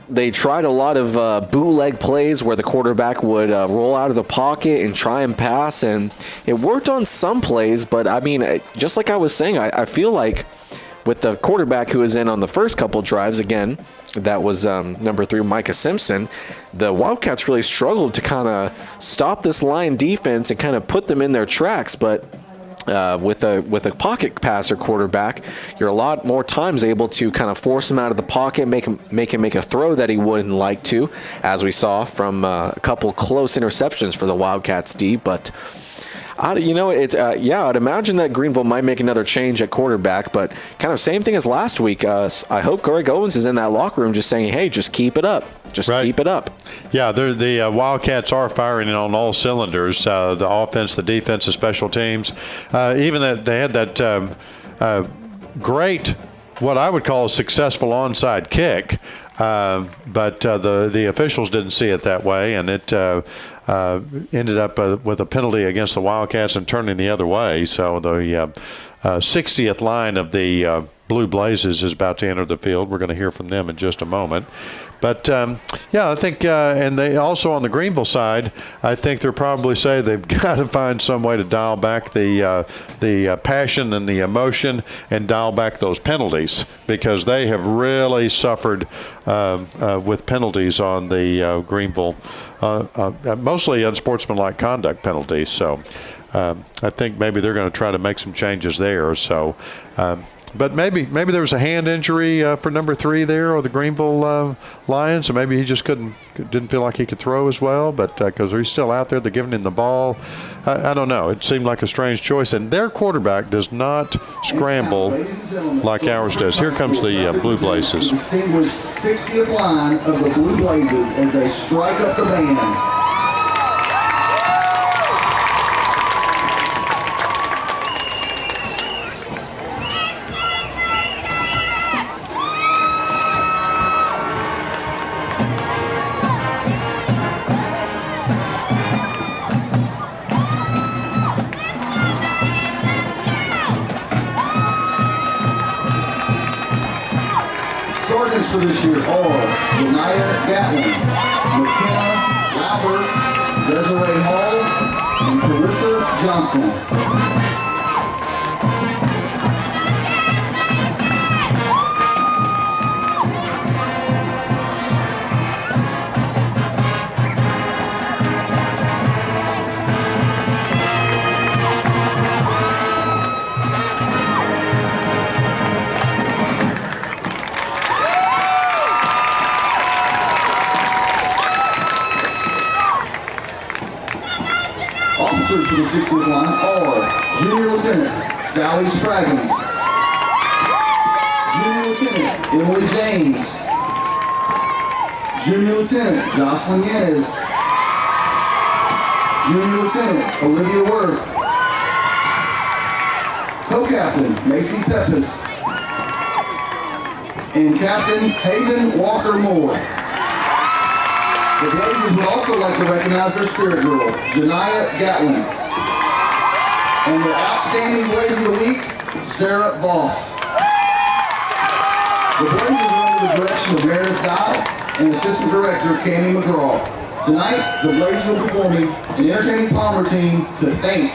C: they tried a lot of bootleg plays where the quarterback would roll out of the pocket and try and pass, and it worked on some plays. But I mean, just like I was saying, I feel like with the quarterback who was in on the first couple drives, again, that was number 3, Micah Simpson, the Wildcats really struggled to kind of stop this line defense and kind of put them in their tracks. But with a pocket passer quarterback, you're a lot more times able to kind of force him out of the pocket, make him make a throw that he wouldn't like to, as we saw from a couple close interceptions for the Wildcats D. But I'd imagine that Greenville might make another change at quarterback, but kind of same thing as last week. I hope Greg Owens is in that locker room just saying, hey, just keep it up. Keep it up. Yeah,
B: the Wildcats are firing on all cylinders, the offense, the defense, the special teams. Even that they had that great, what I would call a successful onside kick But the officials didn't see it that way, and it ended up with a penalty against the Wildcats and turning the other way. So the 60th line of the Blue Blazes is about to enter the field. We're going to hear from them in just a moment. But, yeah, I think, and they also on the Greenville side, I think they'll probably say they've got to find some way to dial back the passion and the emotion and dial back those penalties, because they have really suffered with penalties on the Greenville, mostly unsportsmanlike conduct penalties. So I think maybe they're going to try to make some changes there. So, but maybe there was a hand injury for number 3 there, or the Greenville Lions, so maybe he just didn't feel like he could throw as well. But because he's still out there, they're giving him the ball. I don't know. It seemed like a strange choice, and their quarterback does not scramble like ours does. Here comes the Blue Blazes.
G: Distinguished 60th line of the Blue Blazes as they strike up the band. Sergeants for this year are Leonard, McKenna, Lauber, Desiree Hall, and Carissa Johnson. Officers for the 60th line are Junior Lieutenant Sally Spraggins, Junior Lieutenant Emily James, Junior Lieutenant Jocelyn Yanez, Junior Lieutenant Olivia Worth, Co-Captain Macy Peppis, and Captain Hayden Walker Moore. The Blazers would also like to recognize their spirit girl, Janiah Gatlin, and their outstanding Blaze of the Week, Sarah Voss. The Blazers are under the direction of Meredith Dial and Assistant Director Cammy McGraw. Tonight, the Blazers are performing an entertaining pom routine to thank.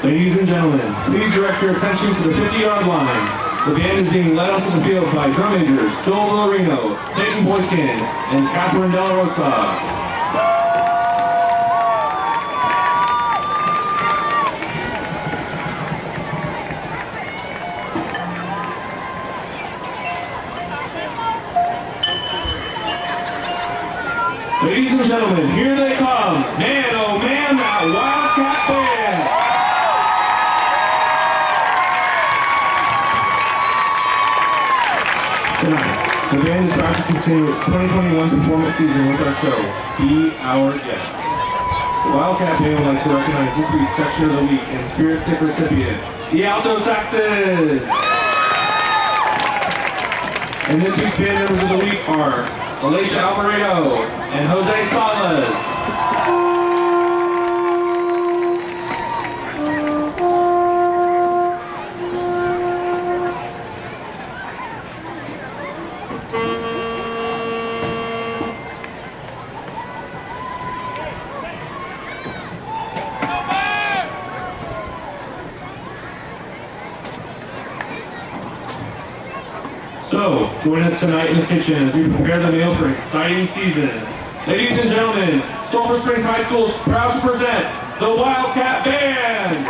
G: Ladies and gentlemen, please direct your attention to the 50-yard line.
E: The band is being led onto the field by drum majors Joel Villarino, Clayton Boykin, and Catherine De La Rosa. Ladies and gentlemen, here they come. Man, oh man, that Wildcat band. Tonight, the band is proud to continue its 2021 performance season with our show, Be Our Guest. The Wildcat band would like to recognize this week's Section of the Week and Spirit Stick recipient, the Alto Saxes. And this week's band members of the week are Alicia Alvarado and Jose Salas. So, join us tonight in the kitchen as we prepare the meal for an exciting season. Ladies and gentlemen, Sulphur Springs High School is proud to present the Wildcat Band!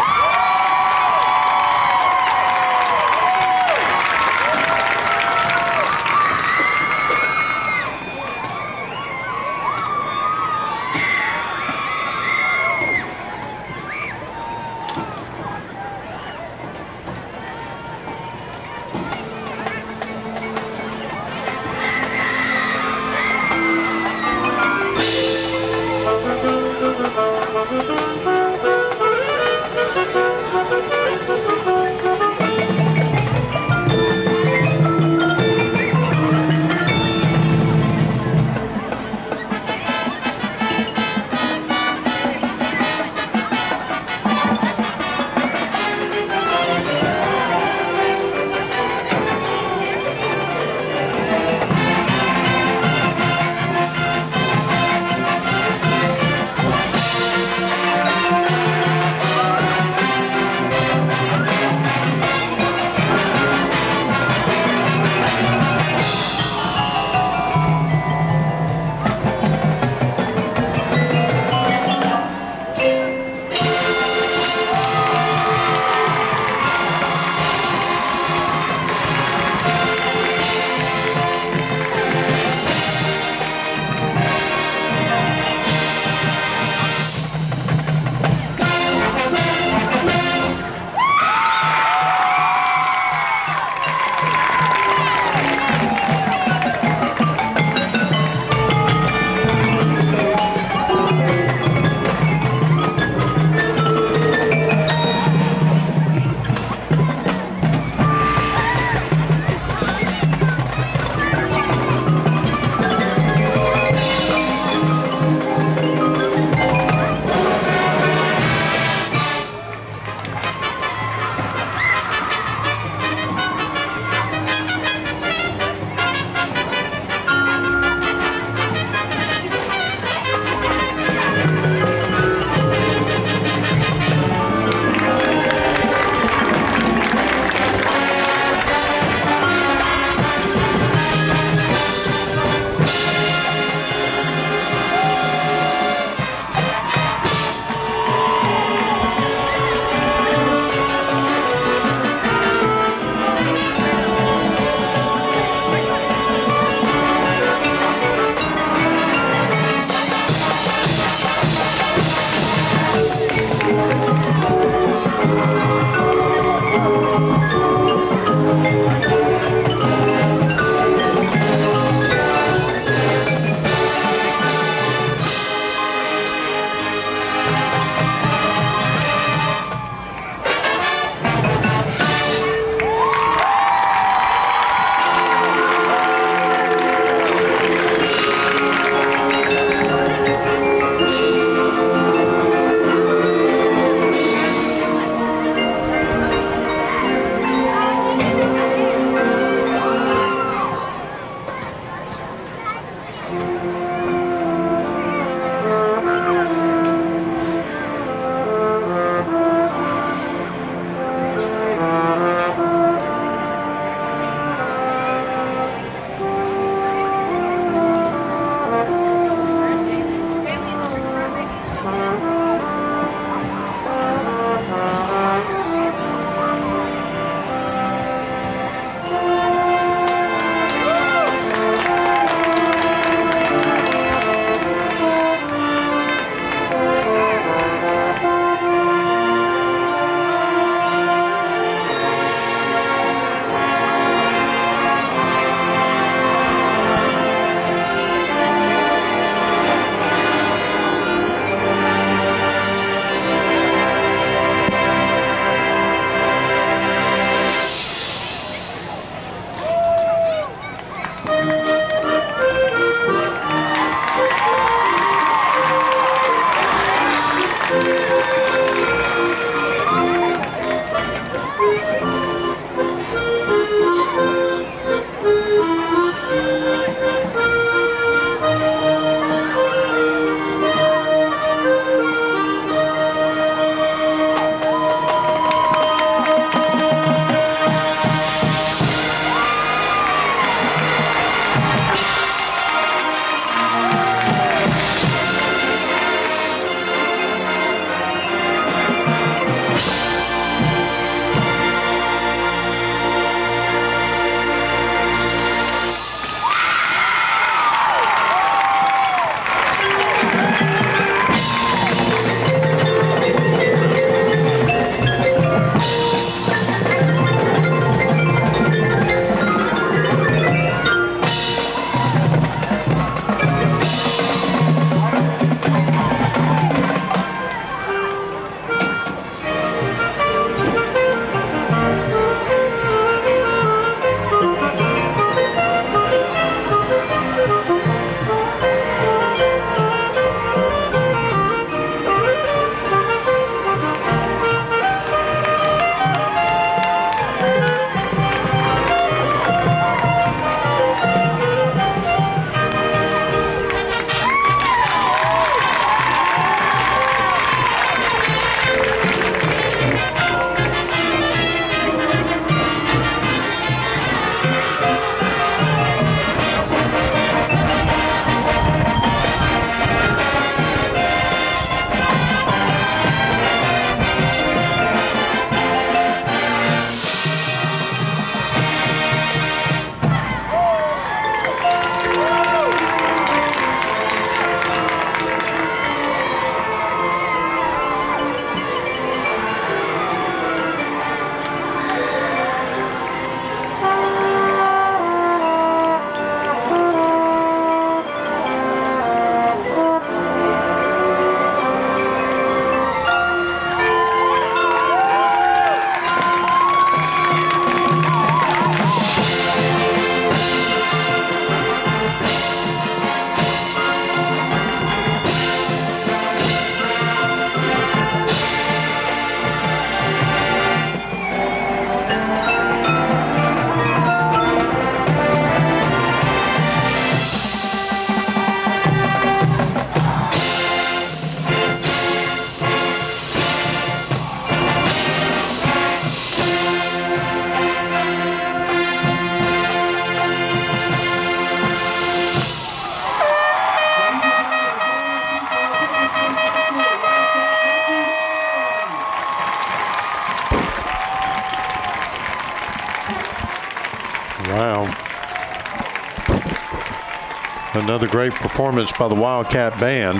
B: Another great performance by the Wildcat Band.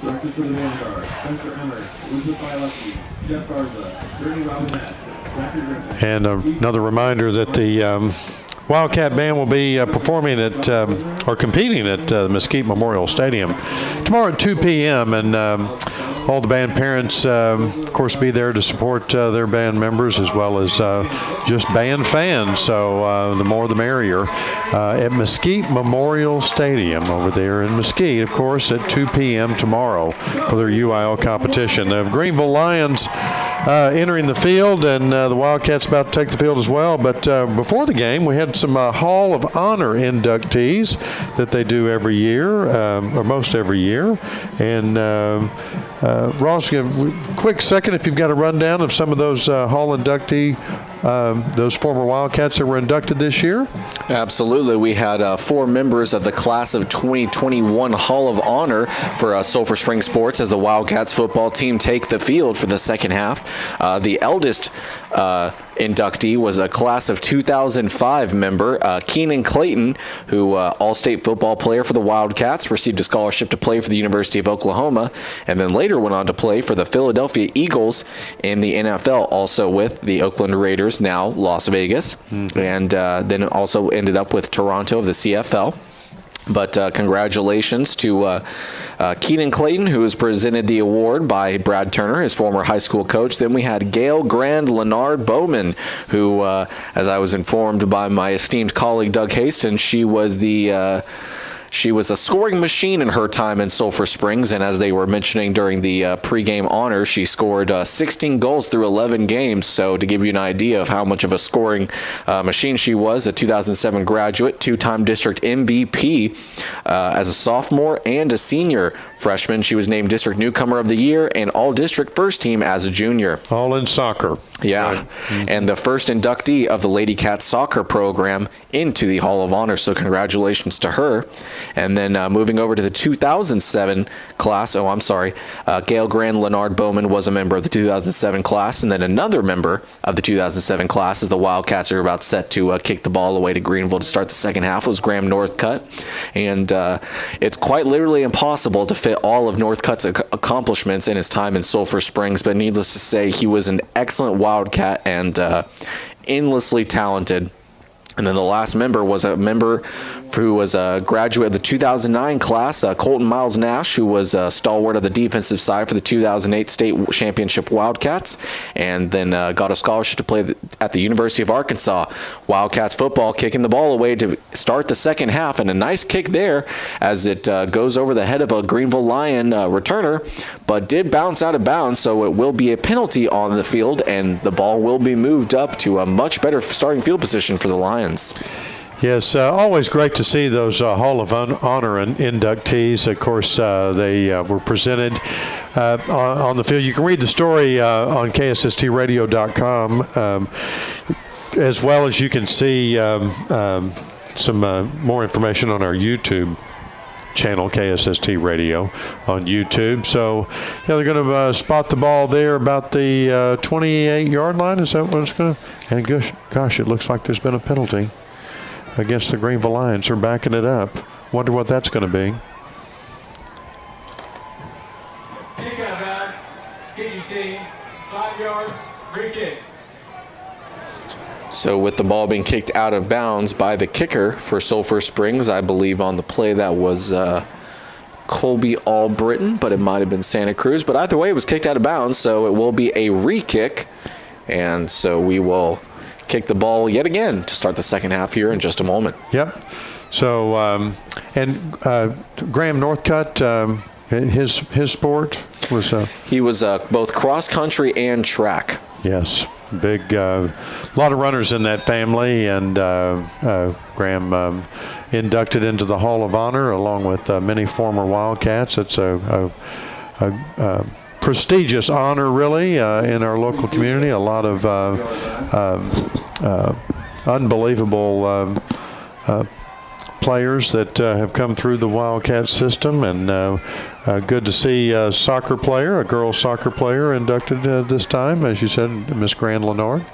E: Directors for the Vanguard, Spencer Emmer, Elizabeth Bialeski, Jeff Garza, Brittany Robinette, Zachary Griffin.
B: And another reminder that the Wildcat Band will be performing at or competing at the Mesquite Memorial Stadium tomorrow at 2 p.m. and all the band parents, of course, be there to support their band members as well as just band fans. So the more the merrier. At Mesquite Memorial Stadium over there in Mesquite, of course, at 2 p.m. tomorrow for their UIL competition. The Greenville Lions entering the field, and the Wildcats about to take the field as well. But before the game, we had some Hall of Honor inductees that they do every year, or most every year. And Ross, quick second, if you've got a rundown of some of those Hall inductee, those former Wildcats that were inducted this year?
C: Absolutely. We had 4 members of the class of 2021 Hall of Honor for Sulphur Springs Sports as the Wildcats football team take the field for the second half. The eldest inductee was a class of 2005 member, Keenan Clayton, who all-state football player for the Wildcats, received a scholarship to play for the University of Oklahoma, and then later went on to play for the Philadelphia Eagles in the NFL, also with the Oakland Raiders, now Las Vegas, and then also ended up with Toronto of the CFL. But congratulations to Keenan Clayton, who was presented the award by Brad Turner, his former high school coach. Then we had Gail Leonard Bowman, who, as I was informed by my esteemed colleague Doug Haston, she was a scoring machine in her time in Sulphur Springs, and as they were mentioning during the pregame honors, she scored 16 goals through 11 games. So to give you an idea of how much of a scoring machine she was, a 2007 graduate, 2-time district MVP as a sophomore and a senior freshman. She was named District Newcomer of the Year and All-District First Team as a junior.
B: All in soccer.
C: Yeah, and the first inductee of the Lady Cats soccer program into the Hall of Honor, so congratulations to her. And then moving over to the 2007 class, Gail Leonard Bowman was a member of the 2007 class, and then another member of the 2007 class, as the Wildcats are about set to kick the ball away to Greenville to start the second half, was Graham Northcutt. And it's quite literally impossible to fit all of Northcutt's accomplishments in his time in Sulphur Springs, but needless to say, he was an excellent Wildcat and endlessly talented. And then the last member was a member who was a graduate of the 2009 class, Colton Miles Nash, who was a stalwart of the defensive side for the 2008 state championship Wildcats, and then got a scholarship to play at the University of Arkansas. Wildcats football kicking the ball away to start the second half, and a nice kick there as it goes over the head of a Greenville Lion returner, but did bounce out of bounds, so it will be a penalty on the field, and the ball will be moved up to a much better starting field position for the Lions.
B: Yes, always great to see those Hall of Honor and inductees. Of course, they were presented on the field. You can read the story on KSSTradio.com, as well as you can see some more information on our YouTube channel, KSST Radio, on YouTube. So, yeah, they're going to spot the ball there about the 28-yard line. Is that what it's going to? And gosh, it looks like there's been a penalty against the Greenville Lions. They're backing it up. Wonder what that's going to be.
E: Kick out of bounds. Kicking team. 5 yards. Free kick.
C: So with the ball being kicked out of bounds by the kicker for Sulphur Springs, I believe on the play that was Colby Albritton, but it might have been Santa Cruz. But either way, it was kicked out of bounds, so it will be a re-kick. And so we will kick the ball yet again to start the second half here in just a moment.
B: Yep. So, and Graham Northcutt, his sport was...
C: He was both cross-country and track.
B: Yes. Big, lot of runners in that family, and Graham inducted into the Hall of Honor along with many former Wildcats. It's a prestigious honor, really, in our local community. A lot of unbelievable players that have come through the Wildcat system, and good to see a soccer player, a girls soccer player, inducted this time, as you said, Miss Leonard.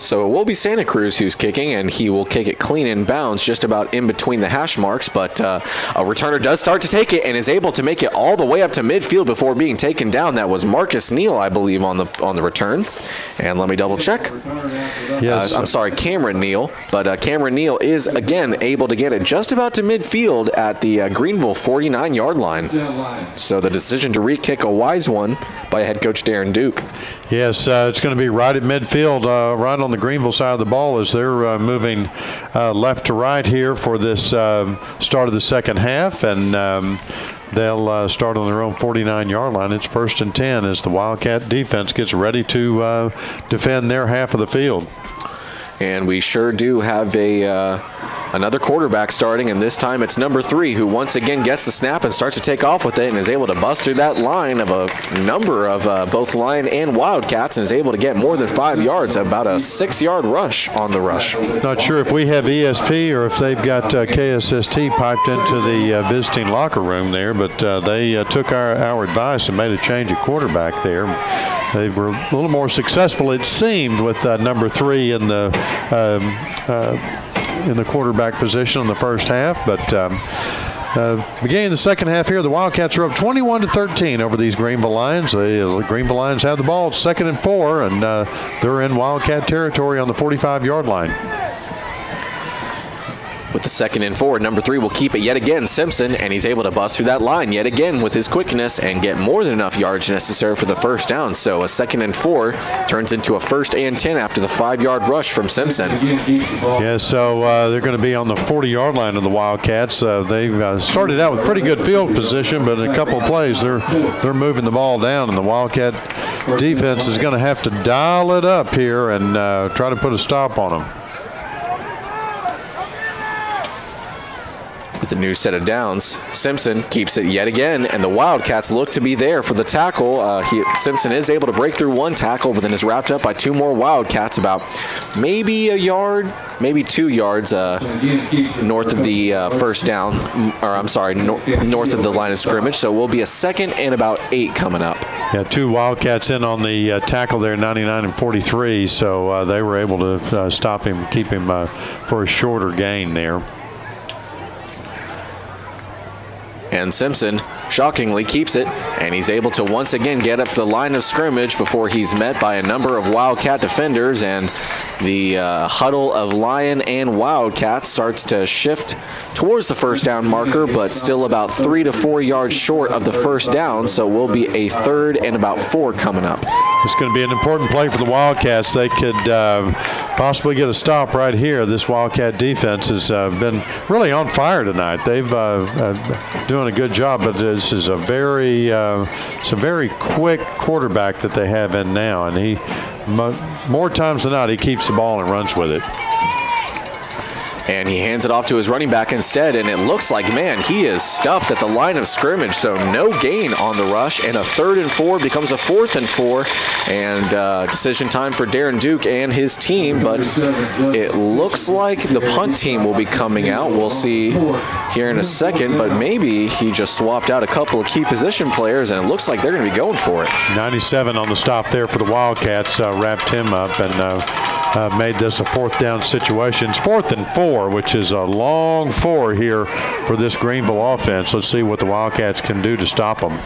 C: So it will be Santa Cruz who's kicking, and he will kick it clean in bounds, just about in between the hash marks. But a returner does start to take it and is able to make it all the way up to midfield before being taken down. That was Marcus Neal, I believe, on the return. And let me double check.
B: Yes,
C: I'm sorry, Cameron Neal. But Cameron Neal is again able to get it just about to midfield at the Greenville 49-yard line. So the decision to re-kick, a wise one by head coach Darren Duke.
B: Yes, it's going to be right at midfield, right on the Greenville side of the ball as they're moving left to right here for this start of the second half, and they'll start on their own 49-yard line. It's 1st and 10 as the Wildcat defense gets ready to defend their half of the field.
C: And we sure do have another quarterback starting, and this time it's number 3 who once again gets the snap and starts to take off with it and is able to bust through that line of a number of both Lion and Wildcats and is able to get more than 5 yards, about a 6-yard rush on the rush.
B: Not sure if we have ESP or if they've got KSST piped into the visiting locker room there, but they took our advice and made a change at quarterback there. They were a little more successful, it seemed, with number 3 in the quarterback position in the first half, but beginning the second half here, the Wildcats are up 21-13 over these Greenville Lions. The Greenville Lions have the ball. It's 2nd and 4, and they're in Wildcat territory on the 45-yard line.
C: With the 2nd and 4, number 3 will keep it yet again, Simpson, and he's able to bust through that line yet again with his quickness and get more than enough yardage necessary for the first down. So a 2nd and 4 turns into a 1st and 10 after the 5-yard rush from Simpson.
B: Yeah, so they're going to be on the 40-yard line of the Wildcats. They've started out with pretty good field position, but in a couple of plays they're moving the ball down, and the Wildcat defense is going to have to dial it up here and try to put a stop on them.
C: With the new set of downs, Simpson keeps it yet again, and the Wildcats look to be there for the tackle. Simpson is able to break through one tackle, but then is wrapped up by 2 more Wildcats, about maybe a yard, maybe 2 yards north of the first down, or I'm sorry, north of the line of scrimmage. So we'll be a 2nd and about 8 coming up.
B: Yeah, 2 Wildcats in on the tackle there, 99 and 43, so they were able to stop him, keep him for a shorter gain there.
C: And Simpson shockingly keeps it, and he's able to once again get up to the line of scrimmage before he's met by a number of Wildcat defenders, and the huddle of Lion and Wildcat starts to shift towards the first down marker, but still about 3 to 4 yards short of the first down, so will be a 3rd and about 4 coming up.
B: It's going to be an important play for the Wildcats. They could possibly get a stop right here. This Wildcat defense has been really on fire tonight. They've doing a good job, but this is a very quick quarterback that they have in now, and he more times than not he keeps the ball and runs with it.
C: And he hands it off to his running back instead, and it looks like, man, he is stuffed at the line of scrimmage, so no gain on the rush, and a 3rd and 4 becomes a 4th and 4, and decision time for Darren Duke and his team, but it looks like the punt team will be coming out. We'll see here in a second, but maybe he just swapped out a couple of key position players, and it looks like they're going to be going for it.
B: 97 on the stop there for the Wildcats, wrapped him up and made this a 4th down situation. It's 4th and 4, which is a long 4 here for this Greenville offense. Let's see what the Wildcats can do to stop them.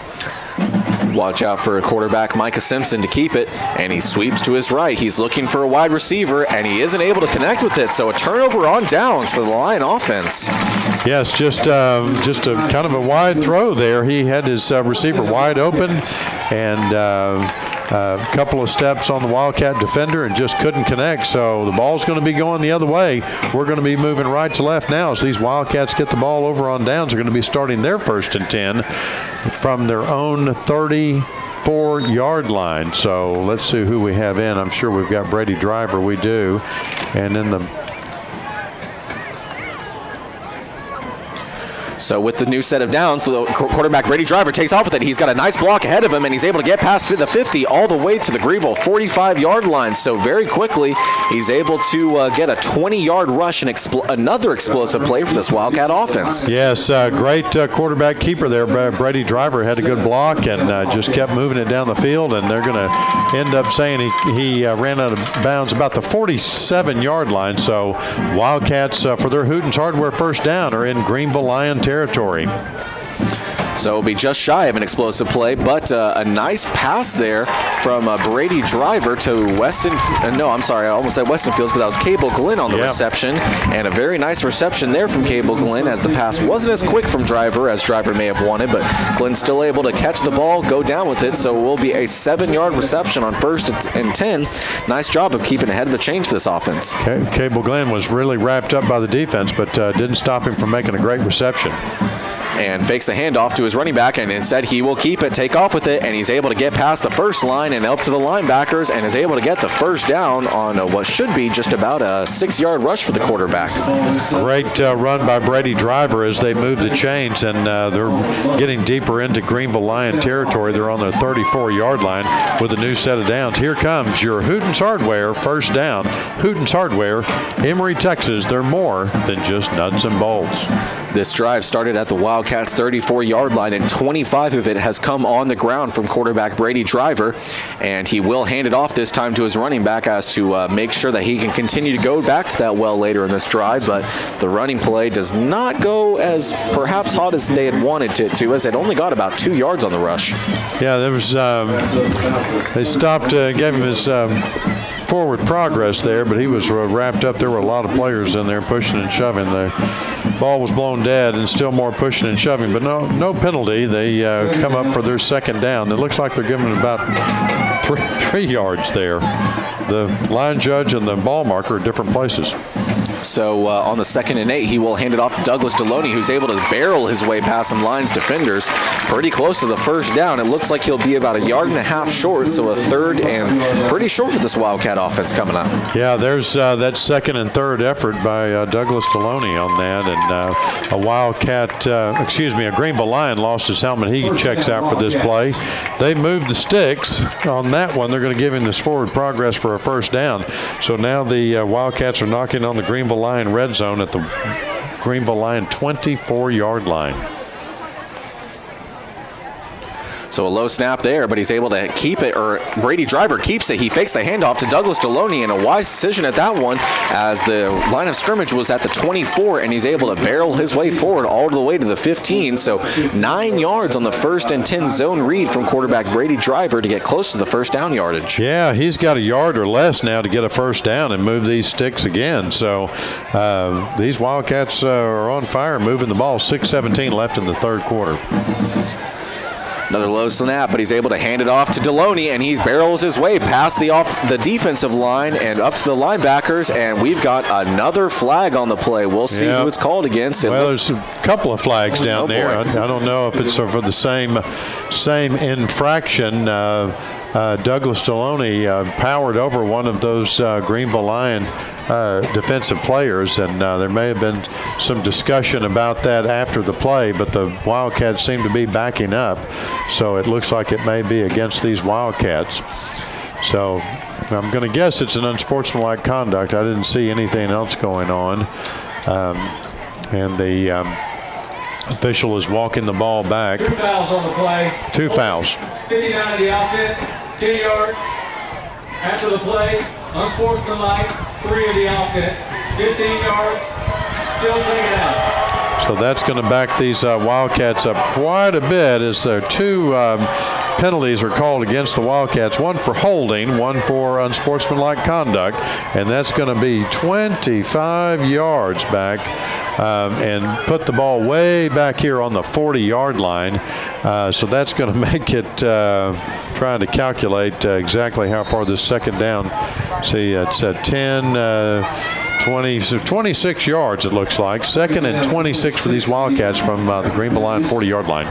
C: Watch out for a quarterback, Micah Simpson, to keep it, and he sweeps to his right. He's looking for a wide receiver, and he isn't able to connect with it, so a turnover on downs for the Lion offense.
B: Yes, just a kind of a wide throw there. He had his receiver wide open, and a couple of steps on the Wildcat defender and just couldn't connect. So the ball's going to be going the other way. We're going to be moving right to left now as these Wildcats get the ball over on downs. They're going to be starting their 1st and 10 from their own 34-yard line. So let's see who we have in. I'm sure we've got Brady Driver. We do. And then
C: So with the new set of downs, the quarterback Brady Driver takes off with it. He's got a nice block ahead of him, and he's able to get past the 50 all the way to the Greenville 45-yard line. So very quickly, he's able to get a 20-yard rush and another explosive play for this Wildcat offense.
B: Yes, great quarterback keeper there. Brady Driver had a good block and just kept moving it down the field, and they're going to end up saying he ran out of bounds about the 47-yard line. So Wildcats, for their Hootens Hardware first down, are in Greenville Lion territory.
C: So it'll be just shy of an explosive play, but a nice pass there from Brady Driver to Weston. No, I'm sorry, I almost said Weston Fields, but that was Cable Glenn on the reception. And a very nice reception there from Cable Glenn, as the pass wasn't as quick from Driver as Driver may have wanted, but Glenn's still able to catch the ball, go down with it. So it will be a 7-yard reception on 1st and 10. Nice job of keeping ahead of the chains for this offense.
B: Cable Glenn was really wrapped up by the defense, but didn't stop him from making a great reception.
C: And fakes the handoff to his running back, and instead he will keep it, take off with it, and he's able to get past the first line and up to the linebackers, and is able to get the first down on what should be just about a 6-yard rush for the quarterback.
B: Great run by Brady Driver as they move the chains, and they're getting deeper into Greenville Lion territory. They're on their 34-yard line with a new set of downs. Here comes your Hootens Hardware first down. Hootens Hardware, Emory, Texas. They're more than just nuts and bolts.
C: This drive started at the Wildcats' 34-yard line, and 25 of it has come on the ground from quarterback Brady Driver, and he will hand it off this time to his running back as to make sure that he can continue to go back to that well later in this drive, but the running play does not go as perhaps hot as they had wanted it to, as it only got about 2 yards on the rush.
B: Yeah, there was they stopped, gave him his forward progress there, but he was wrapped up. There were a lot of players in there pushing and shoving. The ball was blown dead, and still more pushing and shoving, but no penalty. They come up for their second down. It looks like they're giving about 3 yards there. The line judge and the ball marker are different places.
C: So on the 2nd and 8, he will hand it off to Douglas Deloney, who's able to barrel his way past some Lions defenders pretty close to the first down. It looks like he'll be about 1.5 yards short, so a 3rd and pretty short for this Wildcat offense coming up.
B: Yeah, there's that 2nd and 3rd effort by Douglas Deloney on that, and a Wildcat, a Greenville Lion lost his helmet. He checks out for this play. They moved the sticks on that one. They're going to give him this forward progress for a first down. So now the Wildcats are knocking on the Greenville Lion red zone at the Greenville Lion 24-yard line.
C: So a low snap there, but he's able to keep it, or Brady Driver keeps it. He fakes the handoff to Douglas Deloney, and a wise decision at that one, as the line of scrimmage was at the 24, and he's able to barrel his way forward all the way to the 15. So 9 yards on the 1st and 10 zone read from quarterback Brady Driver to get close to the first down yardage.
B: Yeah, he's got 1 yard or less now to get a first down and move these sticks again. So these Wildcats are on fire, moving the ball. 6:17 left in the 3rd quarter.
C: Another low snap, but he's able to hand it off to Deloney, and he barrels his way past the defensive line and up to the linebackers, and we've got another flag on the play. We'll see who it's called against.
B: Well, there's a couple of flags down there. I don't know if it's for the same infraction. Douglas Deloney powered over one of those Greenville Lion defensive players, and there may have been some discussion about that after the play, but the Wildcats seem to be backing up, so it looks like it may be against these Wildcats. So I'm going to guess it's an unsportsmanlike conduct. I didn't see anything else going on, and the official is walking the ball back.
E: 2 fouls on the play.
B: 2 fouls.
E: 59 of the offense, 10 yards. After the play, unsportsmanlike, 3 of the offense, 15 yards, still taken out.
B: So that's going to back these Wildcats up quite a bit, as their 2 penalties are called against the Wildcats, one for holding, one for unsportsmanlike conduct, and that's going to be 25 yards back, and put the ball way back here on the 40-yard line. So that's going to make it trying to calculate exactly how far this second down. See, it's at 10, 20, so 26 yards it looks like. 2nd and 26 for these Wildcats from the Greenville Lion 40-yard line.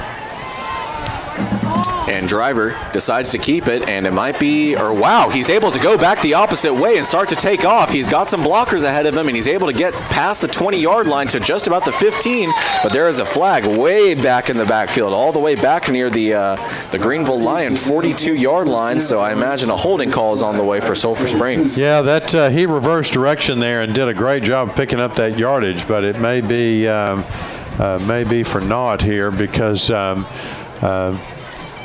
C: And Driver decides to keep it, and it might be, or wow, he's able to go back the opposite way and start to take off. He's got some blockers ahead of him, and he's able to get past the 20-yard line to just about the 15, but there is a flag way back in the backfield, all the way back near the Greenville Lion 42-yard line, so I imagine a holding call is on the way for Sulphur Springs.
B: Yeah, that he reversed direction there and did a great job picking up that yardage, but it may be for naught here because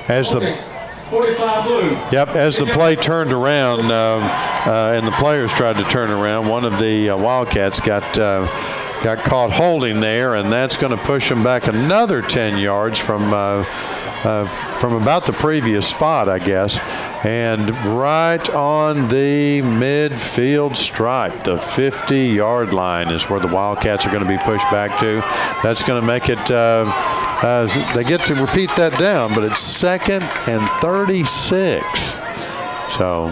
B: as the
E: 45 blue.
B: Yep, as the play turned around and the players tried to turn around, one of the Wildcats got caught holding there, and that's going to push them back another 10 yards from about the previous spot, I guess. And right on the midfield stripe, the 50-yard line is where the Wildcats are going to be pushed back to. That's going to make it, they get to repeat that down, but it's 2nd and 36. So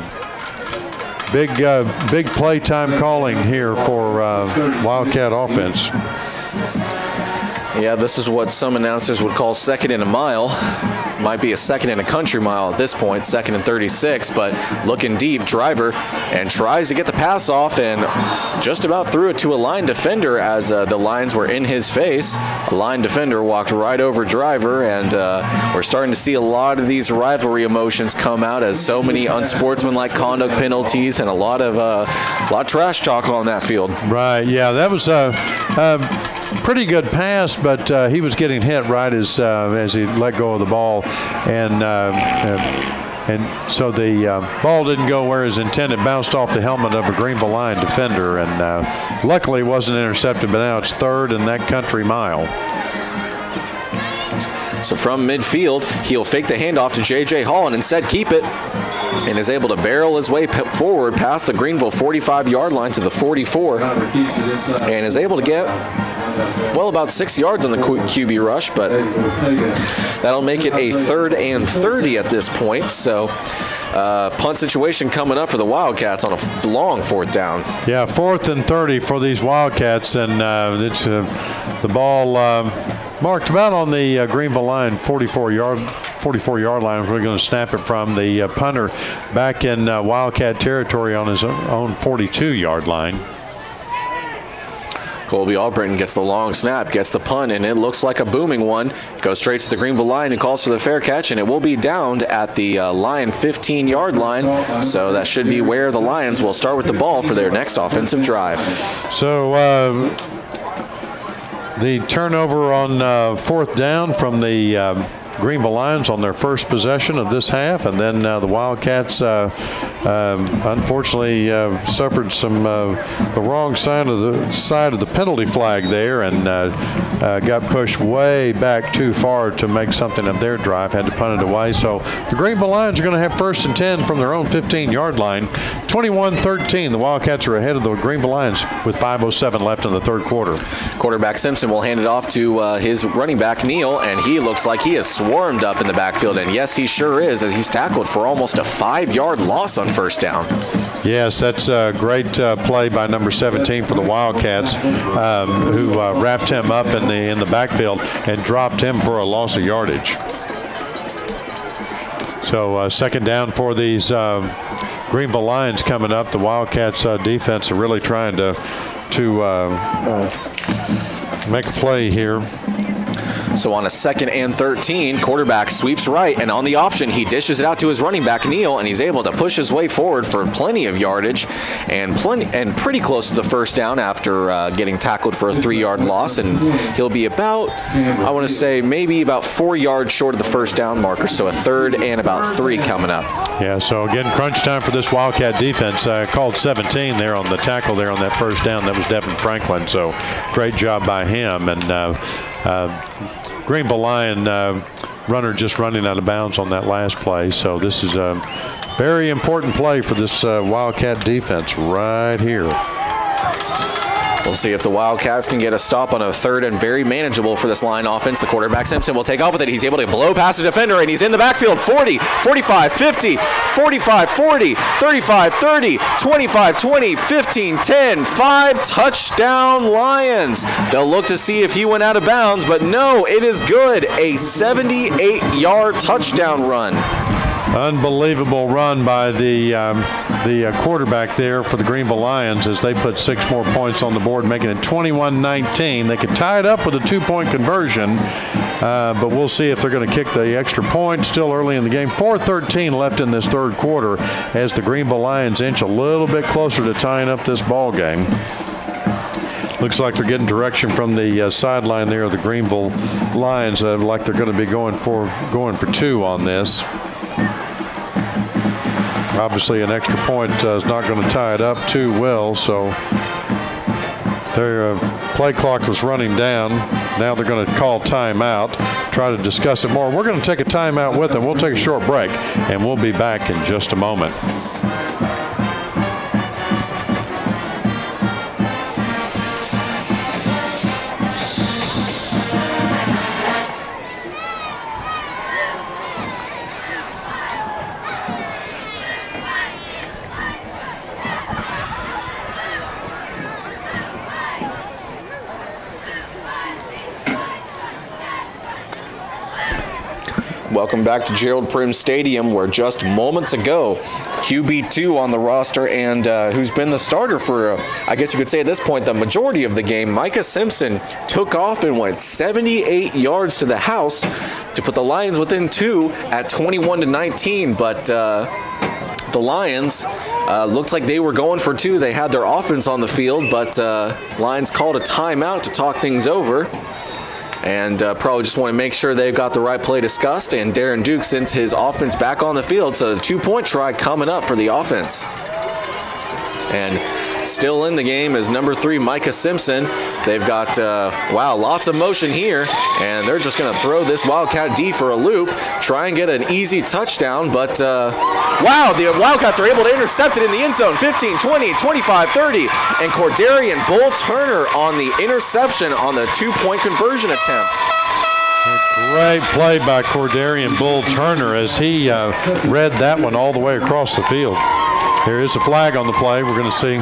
B: big play time calling here for Wildcat offense.
C: Yeah, this is what some announcers would call 2nd and a mile. Might be a 2nd and a country mile at this point, 2nd and 36, but looking deep, Driver, and tries to get the pass off and just about threw it to a line defender as the lines were in his face. A line defender walked right over Driver, and we're starting to see a lot of these rivalry emotions come out as so many unsportsmanlike conduct penalties and a lot of trash talk on that field.
B: Right, yeah, that was pretty good pass, but he was getting hit right as he let go of the ball, and so the ball didn't go where it was intended. Bounced off the helmet of a Greenville Lion defender, and luckily wasn't intercepted. But now it's 3rd and that country mile.
C: So from midfield, he'll fake the handoff to J.J. Hall and instead keep it, and is able to barrel his way forward past the Greenville 45-yard line to the 44, and is able to get about 6 yards on the QB rush, but that'll make it a 3rd and 30 at this point. So punt situation coming up for the Wildcats on a long 4th down.
B: Yeah, 4th and 30 for these Wildcats, and it's the ball marked about on the Greenville line 44-yard line. We're going to snap it from the punter back in Wildcat territory on his own 42-yard line.
C: Colby Albritton gets the long snap, gets the punt, and it looks like a booming one. Goes straight to the Greenville line and calls for the fair catch, and it will be downed at the Lion 15-yard line. So that should be where the Lions will start with the ball for their next offensive drive.
B: So the turnover on 4th down from the Greenville Lions on their first possession of this half, and then the Wildcats unfortunately suffered some the wrong side of the penalty flag there, and got pushed way back too far to make something of their drive. Had to punt it away. So the Greenville Lions are going to have 1st and 10 from their own 15-yard line. 21-13. The Wildcats are ahead of the Greenville Lions with 5:07 left in the 3rd quarter.
C: Quarterback Simpson will hand it off to his running back Neal, and he looks like he is swarmed up in the backfield, and yes, he sure is, as he's tackled for almost a 5-yard loss on 1st down.
B: Yes, that's a great play by number 17 for the Wildcats, who wrapped him up in the backfield and dropped him for a loss of yardage. So 2nd down for these Greenville Lions coming up. The Wildcats defense are really trying to make a play here.
C: So on a 2nd and 13, quarterback sweeps right, and on the option, he dishes it out to his running back, Neal, and he's able to push his way forward for plenty of yardage and pretty close to the 1st down after getting tackled for a 3-yard loss, and he'll be about, I want to say, maybe about 4 yards short of the 1st down marker, so a 3rd and about 3 coming up.
B: Yeah, so again, crunch time for this Wildcat defense. Called 17 there on the tackle there on that 1st down. That was Devin Franklin, so great job by him. And Greenville Lion runner just running out of bounds on that last play. So this is a very important play for this Wildcat defense right here.
C: We'll see if the Wildcats can get a stop on a third and very manageable for this line offense. The quarterback Simpson will take off with it. He's able to blow past the defender, and he's in the backfield. 40, 45, 50, 45, 40, 35, 30, 25, 20, 15, 10, 5 touchdown Lions. They'll look to see if he went out of bounds, but no, it is good. A 78-yard touchdown run.
B: Unbelievable run by the quarterback there for the Greenville Lions as they put 6 more points on the board, making it 21-19. They could tie it up with a 2-point conversion, but we'll see if they're going to kick the extra point. Still early in the game. 4:13 left in this third quarter as the Greenville Lions inch a little bit closer to tying up this ball game. Looks like they're getting direction from the sideline there of the Greenville Lions, like they're going to be going for 2 on this. Obviously, an extra point is not going to tie it up too well, so their play clock was running down. Now they're going to call timeout, try to discuss it more. We're going to take a timeout with them. We'll take a short break, and we'll be back in just a moment.
C: Welcome back to Gerald Prim Stadium, where just moments ago, QB2 on the roster and who's been the starter for, I guess you could say at this point, the majority of the game, Micah Simpson, took off and went 78 yards to the house to put the Lions within 2 at 21-19, but the Lions looked like they were going for 2. They had their offense on the field, but Lions called a timeout to talk things over. And probably just want to make sure they've got the right play discussed. And Darren Duke sent his offense back on the field. So the 2-point try coming up for the offense. And still in the game is number 3, Micah Simpson. They've got, lots of motion here. And they're just going to throw this Wildcat D for a loop. Try and get an easy touchdown. But, the Wildcats are able to intercept it in the end zone. 15, 20, 25, 30. And Cordarian Bull Turner on the interception on the 2-point conversion attempt.
B: Great play by Cordarian Bull Turner as he read that one all the way across the field. There is a flag on the play. We're going to see.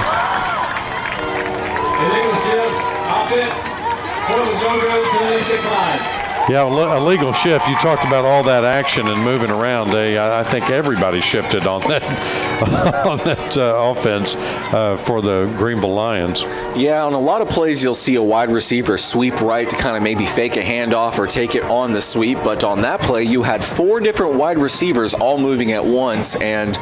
B: Yeah, illegal shift. You talked about all that action and moving around. I think everybody shifted on that offense for the Greenville Lions.
C: Yeah, on a lot of plays you'll see a wide receiver sweep right to kind of maybe fake a handoff or take it on the sweep. But on that play, you had 4 different wide receivers all moving at once. And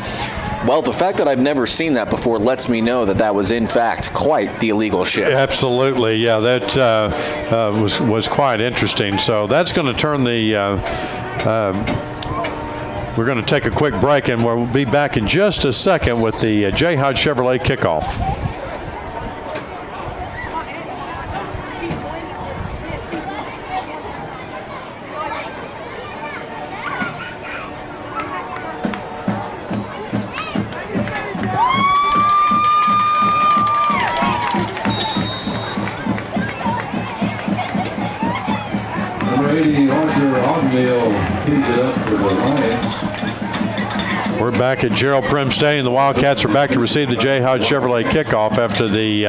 C: well, the fact that I've never seen that before lets me know that that was, in fact, quite the illegal shift.
B: Absolutely, yeah, that was quite interesting. So that's going to turn the we're going to take a quick break, and we'll be back in just a second with the J. Hodge Chevrolet kickoff. We're back at Gerald Prim Stadium. The Wildcats are back to receive the J. Hodge Chevrolet kickoff after the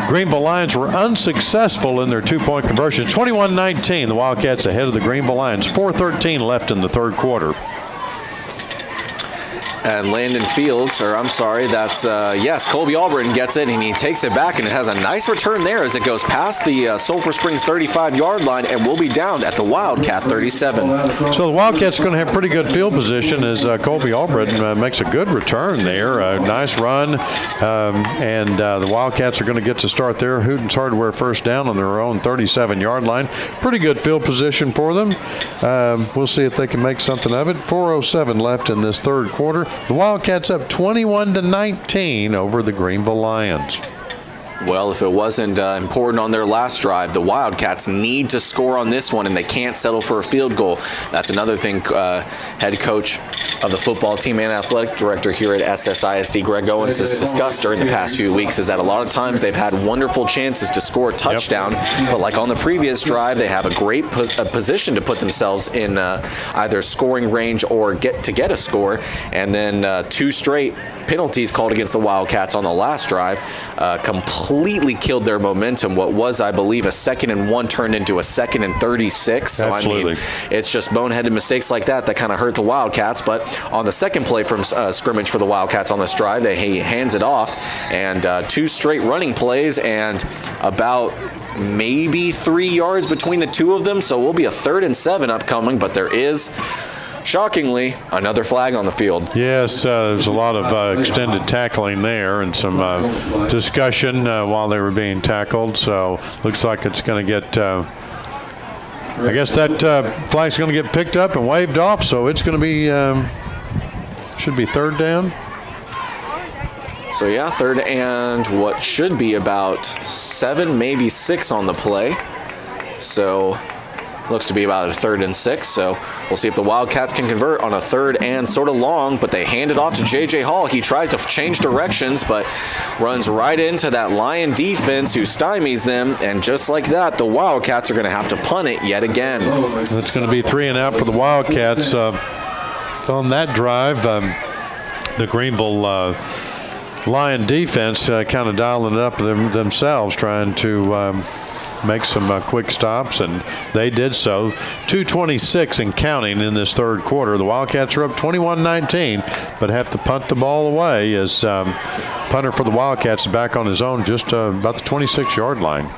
B: Greenville Lions were unsuccessful in their 2-point conversion. 21-19, the Wildcats ahead of the Greenville Lions. 4:13 left in the third quarter.
C: And Landon Fields, Colby Albritton gets it, and he takes it back, and it has a nice return there as it goes past the Sulphur Springs 35-yard line and will be down at the Wildcat 37.
B: So the Wildcats are going to have pretty good field position as Colby Albritton makes a good return there. A nice run, and the Wildcats are going to get to start their Hooten's Hardware first down on their own 37-yard line. Pretty good field position for them. We'll see if they can make something of it. 4:07 left in this third quarter. The Wildcats up 21-19 over the Greenville Lions.
C: Well, if it wasn't important on their last drive, the Wildcats need to score on this one, and they can't settle for a field goal. That's another thing head coach of the football team and athletic director here at SSISD, Greg Owens, has discussed during the past few weeks is that a lot of times they've had wonderful chances to score a touchdown, but like on the previous drive, they have a great position to put themselves in either scoring range or get a score, and then 2 straight penalties called against the Wildcats on the last drive completely killed their momentum. What was, I believe, a 2nd and 1 turned into a 2nd and 36. So
B: Absolutely.
C: I mean, it's just boneheaded mistakes like that kind of hurt the Wildcats. But on the second play from scrimmage for the Wildcats on this drive, he hands it off, and 2 straight running plays and about maybe 3 yards between the two of them. So we'll be a 3rd and 7 upcoming, but there is, shockingly, another flag on the field.
B: Yes, there's a lot of extended tackling there and some discussion while they were being tackled. So looks like it's going to get, I guess that flag's going to get picked up and waved off. So it's going to be, should be 3rd down.
C: So yeah, 3rd and what should be about 7, maybe 6 on the play. So looks to be about a 3rd and 6. So we'll see if the Wildcats can convert on a 3rd and sort of long, but they hand it off to J.J. Hall. He tries to change directions, but runs right into that Lion defense who stymies them. And just like that, the Wildcats are going to have to punt it yet again.
B: It's going to be 3 and out for the Wildcats on that drive. The Greenville Lion defense kind of dialing it up themselves, trying to make some quick stops, and they did so. 2:26 and counting in this 3rd quarter. The Wildcats are up 21-19, but have to punt the ball away as punter for the Wildcats is back on his own, just about the 26-yard line.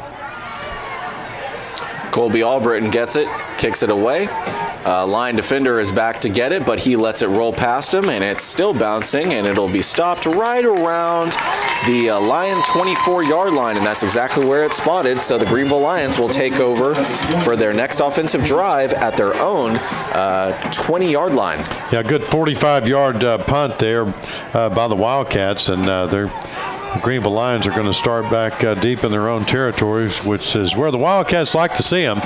C: Colby Albritton gets it, kicks it away. Line defender is back to get it, but he lets it roll past him, and it's still bouncing, and it'll be stopped right around the Lion 24-yard line, and that's exactly where it's spotted. So the Greenville Lions will take over for their next offensive drive at their own 20-yard line.
B: Yeah, good 45-yard punt there by the Wildcats, and the Greenville Lions are going to start back deep in their own territories, which is where the Wildcats like to see them.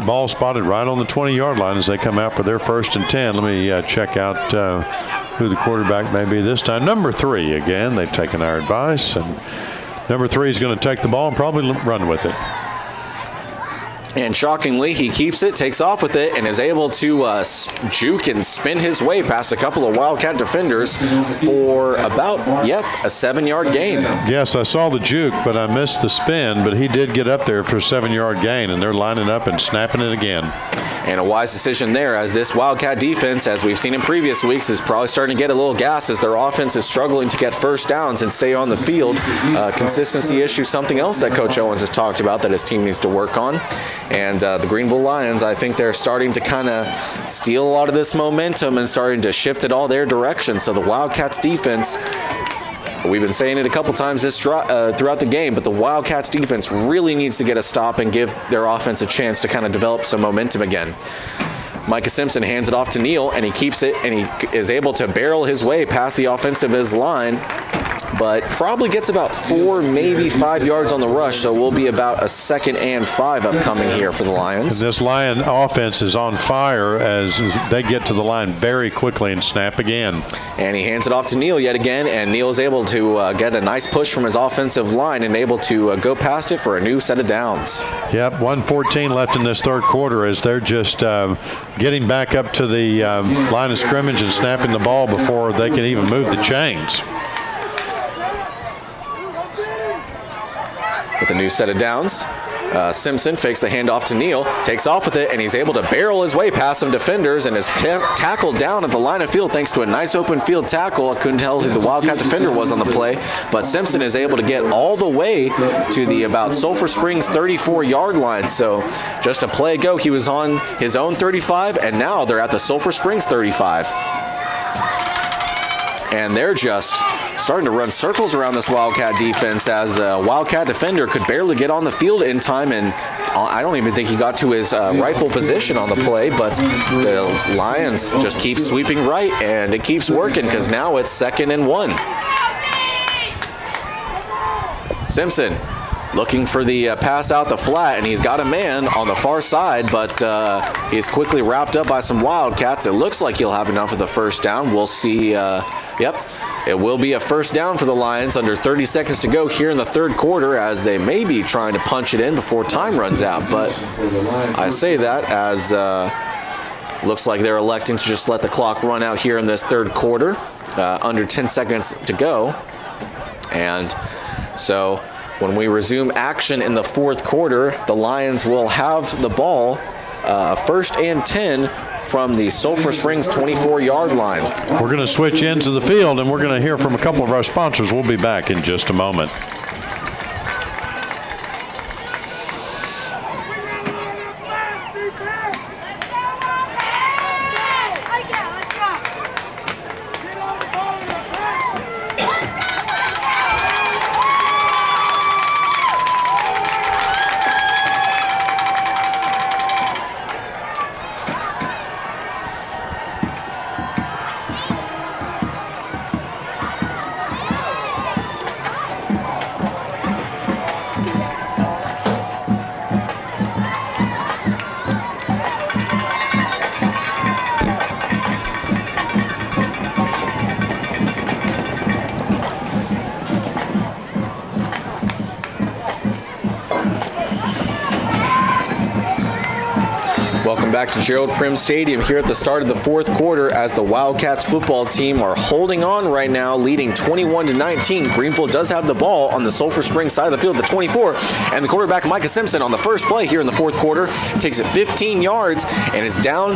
B: Ball spotted right on the 20-yard line as they come out for their 1st and 10. Let me check out who the quarterback may be this time. Number 3 again. They've taken our advice, and number 3 is going to take the ball and probably run with it.
C: And shockingly, he keeps it, takes off with it, and is able to juke and spin his way past a couple of Wildcat defenders for about, a 7-yard gain.
B: Yes, I saw the juke, but I missed the spin, but he did get up there for a 7-yard gain, and they're lining up and snapping it again.
C: And a wise decision there, as this Wildcat defense, as we've seen in previous weeks, is probably starting to get a little gas as their offense is struggling to get first downs and stay on the field. Consistency issue, something else that Coach Owens has talked about that his team needs to work on. And the Greenville Lions, I think they're starting to kind of steal a lot of this momentum and starting to shift it all their direction. So the Wildcats defense, we've been saying it a couple times throughout the game, but the Wildcats defense really needs to get a stop and give their offense a chance to kind of develop some momentum again. Micah Simpson hands it off to Neal, and he keeps it, and he is able to barrel his way past the offensive line, but probably gets about 4, maybe 5 yards on the rush, so we'll be about a 2nd and 5 upcoming here for the Lions.
B: This Lion offense is on fire as they get to the line very quickly and snap again.
C: And he hands it off to Neal yet again, and Neal is able to get a nice push from his offensive line and able to go past it for a new set of downs.
B: Yep, 1:14 left in this 3rd quarter as they're just getting back up to the line of scrimmage and snapping the ball before they can even move the chains.
C: With a new set of downs, Simpson fakes the handoff to Neal, takes off with it, and he's able to barrel his way past some defenders and is tackled down at the line of field thanks to a nice open field tackle. I couldn't tell who the Wildcat defender was on the play, but Simpson is able to get all the way to the about Sulphur Springs 34-yard line. So just a play ago, he was on his own 35, and now they're at the Sulphur Springs 35. And they're just starting to run circles around this Wildcat defense as a Wildcat defender could barely get on the field in time, and I don't even think he got to his rightful position on the play, but the Lions just keep sweeping right, and it keeps working because now it's 2nd and 1. Simpson looking for the pass out the flat, and he's got a man on the far side, but he's quickly wrapped up by some Wildcats. It looks like he'll have enough of the first down. We'll see. Yep, it will be a first down for the Lions under 30 seconds to go here in the third quarter, as they may be trying to punch it in before time runs out. But I say that as looks like they're electing to just let the clock run out here in this third quarter, under 10 seconds to go. And so when we resume action in the fourth quarter, the Lions will have the ball first and 10 from the Sulphur Springs 24-yard line.
B: We're going to switch into the field, and we're going to hear from a couple of our sponsors. We'll be back in just a moment.
C: Welcome back to Gerald Prim Stadium here at the start of the fourth quarter, as the Wildcats football team are holding on right now, leading 21-19. Greenville does have the ball on the Sulphur Springs side of the field, the 24, and the quarterback Micah Simpson on the first play here in the fourth quarter takes it 15 yards and is down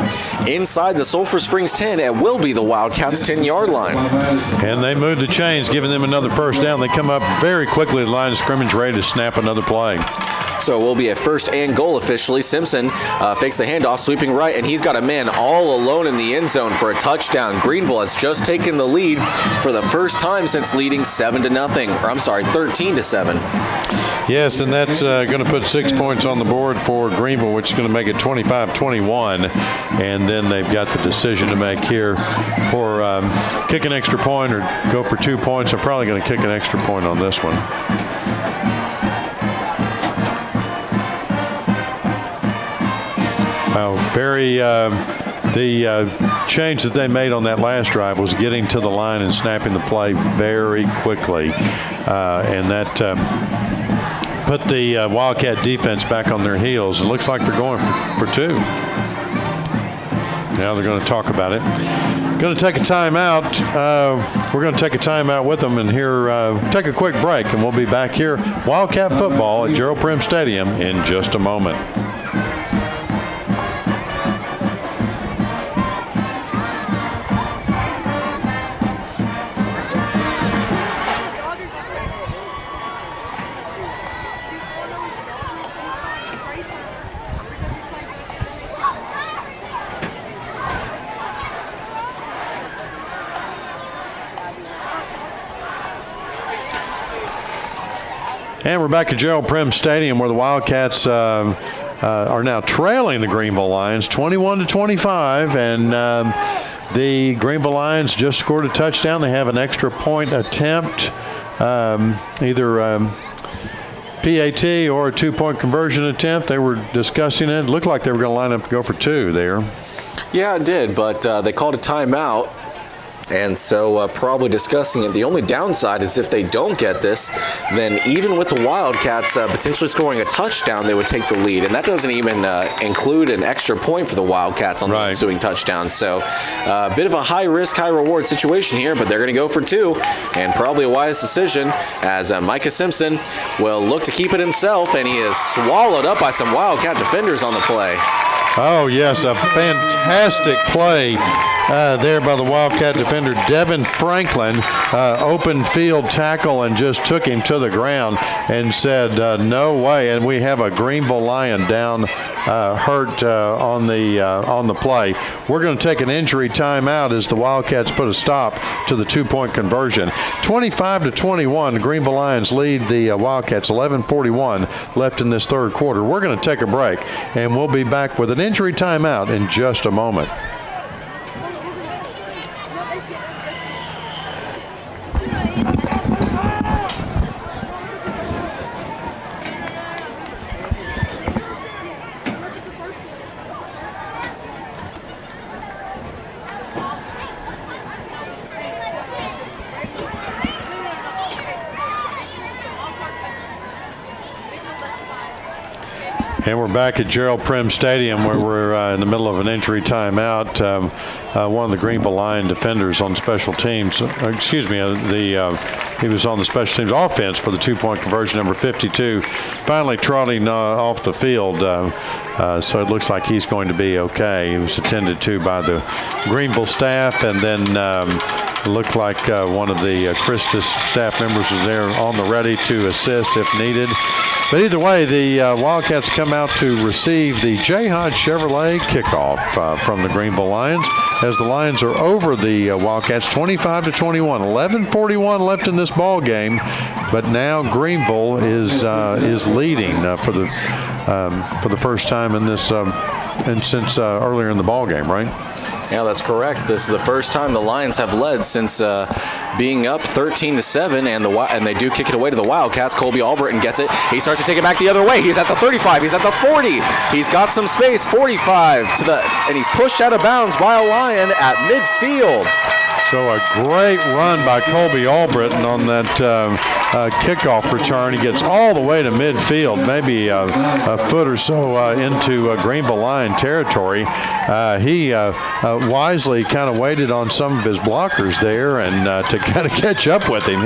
C: inside the Sulphur Springs 10 at will be the Wildcats 10-yard line.
B: And they move the chains, giving them another first down. They come up very quickly to the line of scrimmage, ready to snap another play.
C: So it will be a first and goal officially. Simpson fakes the handoff, sweeping right, and he's got a man all alone in the end zone for a touchdown. Greenville has just taken the lead for the first time since leading 13-7.
B: Yes, and that's going to put 6 points on the board for Greenville, which is going to make it 25-21. And then they've got the decision to make here for kick an extra point or go for 2 points. They're probably going to kick an extra point on this one. The change that they made on that last drive was getting to the line and snapping the play very quickly, and that put the Wildcat defense back on their heels. It looks like they're going for two. Now they're going to talk about it. Going to take a timeout. We're going to take a timeout with them and take a quick break, and we'll be back here, Wildcat football at Gerald Prim Stadium, in just a moment. And we're back at Gerald Prim Stadium, where the Wildcats are now trailing the Greenville Lions 21-25, and the Greenville Lions just scored a touchdown. They have an extra point attempt, either PAT or a 2-point conversion attempt. They were discussing it. It looked like they were going to line up to go for two there.
C: Yeah, it did, but they called a timeout. And so probably discussing it. The only downside is if they don't get this, then even with the Wildcats potentially scoring a touchdown, they would take the lead. And that doesn't even include an extra point for the Wildcats on the ensuing touchdown. So a bit of a high-risk, high-reward situation here, but they're going to go for two. And probably a wise decision, as Micah Simpson will look to keep it himself, and he is swallowed up by some Wildcat defenders on the play.
B: Oh, yes, a fantastic play there by the Wildcat defender, Devin Franklin. Open field tackle and just took him to the ground and said, no way. And we have a Greenville Lion down hurt on the play. We're going to take an injury timeout as the Wildcats put a stop to the 2-point conversion. 25-21, the Greenville Lions lead the Wildcats. 11:41 left in this third quarter. We're going to take a break, and we'll be back with an injury timeout in just a moment. And we're back at Gerald Prim Stadium where we're in the middle of an injury timeout. One of the Greenville Lion defenders on special teams, he was on the special teams offense for the two-point conversion, number 52, finally trotting off the field. So it looks like he's going to be okay. He was attended to by the Greenville staff, and then it looked like one of the Christus staff members was there on the ready to assist if needed. But either way, the Wildcats come out to receive the J. Hodge Chevrolet kickoff from the Greenville Lions, as the Lions are over the Wildcats 25-21. 11:41 left in this ball game, but now Greenville is leading for the first time in this and since earlier in the ball game, right?
C: Yeah, that's correct. This is the first time the Lions have led since being up 13-7, and they do kick it away to the Wildcats. Colby Albritton gets it. He starts to take it back the other way. He's at the 35. He's at the 40. He's got some space. 45 and he's pushed out of bounds by a Lion at midfield.
B: So a great run by Colby Albritton on that kickoff return. He gets all the way to midfield, maybe a foot or so into Greenville Lion territory. He wisely kind of waited on some of his blockers there and to kind of catch up with him.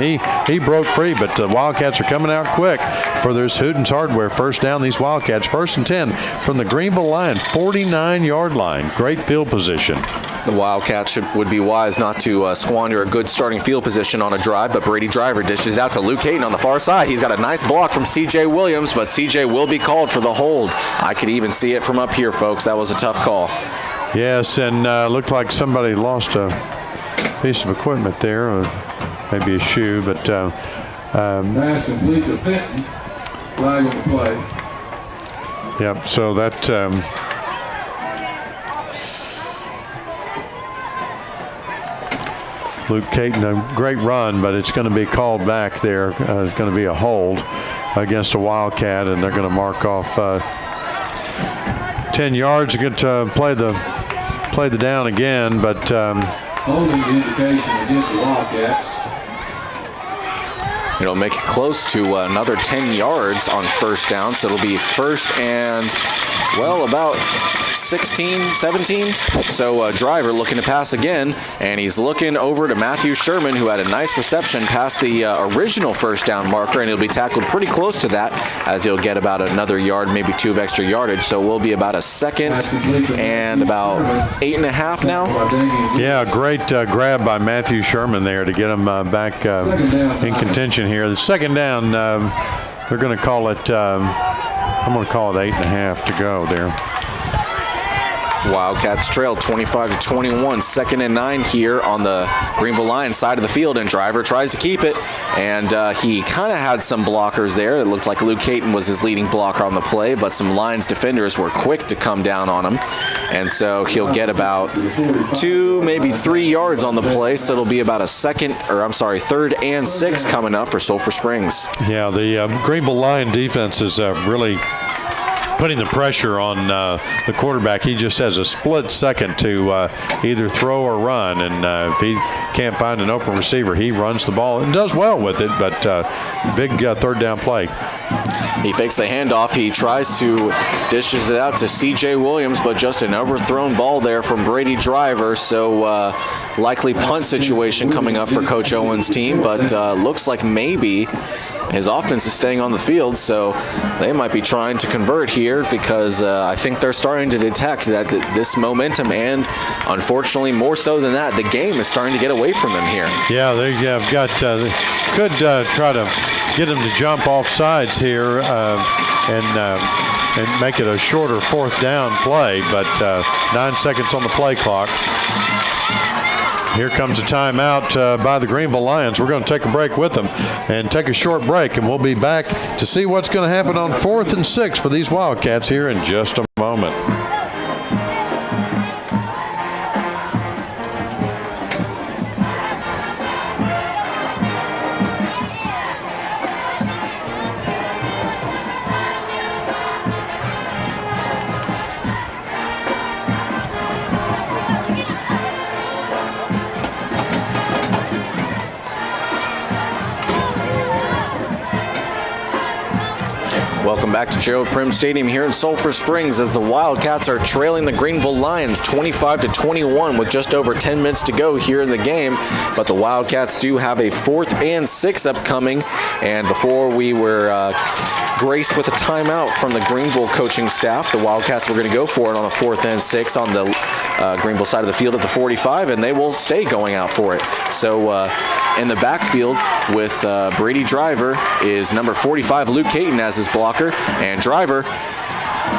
B: He broke free, but the Wildcats are coming out quick for their Hootens Hardware first down. These Wildcats, 1st and 10 from the Greenville Lion 49-yard line. Great field position.
C: The Wildcats would be wise not to squander a good starting field position on a drive, but Brady Driver dishes out to Luke Clayton on the far side. He's got a nice block from C.J. Williams, but C.J. will be called for the hold. I could even see it from up here, folks. That was a tough call.
B: Yes, and looked like somebody lost a piece of equipment there, or maybe a shoe, but
E: Pass complete to Fenton. Flag on the play.
B: Yep, so that Luke Clayton, a great run, but it's going to be called back there. It's going to be a hold against a Wildcat, and they're going to mark off 10 yards. Get to play the down again, but
E: Holding indication against the Wildcats.
C: It'll make it close to another 10 yards on first down, so it'll be first and, well, about 16, 17. So Driver looking to pass again, and he's looking over to Matthew Sherman, who had a nice reception past the original first down marker, and he'll be tackled pretty close to that, as he'll get about another yard, maybe 2 of extra yardage. So we'll be about a second and about 8.5 now.
B: Yeah, great grab by Matthew Sherman there to get him back in contention here. The second down, they're going to call it, I'm going to call it 8.5 to go there.
C: Wildcats trail 25-21, 2nd and 9 here on the Greenville Lions side of the field, and Driver tries to keep it, and he kind of had some blockers there. It looked like Luke Clayton was his leading blocker on the play, but some Lions defenders were quick to come down on him, and so he'll get about 2, maybe 3 yards on the play, so it'll be about a 3rd and 6 coming up for Sulphur Springs.
B: Yeah, the Greenville Lion defense is really putting the pressure on the quarterback. He just has a split second to either throw or run, and if he can't find an open receiver, he runs the ball and does well with it, but big 3rd down play.
C: He fakes the handoff. He tries to dishes it out to C.J. Williams, but just an overthrown ball there from Brady Driver, so likely punt situation coming up for Coach Owen's team, but looks like maybe his offense is staying on the field, so they might be trying to convert here, because I think they're starting to detect that this momentum, and unfortunately more so than that, the game is starting to get away from them here.
B: Yeah, they have got, they could try to get him to jump off sides here and make it a shorter 4th down play, but 9 seconds on the play clock. Here comes a timeout by the Greenville Lions. We're going to take a break with them and take a short break, and we'll be back to see what's going to happen on 4th and 6 for these Wildcats here in just a moment.
C: back to Gerald Prim Stadium here in Sulphur Springs as the Wildcats are trailing the Greenville Lions 25-21 with just over 10 minutes to go here in the game. But the Wildcats do have a 4th and 6 upcoming. And before we were graced with a timeout from the Greenville coaching staff, the Wildcats were going to go for it on a 4th and 6 on the Greenville side of the field at the 45, and they will stay going out for it. So in the backfield with Brady Driver is number 45, Luke Clayton, as his blocker, and Driver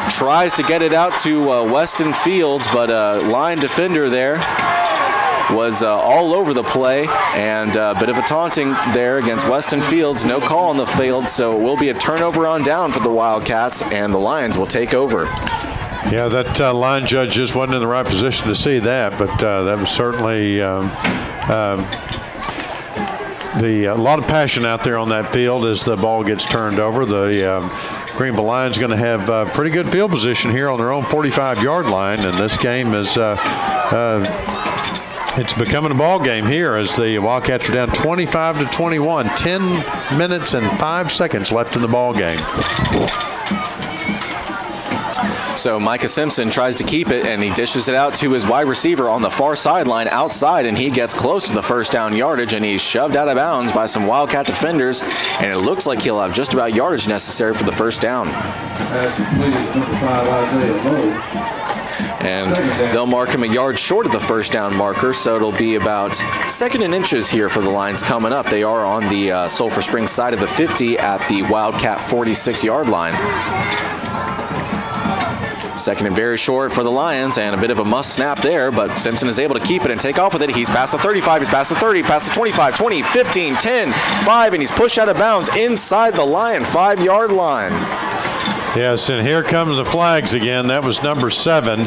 C: tries to get it out to Weston Fields, but line defender there was all over the play, and a bit of a taunting there against Weston Fields. No call on the field, so it will be a turnover on down for the Wildcats, and the Lions will take over.
B: Yeah, that line judge just wasn't in the right position to see that, but that was certainly a lot of passion out there on that field as the ball gets turned over. The Greenville Lions going to have pretty good field position here on their own 45-yard line, and this game is it's becoming a ball game here as the Wildcats are down 25-21. 10 minutes and 5 seconds left in the ball game.
C: So Micah Simpson tries to keep it, and he dishes it out to his wide receiver on the far sideline outside, and he gets close to the first down yardage, and he's shoved out of bounds by some Wildcat defenders, and it looks like he'll have just about yardage necessary for the first down. And they'll mark him a yard short of the first down marker, so it'll be about 2nd and inches here for the Lions coming up. They are on the Sulphur Springs side of the 50 at the Wildcat 46-yard line. 2nd and very short for the Lions, and a bit of a must snap there, but Simpson is able to keep it and take off with it. He's past the 35, he's past the 30, past the 25, 20, 15, 10, 5, and he's pushed out of bounds inside the Lion 5-yard line.
B: Yes, and here comes the flags again. That was number 7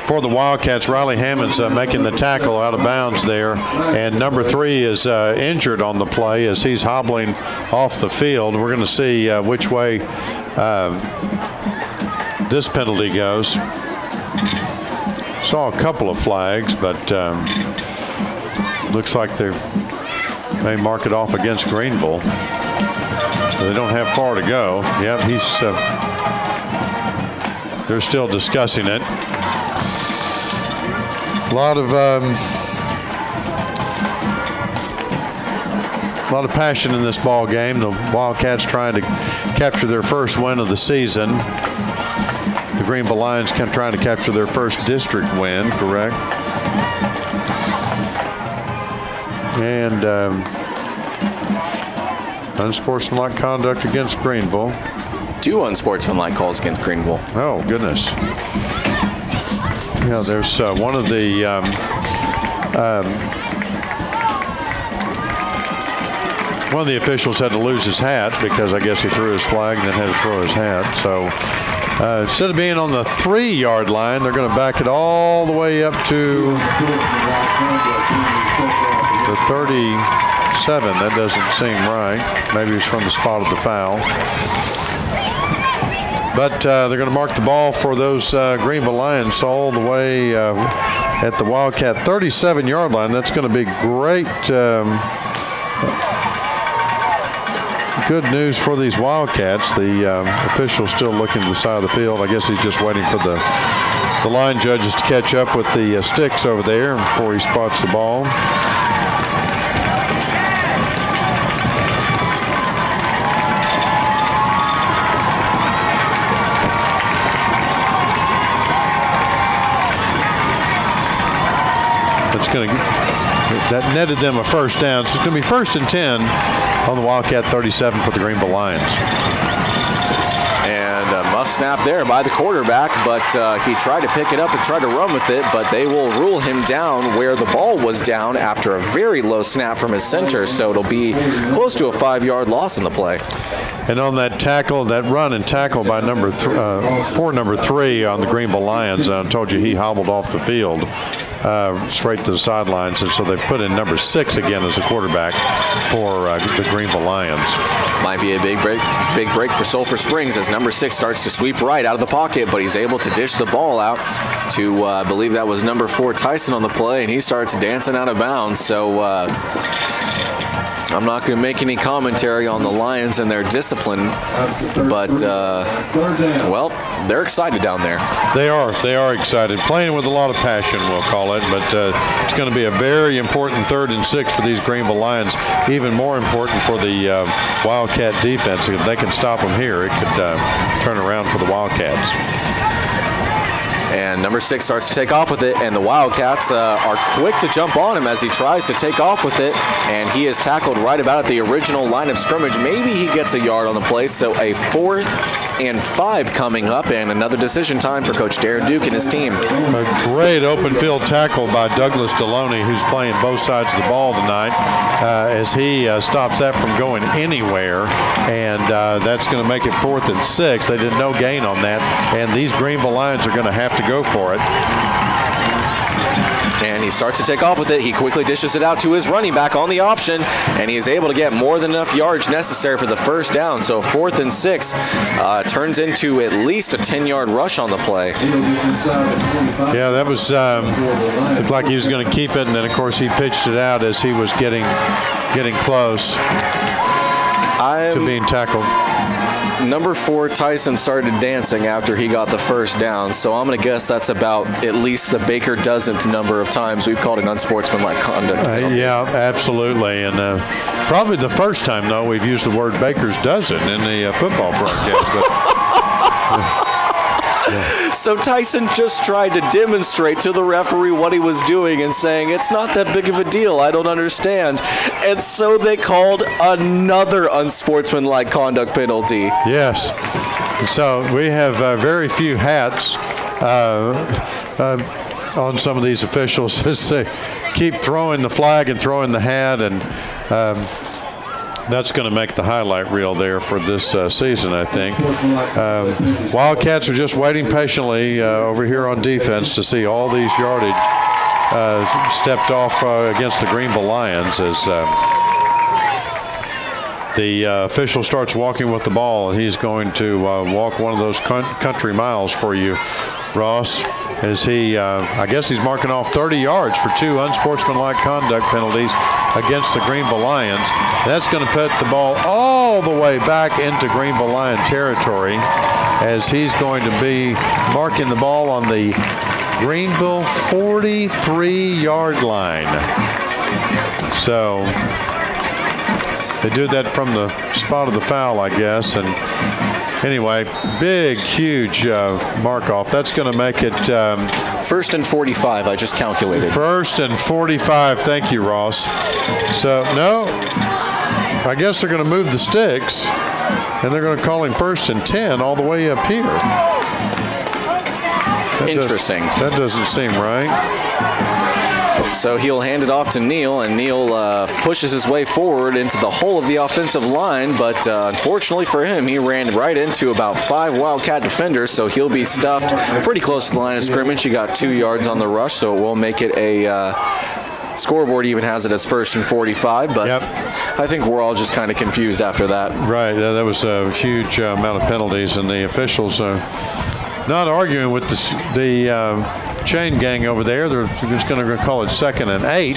B: for the Wildcats. Riley Hammond's making the tackle out of bounds there, and number 3 is injured on the play as he's hobbling off the field. We're going to see which way this penalty goes. Saw a couple of flags, but looks like they may mark it off against Greenville. They don't have far to go. Yep, they're still discussing it. A lot of passion in this ball game. The Wildcats trying to capture their first win of the season. The Greenville Lions trying to capture their first district win, correct? And unsportsmanlike conduct against Greenville.
C: 2 unsportsmanlike calls against Greenville.
B: Oh, goodness. Yeah, there's one of the officials had to lose his hat because I guess he threw his flag and then had to throw his hat. So instead of being on the 3-yard line, they're going to back it all the way up to the 37. That doesn't seem right. Maybe it's from the spot of the foul. But they're going to mark the ball for those Greenville Lions all the way at the Wildcat 37-yard line. That's going to be great. Good news for these Wildcats. The official's still looking to the side of the field. I guess he's just waiting for the line judges to catch up with the sticks over there before he spots the ball. That netted them a first down. So it's going to be 1st and 10 on the Wildcat 37 for the Greenville Lions.
C: And a must snap there by the quarterback, but he tried to pick it up and tried to run with it, but they will rule him down where the ball was down after a very low snap from his center, so it'll be close to a 5-yard loss in the play.
B: And on that tackle, that run and tackle by number 3 on the Greenville Lions, I told you he hobbled off the field straight to the sidelines, and so they put in number 6 again as a quarterback for the Greenville Lions.
C: Might be a big break for Sulphur Springs as number 6 starts to sweep right out of the pocket, but he's able to dish the ball out to, I believe that was number 4 Tyson on the play, and he starts dancing out of bounds. So I'm not going to make any commentary on the Lions and their discipline, but, well, they're excited down there.
B: They are excited. Playing with a lot of passion, we'll call it, but it's going to be a very important 3rd and 6 for these Greenville Lions. Even more important for the Wildcat defense. If they can stop them here, it could turn around for the Wildcats.
C: And number 6 starts to take off with it, and the Wildcats are quick to jump on him as he tries to take off with it, and he is tackled right about at the original line of scrimmage. Maybe he gets a yard on the play, so a 4th and 5 coming up, and another decision time for Coach Darren Duke and his team.
B: A great open field tackle by Douglas Deloney, who's playing both sides of the ball tonight, as he stops that from going anywhere, and that's going to make it 4th and 6. They did no gain on that, and these Greenville Lions are going to have to go for it.
C: And he starts to take off with it. He quickly dishes it out to his running back on the option, and he is able to get more than enough yards necessary for the first down. So 4th and 6 turns into at least a 10-yard rush on the play.
B: Yeah, that was looked like he was going to keep it, and then of course he pitched it out as he was getting close to being tackled.
C: Number 4, Tyson started dancing after he got the first down, so I'm going to guess that's about at least the Baker dozenth number of times we've called an unsportsmanlike conduct penalty.
B: Yeah, absolutely, and probably the first time, though, we've used the word Baker's dozen in the football broadcast. But,
C: So Tyson just tried to demonstrate to the referee what he was doing and saying, it's not that big of a deal, I don't understand. And so they called another unsportsmanlike conduct penalty.
B: Yes. So we have very few hats on some of these officials as they keep throwing the flag and throwing the hat, and that's going to make the highlight reel there for this season, I think. Wildcats are just waiting patiently over here on defense to see all these yardage stepped off against the Greenville Lions as the official starts walking with the ball, and he's going to walk one of those country miles for you, Ross, as he, I guess he's marking off 30 yards for 2 unsportsmanlike conduct penalties against the Greenville Lions. That's going to put the ball all the way back into Greenville Lion territory as he's going to be marking the ball on the Greenville 43-yard line. So they do that from the spot of the foul, I guess, and anyway, big, huge mark off. That's going to make it
C: 1st and 45, I just calculated.
B: 1st and 45. Thank you, Ross. So, no, I guess they're going to move the sticks, and they're going to call him 1st and 10 all the way up here.
C: Interesting.
B: That doesn't seem right.
C: So he'll hand it off to Neal, and Neal pushes his way forward into the whole of the offensive line, but unfortunately for him, he ran right into about 5 Wildcat defenders, so he'll be stuffed pretty close to the line of scrimmage. He got 2 yards on the rush, so it will make it a scoreboard even has it as 1st and 45, but yep. I think we're all just kind of confused after that.
B: Right, that was a huge amount of penalties, and the officials are not arguing with the chain gang over there. They're just going to call it 2nd and 8,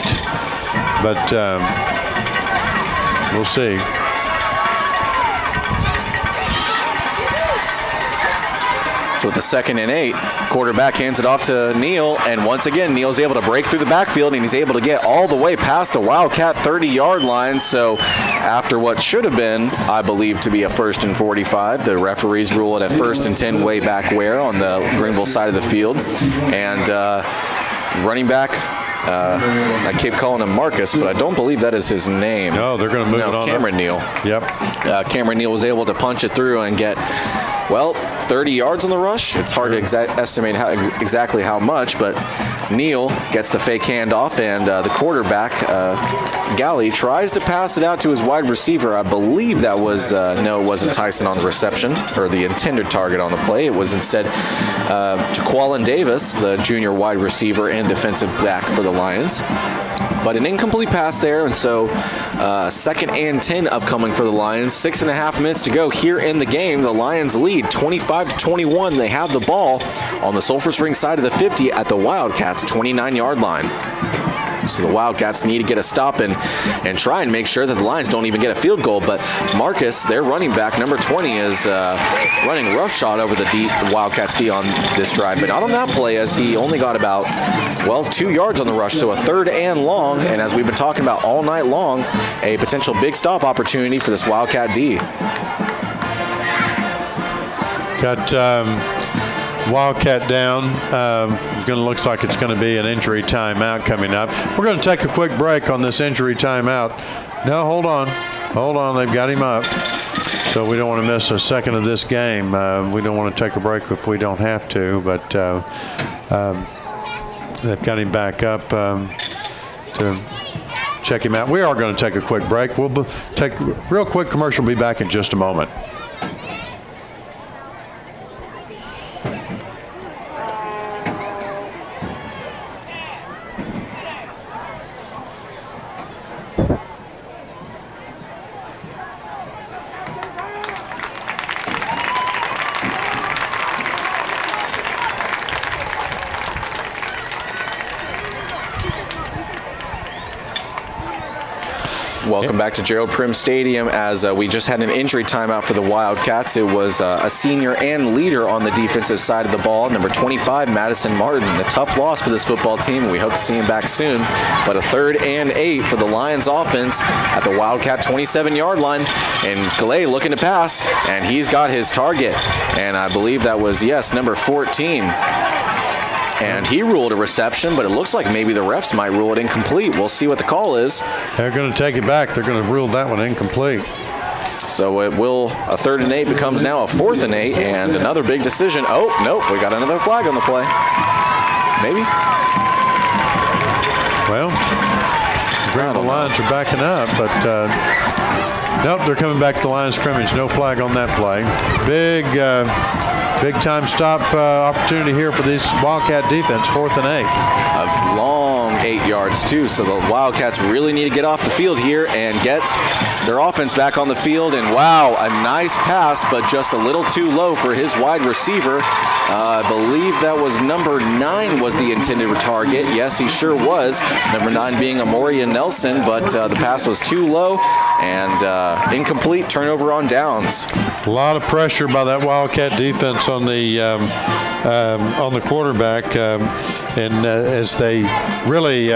B: but we'll see.
C: So with the 2nd and 8, quarterback hands it off to Neal, and once again, Neal's able to break through the backfield, and he's able to get all the way past the Wildcat 30-yard line. So after what should have been, I believe, to be a 1st and 45, the referees rule it a 1st and 10 way back where on the Greenville side of the field. And running back, I keep calling him Marcus, but I don't believe that is his name.
B: No, they're going to move it on.
C: Cameron Neal.
B: Yep.
C: Cameron Neal was able to punch it through and get, 30 yards on the rush. It's hard to estimate exactly how much, but Neal gets the fake handoff, and the quarterback, Galley, tries to pass it out to his wide receiver. I believe that was, no, it wasn't Tyson on the reception, or the intended target on the play. It was instead Jaqualin Davis, the junior wide receiver and defensive back for the Lions. But an incomplete pass there, and so 2nd and 10 upcoming for the Lions. 6.5 minutes to go here in the game. The Lions lead 25-21. They have the ball on the Sulphur Springs side of the 50 at the Wildcats' 29-yard line. So the Wildcats need to get a stop and try and make sure that the Lions don't even get a field goal. But Marcus, their running back, number 20, is running roughshod over the Wildcats D on this drive. But not on that play, as he only got about, 2 yards on the rush. So a 3rd and long, and as we've been talking about all night long, a potential big stop opportunity for this Wildcat D.
B: Got Wildcat down. Looks like it's going to be an injury timeout coming up. We're going to take a quick break on this injury timeout. No, hold on. They've got him up. So we don't want to miss a second of this game. We don't want to take a break if we don't have to, but they've got him back up to check him out. We are going to take a quick break. We'll take a real quick commercial. We'll be back in just a moment.
C: Welcome back to Gerald Prim Stadium, as we just had an injury timeout for the Wildcats. It was a senior and leader on the defensive side of the ball, number 25, Madison Martin. A tough loss for this football team, and we hope to see him back soon. But a 3rd and 8 for the Lions offense at the Wildcat 27-yard line. And Gail looking to pass, and he's got his target. And I believe that was, number 14. And he ruled a reception, but it looks like maybe the refs might rule it incomplete. We'll see what the call is.
B: They're going to take it back. They're going to rule that one incomplete.
C: So a 3rd and 8 becomes now a 4th and 8, and another big decision. Oh, nope, we got another flag on the play. Maybe.
B: Well, the Lions are backing up, but nope, they're coming back to the line of scrimmage. No flag on that play. Big time stop opportunity here for this Wildcat defense, 4th and 8.
C: A long 8 yards, too. So the Wildcats really need to get off the field here and get their offense back on the field. And, wow, a nice pass, but just a little too low for his wide receiver. I believe that was number 9 was the intended target. Yes, he sure was. Number 9 being Amoria Nelson, but the pass was too low and incomplete. Turnover on downs.
B: A lot of pressure by that Wildcat defense on the quarterback, and as they really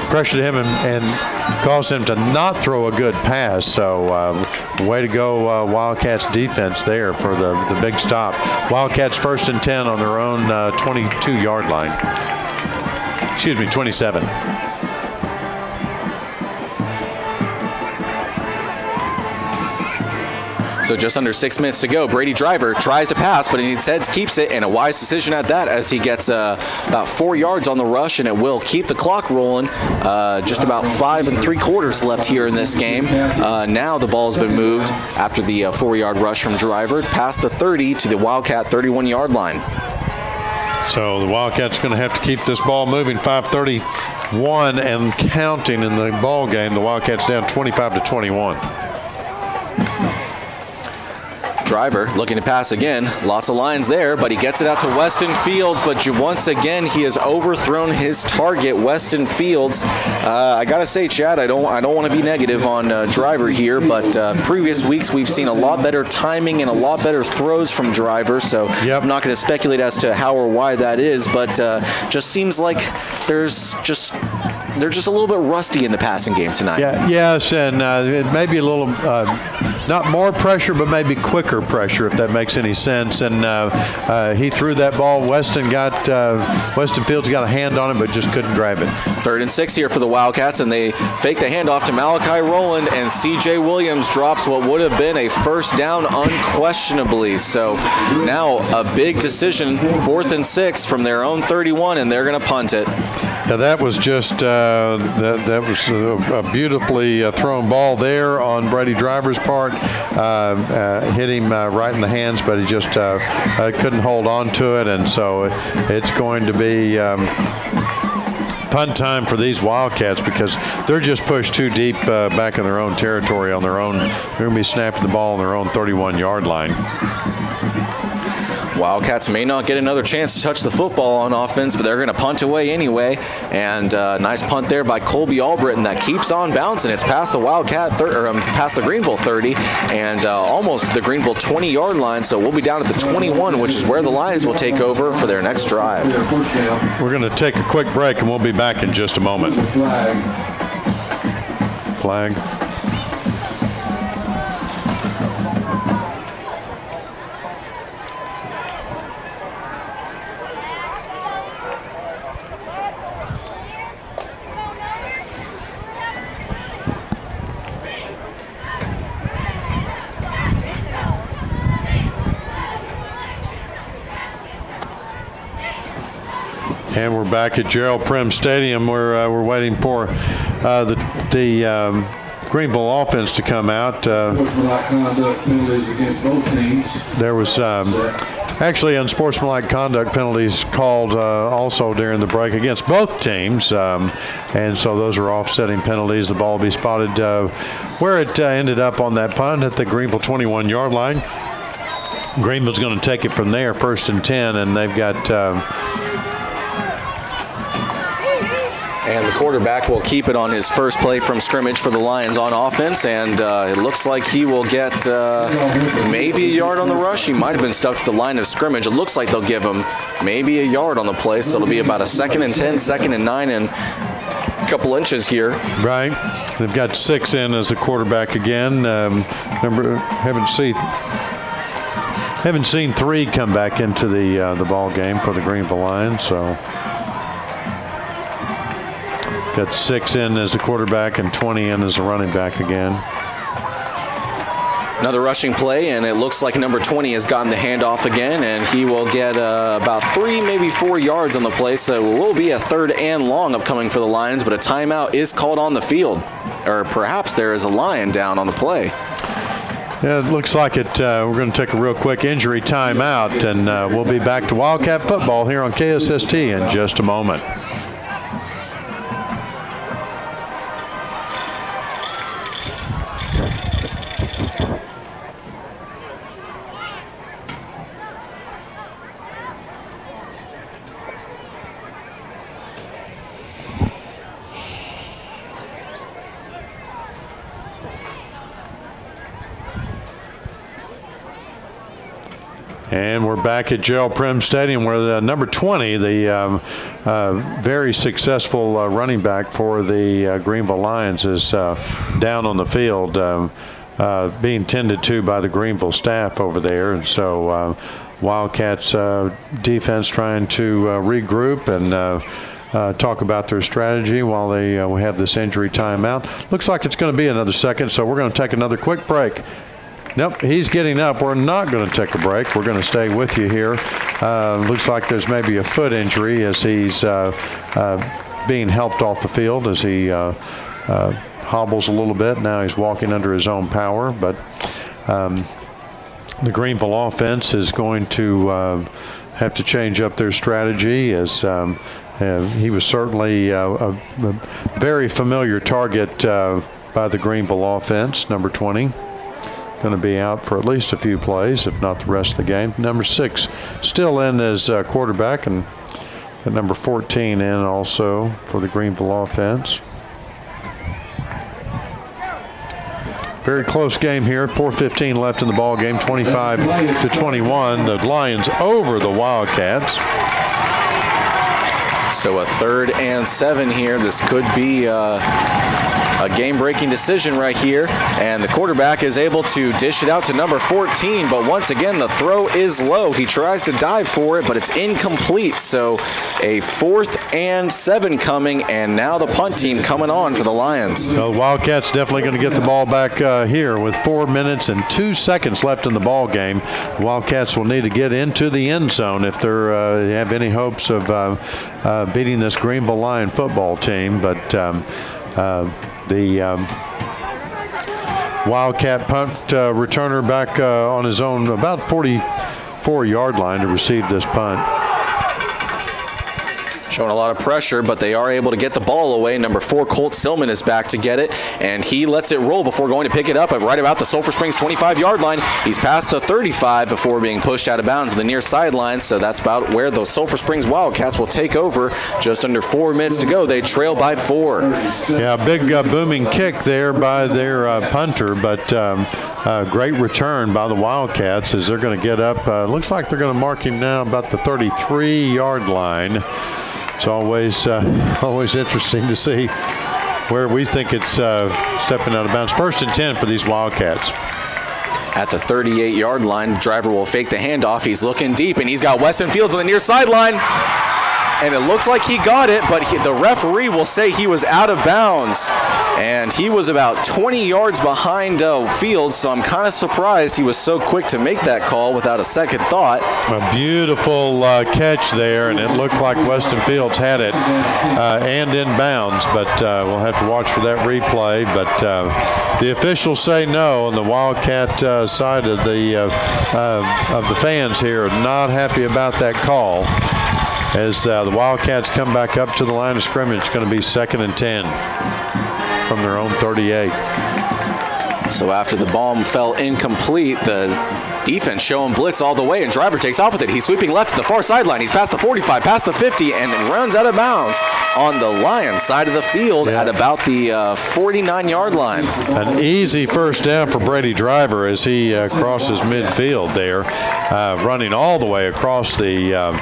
B: pressured him and caused him to not throw a good pass. So way to go, Wildcats defense there for the big stop. Wildcats 1st and 10 on their own 22-yard line. 27.
C: So just under 6 minutes to go. Brady Driver tries to pass, but he instead keeps it, and a wise decision at that, as he gets about 4 yards on the rush, and it will keep the clock rolling. Just about 5 3/4 left here in this game. Now the ball's been moved after the 4-yard rush from Driver past the 30 to the Wildcat 31-yard line.
B: So the Wildcats going to have to keep this ball moving. 5:31 and counting in the ball game. The Wildcats down 25-21.
C: Driver looking to pass again. Lots of lines there, but he gets it out to Weston Fields. But once again, he has overthrown his target, Weston Fields. I gotta say, Chad, I don't want to be negative on Driver here, but previous weeks we've seen a lot better timing and a lot better throws from Driver. So I'm not going to speculate as to how or why that is, but just seems like they're just a little bit rusty in the passing game tonight.
B: Yes, and it may be a little not more pressure, but maybe quicker pressure, if that makes any sense. And he threw that ball. Weston Fields got a hand on it, but just couldn't grab it.
C: 3rd and 6 here for the Wildcats, and they fake the handoff to Malachi Rowland, and C.J. Williams drops what would have been a first down unquestionably. So now a big decision, 4th and 6 from their own 31, and they're going to punt it.
B: Yeah, that was just that was a beautifully thrown ball there on Brady Driver's part. Hit him right in the hands, but he just couldn't hold on to it, and so it's going to be punt time for these Wildcats, because they're just pushed too deep back in their own territory on their own. They're going to be snapping the ball on their own 31-yard line.
C: Wildcats may not get another chance to touch the football on offense, but they're going to punt away anyway. And nice punt there by Colby Albritton that keeps on bouncing. It's past the past the Greenville 30 and almost the Greenville 20-yard line. So we'll be down at the 21, which is where the Lions will take over for their next drive.
B: We're going to take a quick break, and we'll be back in just a moment. Flag. And we're back at Gerald Prim Stadium. We're waiting for the Greenville offense to come out. There was actually unsportsmanlike conduct penalties called also during the break against both teams, and so those are offsetting penalties. The ball will be spotted where it ended up on that punt at the Greenville 21-yard line. Greenville's going to take it from there, 1st and 10, and they've got.
C: And the quarterback will keep it on his first play from scrimmage for the Lions on offense, and it looks like he will get maybe a yard on the rush. He might have been stuck to the line of scrimmage. It looks like they'll give him maybe a yard on the play, so it'll be about a 2nd and 10, 2nd and 9, and a couple inches here.
B: Right. They've got 6 in as the quarterback again. Haven't seen 3 come back into the ball game for the Greenville Lions, so. Got 6 in as the quarterback and 20 in as the running back again.
C: Another rushing play, and it looks like number 20 has gotten the handoff again, and he will get about 3, maybe 4 yards on the play, so it will be a 3rd and long upcoming for the Lions, but a timeout is called on the field. Or perhaps there is a Lion down on the play.
B: Yeah, it looks like it. We're going to take a real quick injury timeout, and we'll be back to Wildcat football here on KSST in just a moment. And we're back at Gerald Prim Stadium where the number 20, the very successful running back for the Greenville Lions, is down on the field being tended to by the Greenville staff over there. And so Wildcats defense trying to regroup and talk about their strategy while they have this injury timeout. Looks like it's going to be another second, so we're going to take another quick break. Nope, he's getting up. We're not going to take a break. We're going to stay with you here. Looks like there's maybe a foot injury as he's being helped off the field as he hobbles a little bit. Now he's walking under his own power. But the Greenville offense is going to have to change up their strategy as he was certainly a very familiar target by the Greenville offense, number 20. Going to be out for at least a few plays, if not the rest of the game. Number 6 still in as quarterback, and number 14 in also for the Greenville offense. Very close game here. 4:15 left in the ball game. 25-21. The Lions over the Wildcats.
C: So a 3rd and 7 here. This could be a game-breaking decision right here, and the quarterback is able to dish it out to number 14, but once again the throw is low. He tries to dive for it, but it's incomplete. So a 4th and 7 coming, and now the punt team coming on for the Lions.
B: So the Wildcats definitely going to get the ball back here with 4 minutes and 2 seconds left in the ball game. The Wildcats will need to get into the end zone if they have any hopes of beating this Greenville Lion football team, but the Wildcat punt returner back on his own about 44-yard line to receive this punt.
C: Showing a lot of pressure, but they are able to get the ball away. Number 4, Colt Silman is back to get it, and he lets it roll before going to pick it up at right about the Sulphur Springs 25-yard line. He's past the 35 before being pushed out of bounds on the near sideline, so that's about where the Sulphur Springs Wildcats will take over. Just under 4 minutes to go. They trail by 4.
B: Yeah, big booming kick there by their punter, but great return by the Wildcats as they're going to get up. Looks like they're going to mark him now about the 33-yard line. It's always interesting to see where we think it's stepping out of bounds. 1st and 10 for these Wildcats.
C: At the 38-yard line, driver will fake the handoff. He's looking deep, and he's got Weston Fields on the near sideline. And it looks like he got it, but the referee will say he was out of bounds. And he was about 20 yards behind Fields, so I'm kind of surprised he was so quick to make that call without a second thought.
B: A beautiful catch there, and it looked like Weston Fields had it and in bounds, but we'll have to watch for that replay. But the officials say no, and the Wildcat side of the fans here are not happy about that call. As the Wildcats come back up to the line of scrimmage, it's going to be 2nd and 10 from their own 38.
C: So after the bomb fell incomplete, the defense showing blitz all the way, and driver takes off with it. He's sweeping left to the far sideline. He's past the 45, past the 50, and then runs out of bounds on the Lions side of the field at about the 49-yard line.
B: An easy first down for Brady Driver as he crosses midfield there, running all the way across the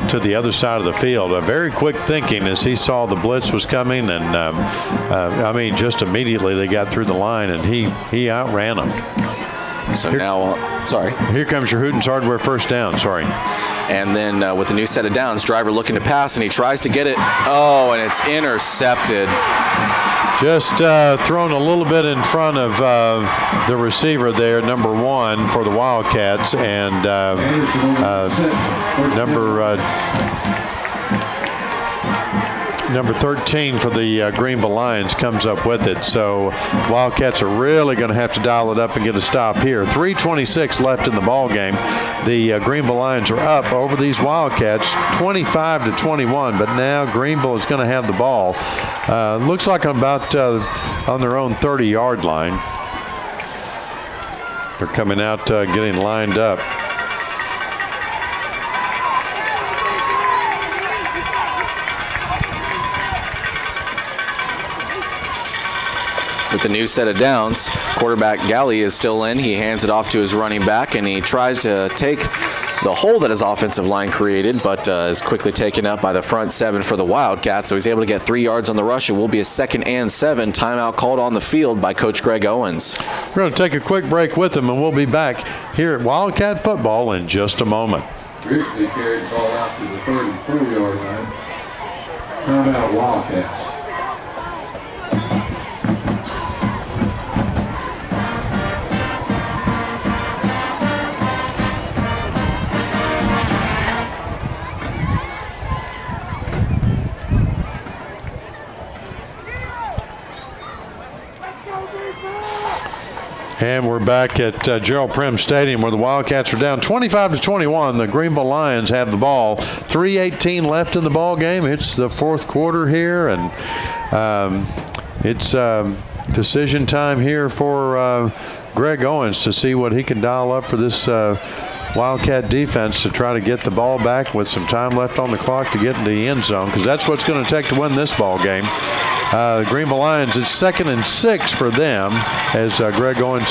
B: to the other side of the field. Very quick thinking as he saw the blitz was coming, and I mean, just immediately they got through the line, and he outran them.
C: So now, sorry.
B: Here comes your Hooten's Hardware first down, sorry.
C: And then with a new set of downs, driver looking to pass, and he tries to get it. Oh, and it's intercepted.
B: Just thrown a little bit in front of the receiver there, number 1 for the Wildcats, and number 13 for the Greenville Lions comes up with it. So Wildcats are really going to have to dial it up and get a stop here. 3:26 left in the ball game. The Greenville Lions are up over these Wildcats 25-21, but now Greenville is going to have the ball. Looks like about on their own 30-yard line. They're coming out getting lined up.
C: With the new set of downs, quarterback Galley is still in. He hands it off to his running back, and he tries to take the hole that his offensive line created, but is quickly taken up by the front 7 for the Wildcats. So he's able to get 3 yards on the rush. It will be a 2nd and 7. Timeout called on the field by Coach Greg Owens.
B: We're going to take a quick break with them, and we'll be back here at Wildcat Football in just a moment.
E: Grigsby carried the ball out to the 34-yard line. Timeout Wildcats.
B: And we're back at Gerald Prim Stadium where the Wildcats are down 25-21. The Greenville Lions have the ball. 3:18 left in the ball game. It's the 4th quarter here, and it's decision time here for Greg Owens to see what he can dial up for this Wildcat defense to try to get the ball back with some time left on the clock to get in the end zone, because that's what's going to take to win this ball game. The Greenville Lions, it's 2nd and 6 for them as Greg Owens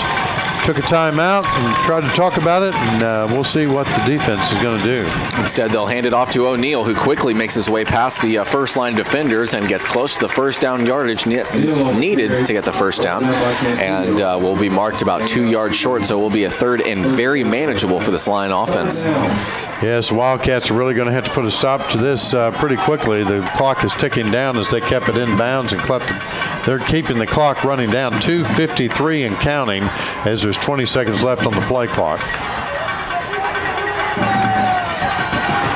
B: took a timeout and tried to talk about it, and we'll see what the defense is going to do.
C: Instead, they'll hand it off to O'Neal, who quickly makes his way past the first line defenders and gets close to the first down yardage needed to get the first down, and will be marked about 2 yards short, so it will be a 3rd and very manageable for this line offense.
B: Yes, Wildcats are really going to have to put a stop to this pretty quickly. The clock is ticking down as they kept it in bounds, and they're keeping the clock running down. 2:53 and counting as there's 20 seconds left on the play clock.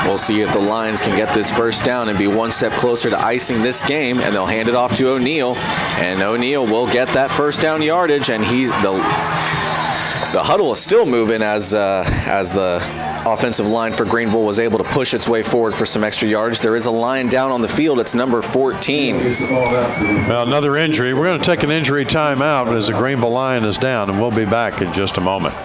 C: We'll see if the Lions can get this first down and be one step closer to icing this game, and they'll hand it off to O'Neal, and O'Neal will get that first down yardage, and the The huddle is still moving as the offensive line for Greenville was able to push its way forward for some extra yards. There is a line down on the field. It's number 14.
B: Well, another injury. We're going to take an injury timeout as the Greenville line is down, and we'll be back in just a moment.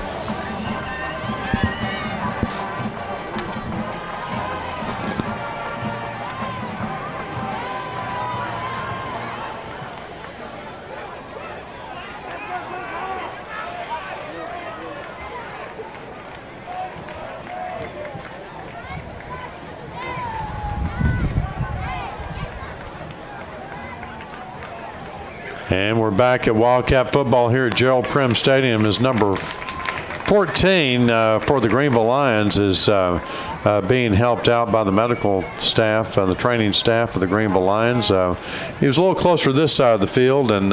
B: And we're back at Wildcat football here at Gerald Prim Stadium. As number 14 for the Greenville Lions is being helped out by the medical staff, the training staff of the Greenville Lions. He was a little closer to this side of the field, and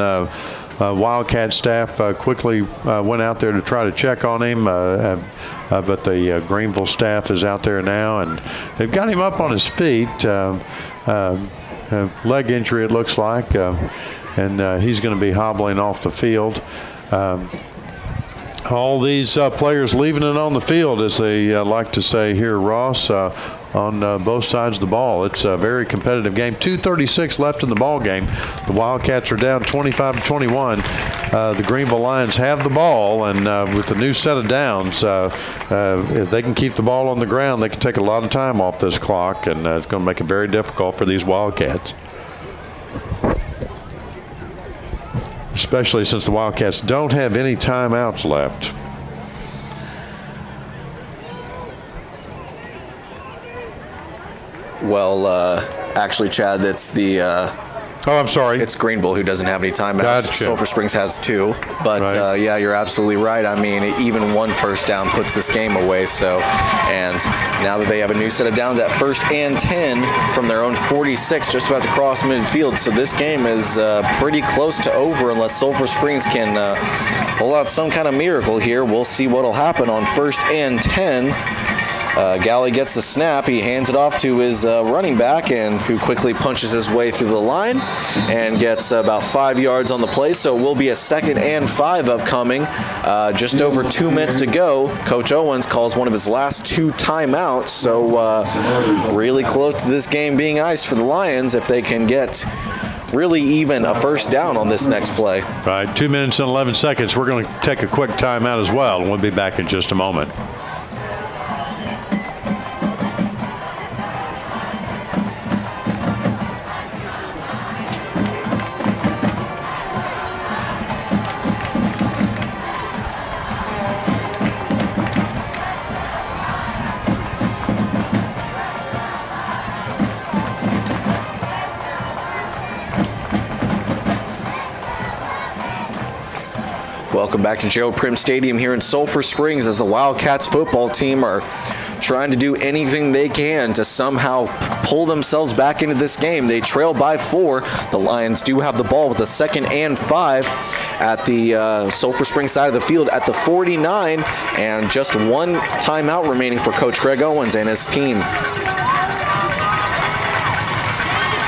B: Wildcat staff quickly went out there to try to check on him, but the Greenville staff is out there now, and they've got him up on his feet. Leg injury, it looks like. And he's going to be hobbling off the field. All these players leaving it on the field, as they like to say here, Ross, on both sides of the ball. It's a very competitive game. 2:36 left in the ball game. The Wildcats are down 25-21. The Greenville Lions have the ball, and with the new set of downs, if they can keep the ball on the ground, they can take a lot of time off this clock, and it's going to make it very difficult for these Wildcats. Especially since the Wildcats don't have any timeouts left.
C: Well, actually, Chad, that's the...
B: I'm sorry.
C: It's Greenville who doesn't have any timeouts.
B: Gotcha.
C: Sulphur Springs has 2. But,
B: right.
C: Yeah, you're absolutely right. I mean, even one first down puts this game away. So, and now that they have a new set of downs at 1st and 10 from their own 46, just about to cross midfield. So this game is pretty close to over unless Sulphur Springs can pull out some kind of miracle here. We'll see what will happen on 1st and 10. Galley gets the snap. He hands it off to his running back, and who quickly punches his way through the line and gets about 5 yards on the play. So it will be a 2nd and 5 upcoming. Just over 2 minutes to go. Coach Owens calls one of his last 2 timeouts. So really close to this game being iced for the Lions if they can get really even a first down on this next play.
B: Right, 2 minutes and 11 seconds. We're going to take a quick timeout as well, and we'll be back in just a moment.
C: Welcome back to Gerald Prim Stadium here in Sulphur Springs as the Wildcats football team are trying to do anything they can to somehow pull themselves back into this game. They trail by 4. The Lions do have the ball with a 2nd and 5 at the Sulphur Springs side of the field at the 49, and just 1 timeout remaining for Coach Greg Owens and his team.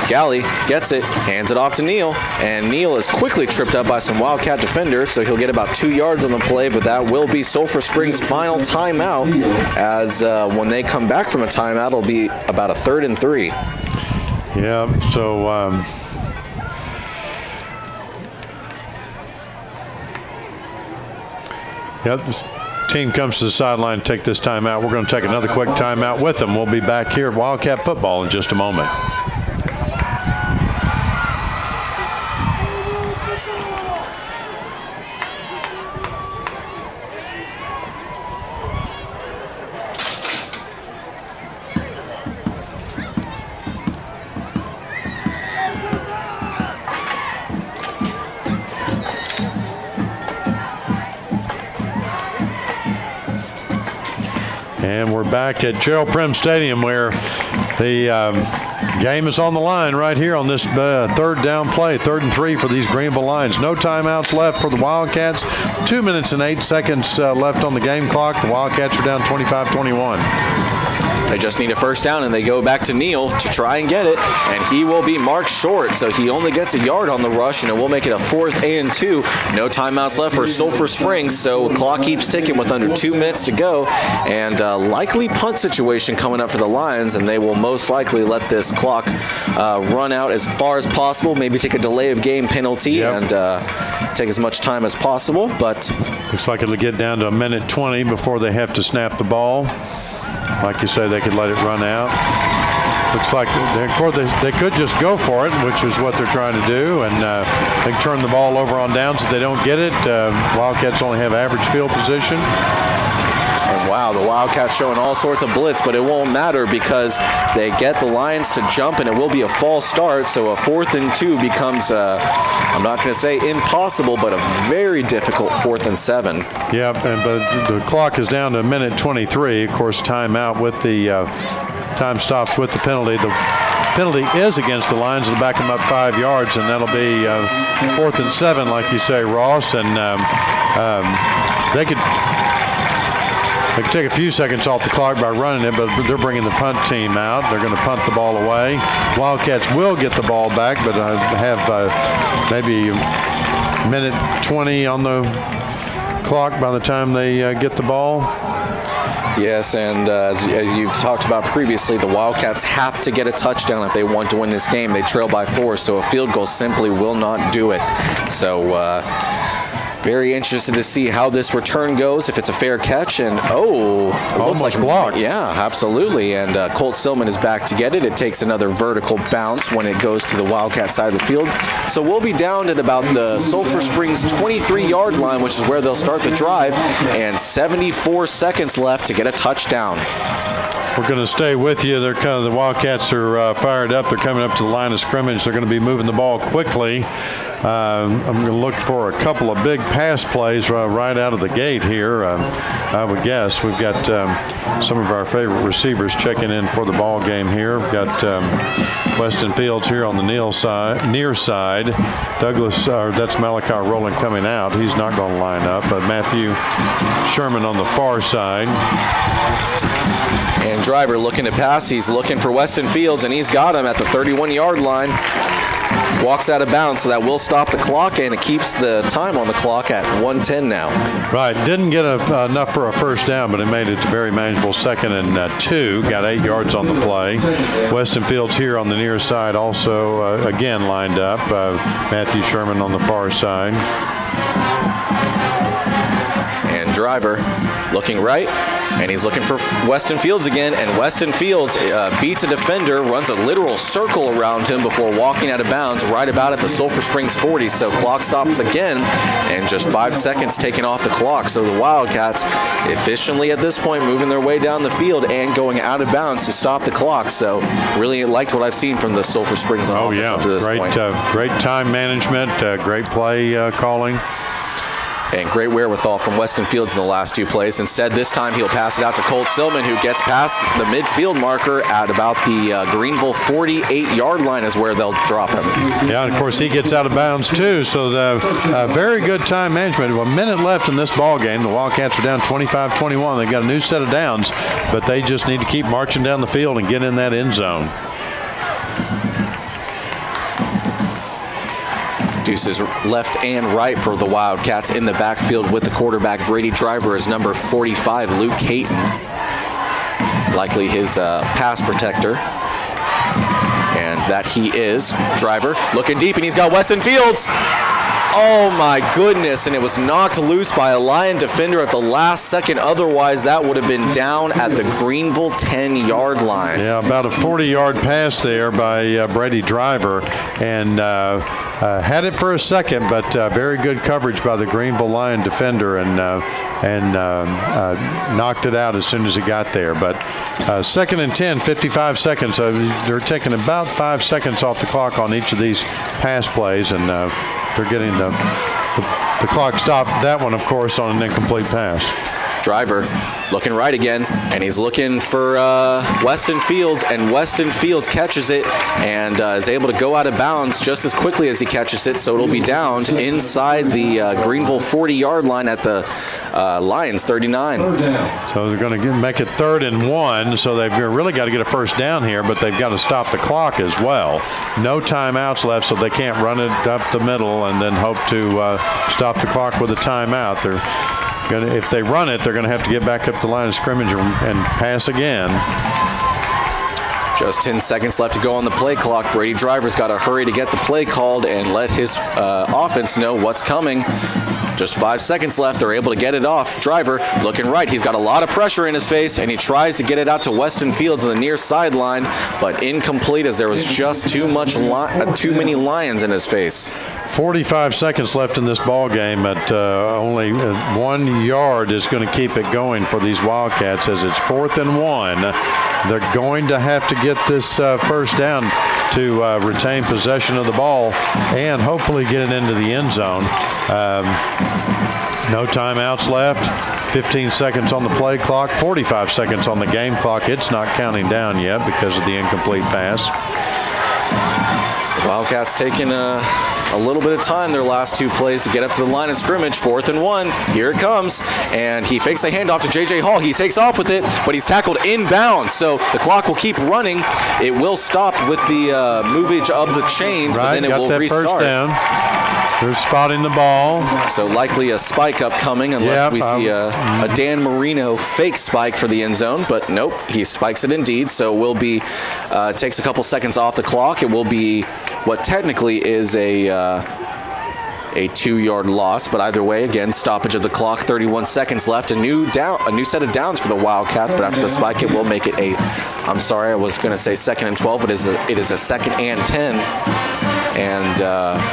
C: Galley gets it, hands it off to Neal, and Neal is quickly tripped up by some Wildcat defenders, so he'll get about 2 yards on the play, but that will be Sulphur Springs' final timeout, as when they come back from a timeout, it'll be about a 3rd and 3.
B: Yeah, so this team comes to the sideline to take this timeout. We're going to take another quick timeout with them. We'll be back here at Wildcat football in just a moment. And we're back at Gerald Prim Stadium, where the game is on the line right here on this 3rd down play, 3rd and 3 for these Greenville Lions. No timeouts left for the Wildcats. 2 minutes and 8 seconds left on the game clock. The Wildcats are down 25-21.
C: They just need a first down, and they go back to Neal to try and get it, and he will be marked short, so he only gets a yard on the rush, and it will make it a 4th and 2. No timeouts left for Sulphur Springs, so clock keeps ticking with under 2 minutes to go, and likely punt situation coming up for the Lions, and they will most likely let this clock run out as far as possible, maybe take a delay of game penalty and take as much time as possible, but
B: looks like it'll get down to a minute 20 before they have to snap the ball. Like you say, they could let it run out. Looks like they could just go for it, which is what they're trying to do, and they can turn the ball over on downs if they don't get it. Wildcats only have average field position.
C: And wow, the Wildcats showing all sorts of blitz, but it won't matter because they get the Lions to jump, and it will be a false start, so a 4th and 2 becomes, I'm not going to say impossible, but a very difficult 4th and 7.
B: Yeah, but the clock is down to a minute 23. Of course, timeout with the time stops with the penalty. The penalty is against the Lions. It'll back them up 5 yards, and that'll be 4th and 7, like you say, Ross. And they could take a few seconds off the clock by running it, but they're bringing the punt team out. They're going to punt the ball away. Wildcats will get the ball back, but have maybe a minute 20 on the clock by the time they get the ball.
C: Yes, and as you talked about previously, the Wildcats have to get a touchdown if they want to win this game. They trail by 4, so a field goal simply will not do it. So very interested to see how this return goes, if it's a fair catch, and it looks like
B: blocked.
C: Yeah, absolutely, and Colt Stillman is back to get it. It takes another vertical bounce when it goes to the Wildcat side of the field. So we'll be down at about the Sulphur Springs 23-yard line, which is where they'll start the drive, and 74 seconds left to get a touchdown.
B: We're going to stay with you. The Wildcats are fired up. They're coming up to the line of scrimmage. They're going to be moving the ball quickly. I'm going to look for a couple of big pass plays right out of the gate here. I would guess we've got some of our favorite receivers checking in for the ball game here. We've got Weston Fields here on the near side. Douglas, that's Malachi Rowland coming out. He's not going to line up. But Matthew Sherman on the far side.
C: And Driver looking to pass. He's looking for Weston Fields, and he's got him at the 31-yard line. Walks out of bounds, so that will stop the clock, and it keeps the time on the clock at 1:10 now.
B: Right. Didn't get enough for a first down, but it made it a very manageable 2nd and 2. Got 8 yards on the play. Weston Fields here on the near side also, again, lined up. Matthew Sherman on the far side.
C: And Driver looking right, and he's looking for Weston Fields again, and Weston Fields beats a defender, runs a literal circle around him before walking out of bounds right about at the Sulphur Springs 40, so clock stops again, and just 5 seconds taken off the clock, so the Wildcats efficiently at this point moving their way down the field and going out of bounds to stop the clock, so really liked what I've seen from the Sulphur Springs on offense up to this point.
B: Great time management, great play calling.
C: And great wherewithal from Weston Fields in the last 2 plays. Instead, this time he'll pass it out to Colt Stillman, who gets past the midfield marker at about the Greenville 48-yard line is where they'll drop him.
B: Yeah, and of course he gets out of bounds too. So the very good time management. A minute left in this ball game. The Wildcats are down 25-21. They've got a new set of downs, but they just need to keep marching down the field and get in that end zone.
C: Deuces left and right for the Wildcats in the backfield with the quarterback. Brady Driver is number 45, Luke Clayton. Likely his pass protector. And that he is. Driver looking deep, and he's got Weston Fields. Oh my goodness, and it was knocked loose by a Lion defender at the last second. Otherwise, that would have been down at the Greenville 10-yard line.
B: Yeah, about a 40-yard pass there by Brady Driver, and had it for a second, but very good coverage by the Greenville Lion defender, and knocked it out as soon as he got there. But 2nd and 10, 55 seconds. They're taking about 5 seconds off the clock on each of these pass plays, and they're getting the clock stopped. That one, of course, on an incomplete pass.
C: Driver looking right again, and he's looking for Weston Fields, and Weston Fields catches it and is able to go out of bounds just as quickly as he catches it, so it'll be downed inside the Greenville 40-yard line at the Lions 39.
B: So they're going to make it 3rd and 1, so they've really got to get a first down here, but they've got to stop the clock as well. No timeouts left, so they can't run it up the middle and then hope to stop the clock with a timeout. If they run it, they're going to have to get back up the line of scrimmage and pass again.
C: Just 10 seconds left to go on the play clock. Brady Driver's got to hurry to get the play called and let his offense know what's coming. Just 5 seconds left. They're able to get it off. Driver looking right. He's got a lot of pressure in his face, and he tries to get it out to Weston Fields on the near sideline, but incomplete as there was just too many Lions in his face.
B: 45 seconds left in this ball game, but only 1 yard is going to keep it going for these Wildcats as it's 4th and 1. They're going to have to get this first down to retain possession of the ball and hopefully get it into the end zone. No timeouts left. 15 seconds on the play clock, 45 seconds on the game clock. It's not counting down yet because of the incomplete pass.
C: The Wildcats taking a little bit of time their last 2 plays to get up to the line of scrimmage. 4th and 1. Here it comes. And he fakes the handoff to J.J. Hall. He takes off with it, but he's tackled inbounds. So the clock will keep running. It will stop with the movage of the chains, but then it will restart.
B: First down. They're spotting the ball.
C: So likely a spike upcoming unless we see a Dan Marino fake spike for the end zone. But nope, he spikes it indeed. So will be takes a couple seconds off the clock. It will be what technically is a 2-yard loss, but either way, again, stoppage of the clock. 31 seconds left. A new set of downs for the Wildcats, but after the spike, it will make it I'm sorry, I was going to say 2nd and 12, but it is a 2nd and 10. And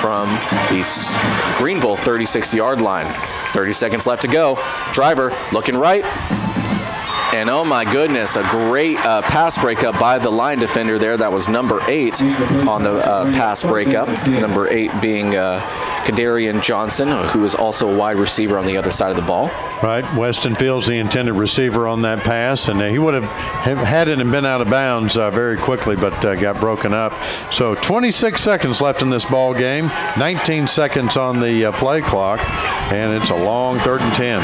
C: from the Greenville 36-yard line. 30 seconds left to go. Driver looking right. And oh my goodness, a great pass breakup by the line defender there. That was number 8 on the pass breakup. Number 8 being Kadarian Johnson, who is also a wide receiver on the other side of the ball.
B: Right, Weston Fields, the intended receiver on that pass, and he would have had it and been out of bounds very quickly, but got broken up. So 26 seconds left in this ball game, 19 seconds on the play clock, and it's a long 3rd and 10.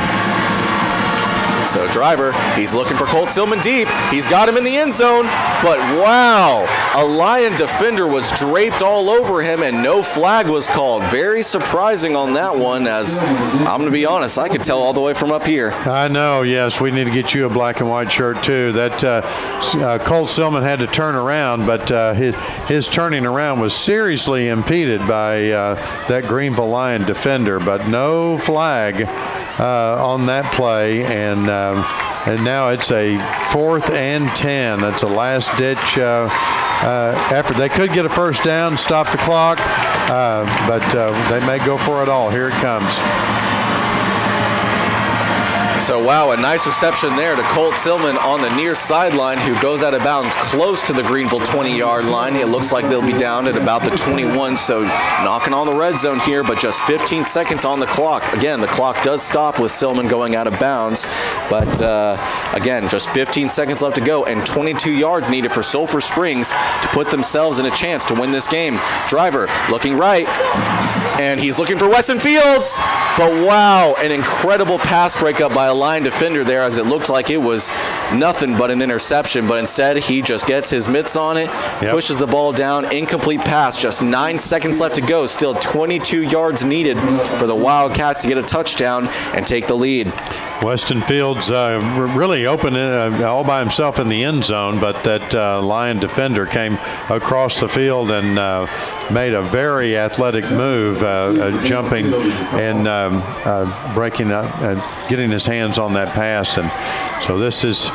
C: So Driver, he's looking for Colt Stillman deep. He's got him in the end zone, but wow, a Lion defender was draped all over him and no flag was called. Very surprising on that one, as I'm going to be honest, I could tell all the way from up here.
B: I know, yes, we need to get you a black and white shirt too. That Colt Stillman had to turn around, but his turning around was seriously impeded by that Greenville Lion defender, but no flag on that play, and now it's a 4th and 10. That's a last-ditch effort. They could get a first down, stop the clock, but they may go for it all. Here it comes.
C: So, wow, a nice reception there to Colt Stillman on the near sideline, who goes out of bounds close to the Greenville 20-yard line. It looks like they'll be down at about the 21, so knocking on the red zone here, but just 15 seconds on the clock. Again, the clock does stop with Stillman going out of bounds, but again, just 15 seconds left to go and 22 yards needed for Sulphur Springs to put themselves in a chance to win this game. Driver looking right, and he's looking for Weston Fields, but wow, an incredible pass breakup by a line defender there, as it looked like it was nothing but an interception, but instead he just gets his mitts on it, pushes the ball down, incomplete pass, just 9 seconds left to go, still 22 yards needed for the Wildcats to get a touchdown and take the lead.
B: Weston Fields really opened it all by himself in the end zone, but that Lion defender came across the field and made a very athletic move, jumping and breaking up, getting his hands on that pass. And so this is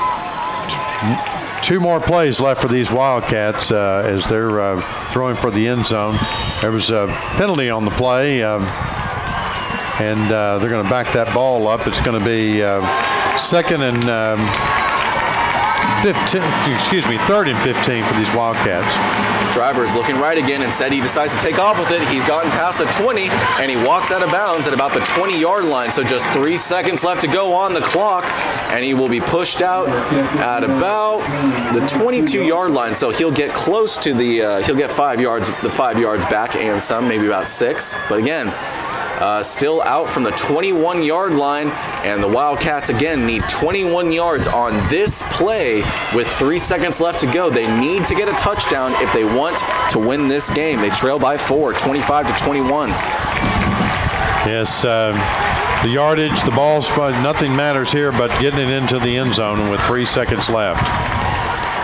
B: 2 more plays left for these Wildcats as they're throwing for the end zone. There was a penalty on the play. And they're going to back that ball up. It's going to be 2nd and 3rd and 15 for these Wildcats.
C: Driver is looking right again. Instead, he decides to take off with it. He's gotten past the 20, and he walks out of bounds at about the 20-yard line. So just 3 seconds left to go on the clock, and he will be pushed out at about the 22-yard line. So he'll get close to the, he'll get 5 yards, the 5 yards back and some, maybe about 6. But again, still out from the 21-yard line, and the Wildcats again need 21 yards on this play with 3 seconds left to go. They need to get a touchdown if they want to win this game. They trail by 4, 25-21.
B: Yes, the yardage, the balls, nothing matters here but getting it into the end zone with 3 seconds left.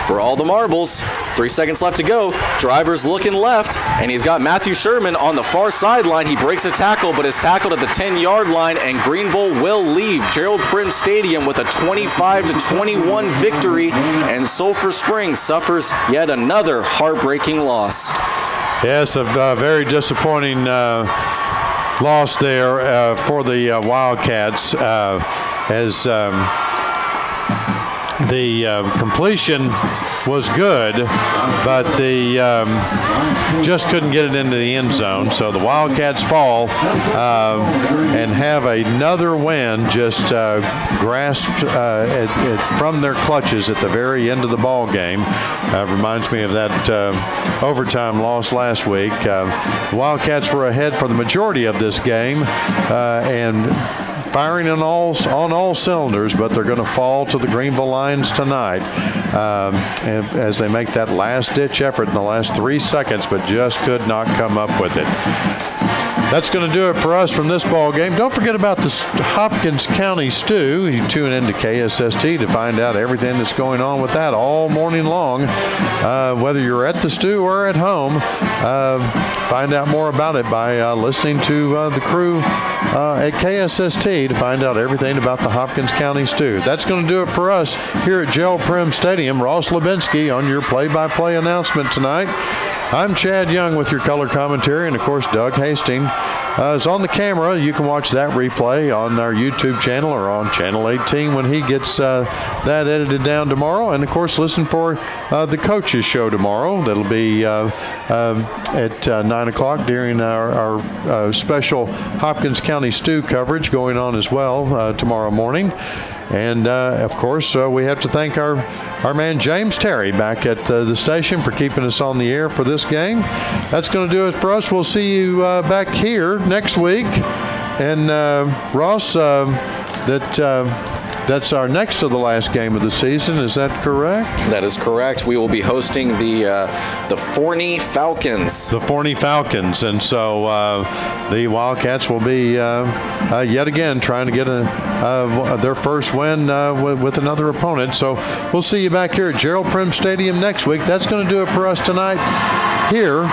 C: For all the marbles, 3 seconds left to go. Driver's looking left, and he's got Matthew Sherman on the far sideline. He breaks a tackle, but is tackled at the 10-yard line, and Greenville will leave Gerald Prim Stadium with a 25-21 victory, and Sulphur Springs suffers yet another heartbreaking loss.
B: Yes, a very disappointing loss there for the Wildcats as the completion was good, but the just couldn't get it into the end zone. So the Wildcats fall and have another win just grasped from their clutches at the very end of the ball game. Reminds me of that overtime loss last week. The Wildcats were ahead for the majority of this game and firing on all cylinders, but they're going to fall to the Greenville Lions tonight and as they make that last-ditch effort in the last 3 seconds, but just could not come up with it. That's going to do it for us from this ball game. Don't forget about the Hopkins County Stew. You tune into KSST to find out everything that's going on with that all morning long. Whether you're at the stew or at home, find out more about it by listening to the crew at KSST to find out everything about the Hopkins County Stew. That's going to do it for us here at Gerald Prim Stadium. Ross Lebinsky on your play-by-play announcement tonight. I'm Chad Young with your color commentary, and of course Doug Hastings is on the camera. You can watch that replay on our YouTube channel or on Channel 18 when he gets that edited down tomorrow. And of course listen for the coaches show tomorrow. That'll be at 9 o'clock during our special Hopkins County Stew coverage going on as well tomorrow morning. And, of course, we have to thank our man James Terry back at the station for keeping us on the air for this game. That's going to do it for us. We'll see you back here next week. And, Ross, that's our next to the last game of the season. Is that correct?
C: That is correct. We will be hosting the Forney Falcons.
B: The Forney Falcons. And so the Wildcats will be yet again trying to get their first win with another opponent. So we'll see you back here at Gerald Prim Stadium next week. That's going to do it for us tonight here.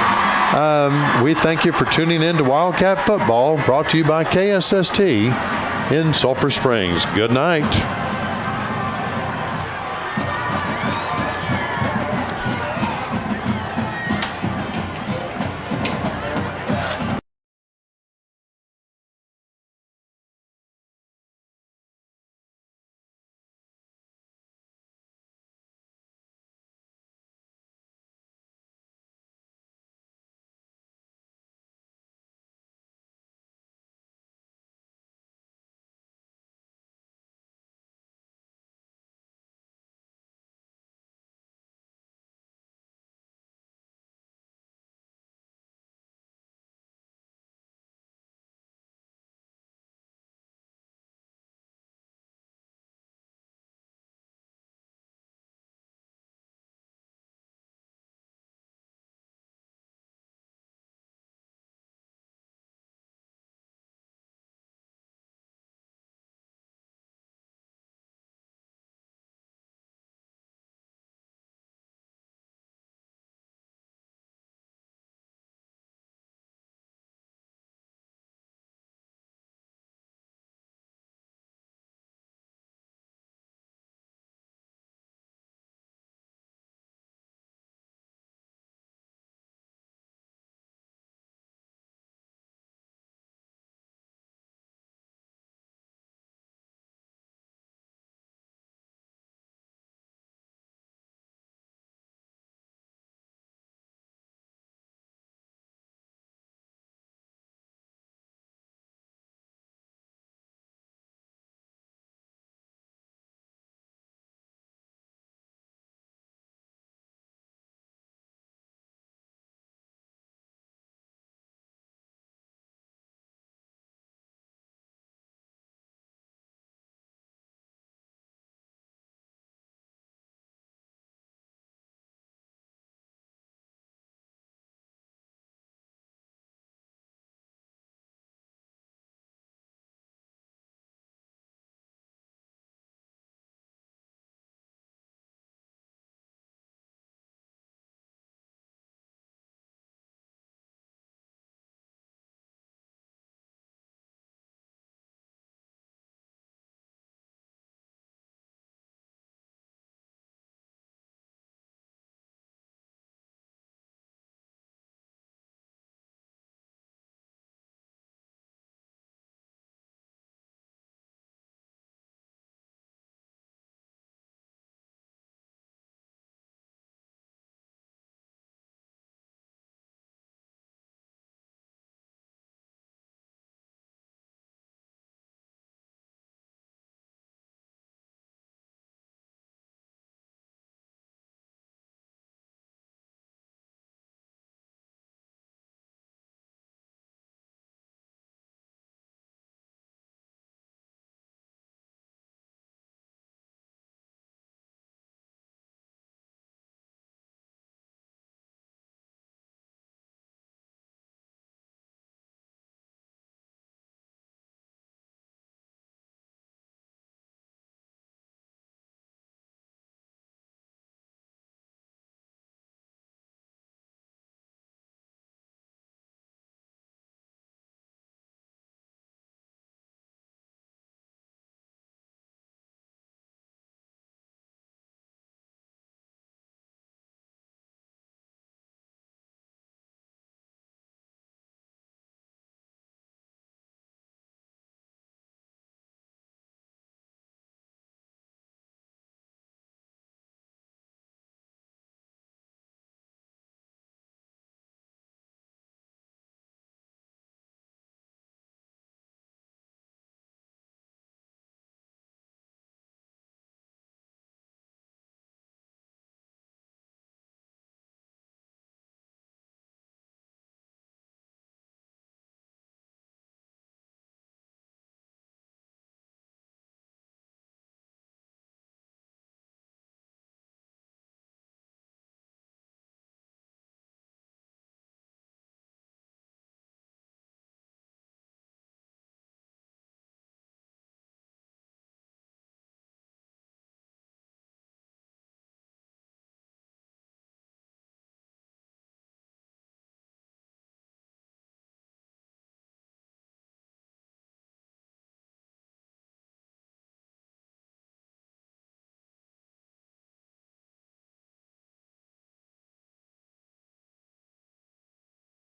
B: We thank you for tuning in to Wildcat Football, brought to you by KSST in Sulphur Springs. Good night.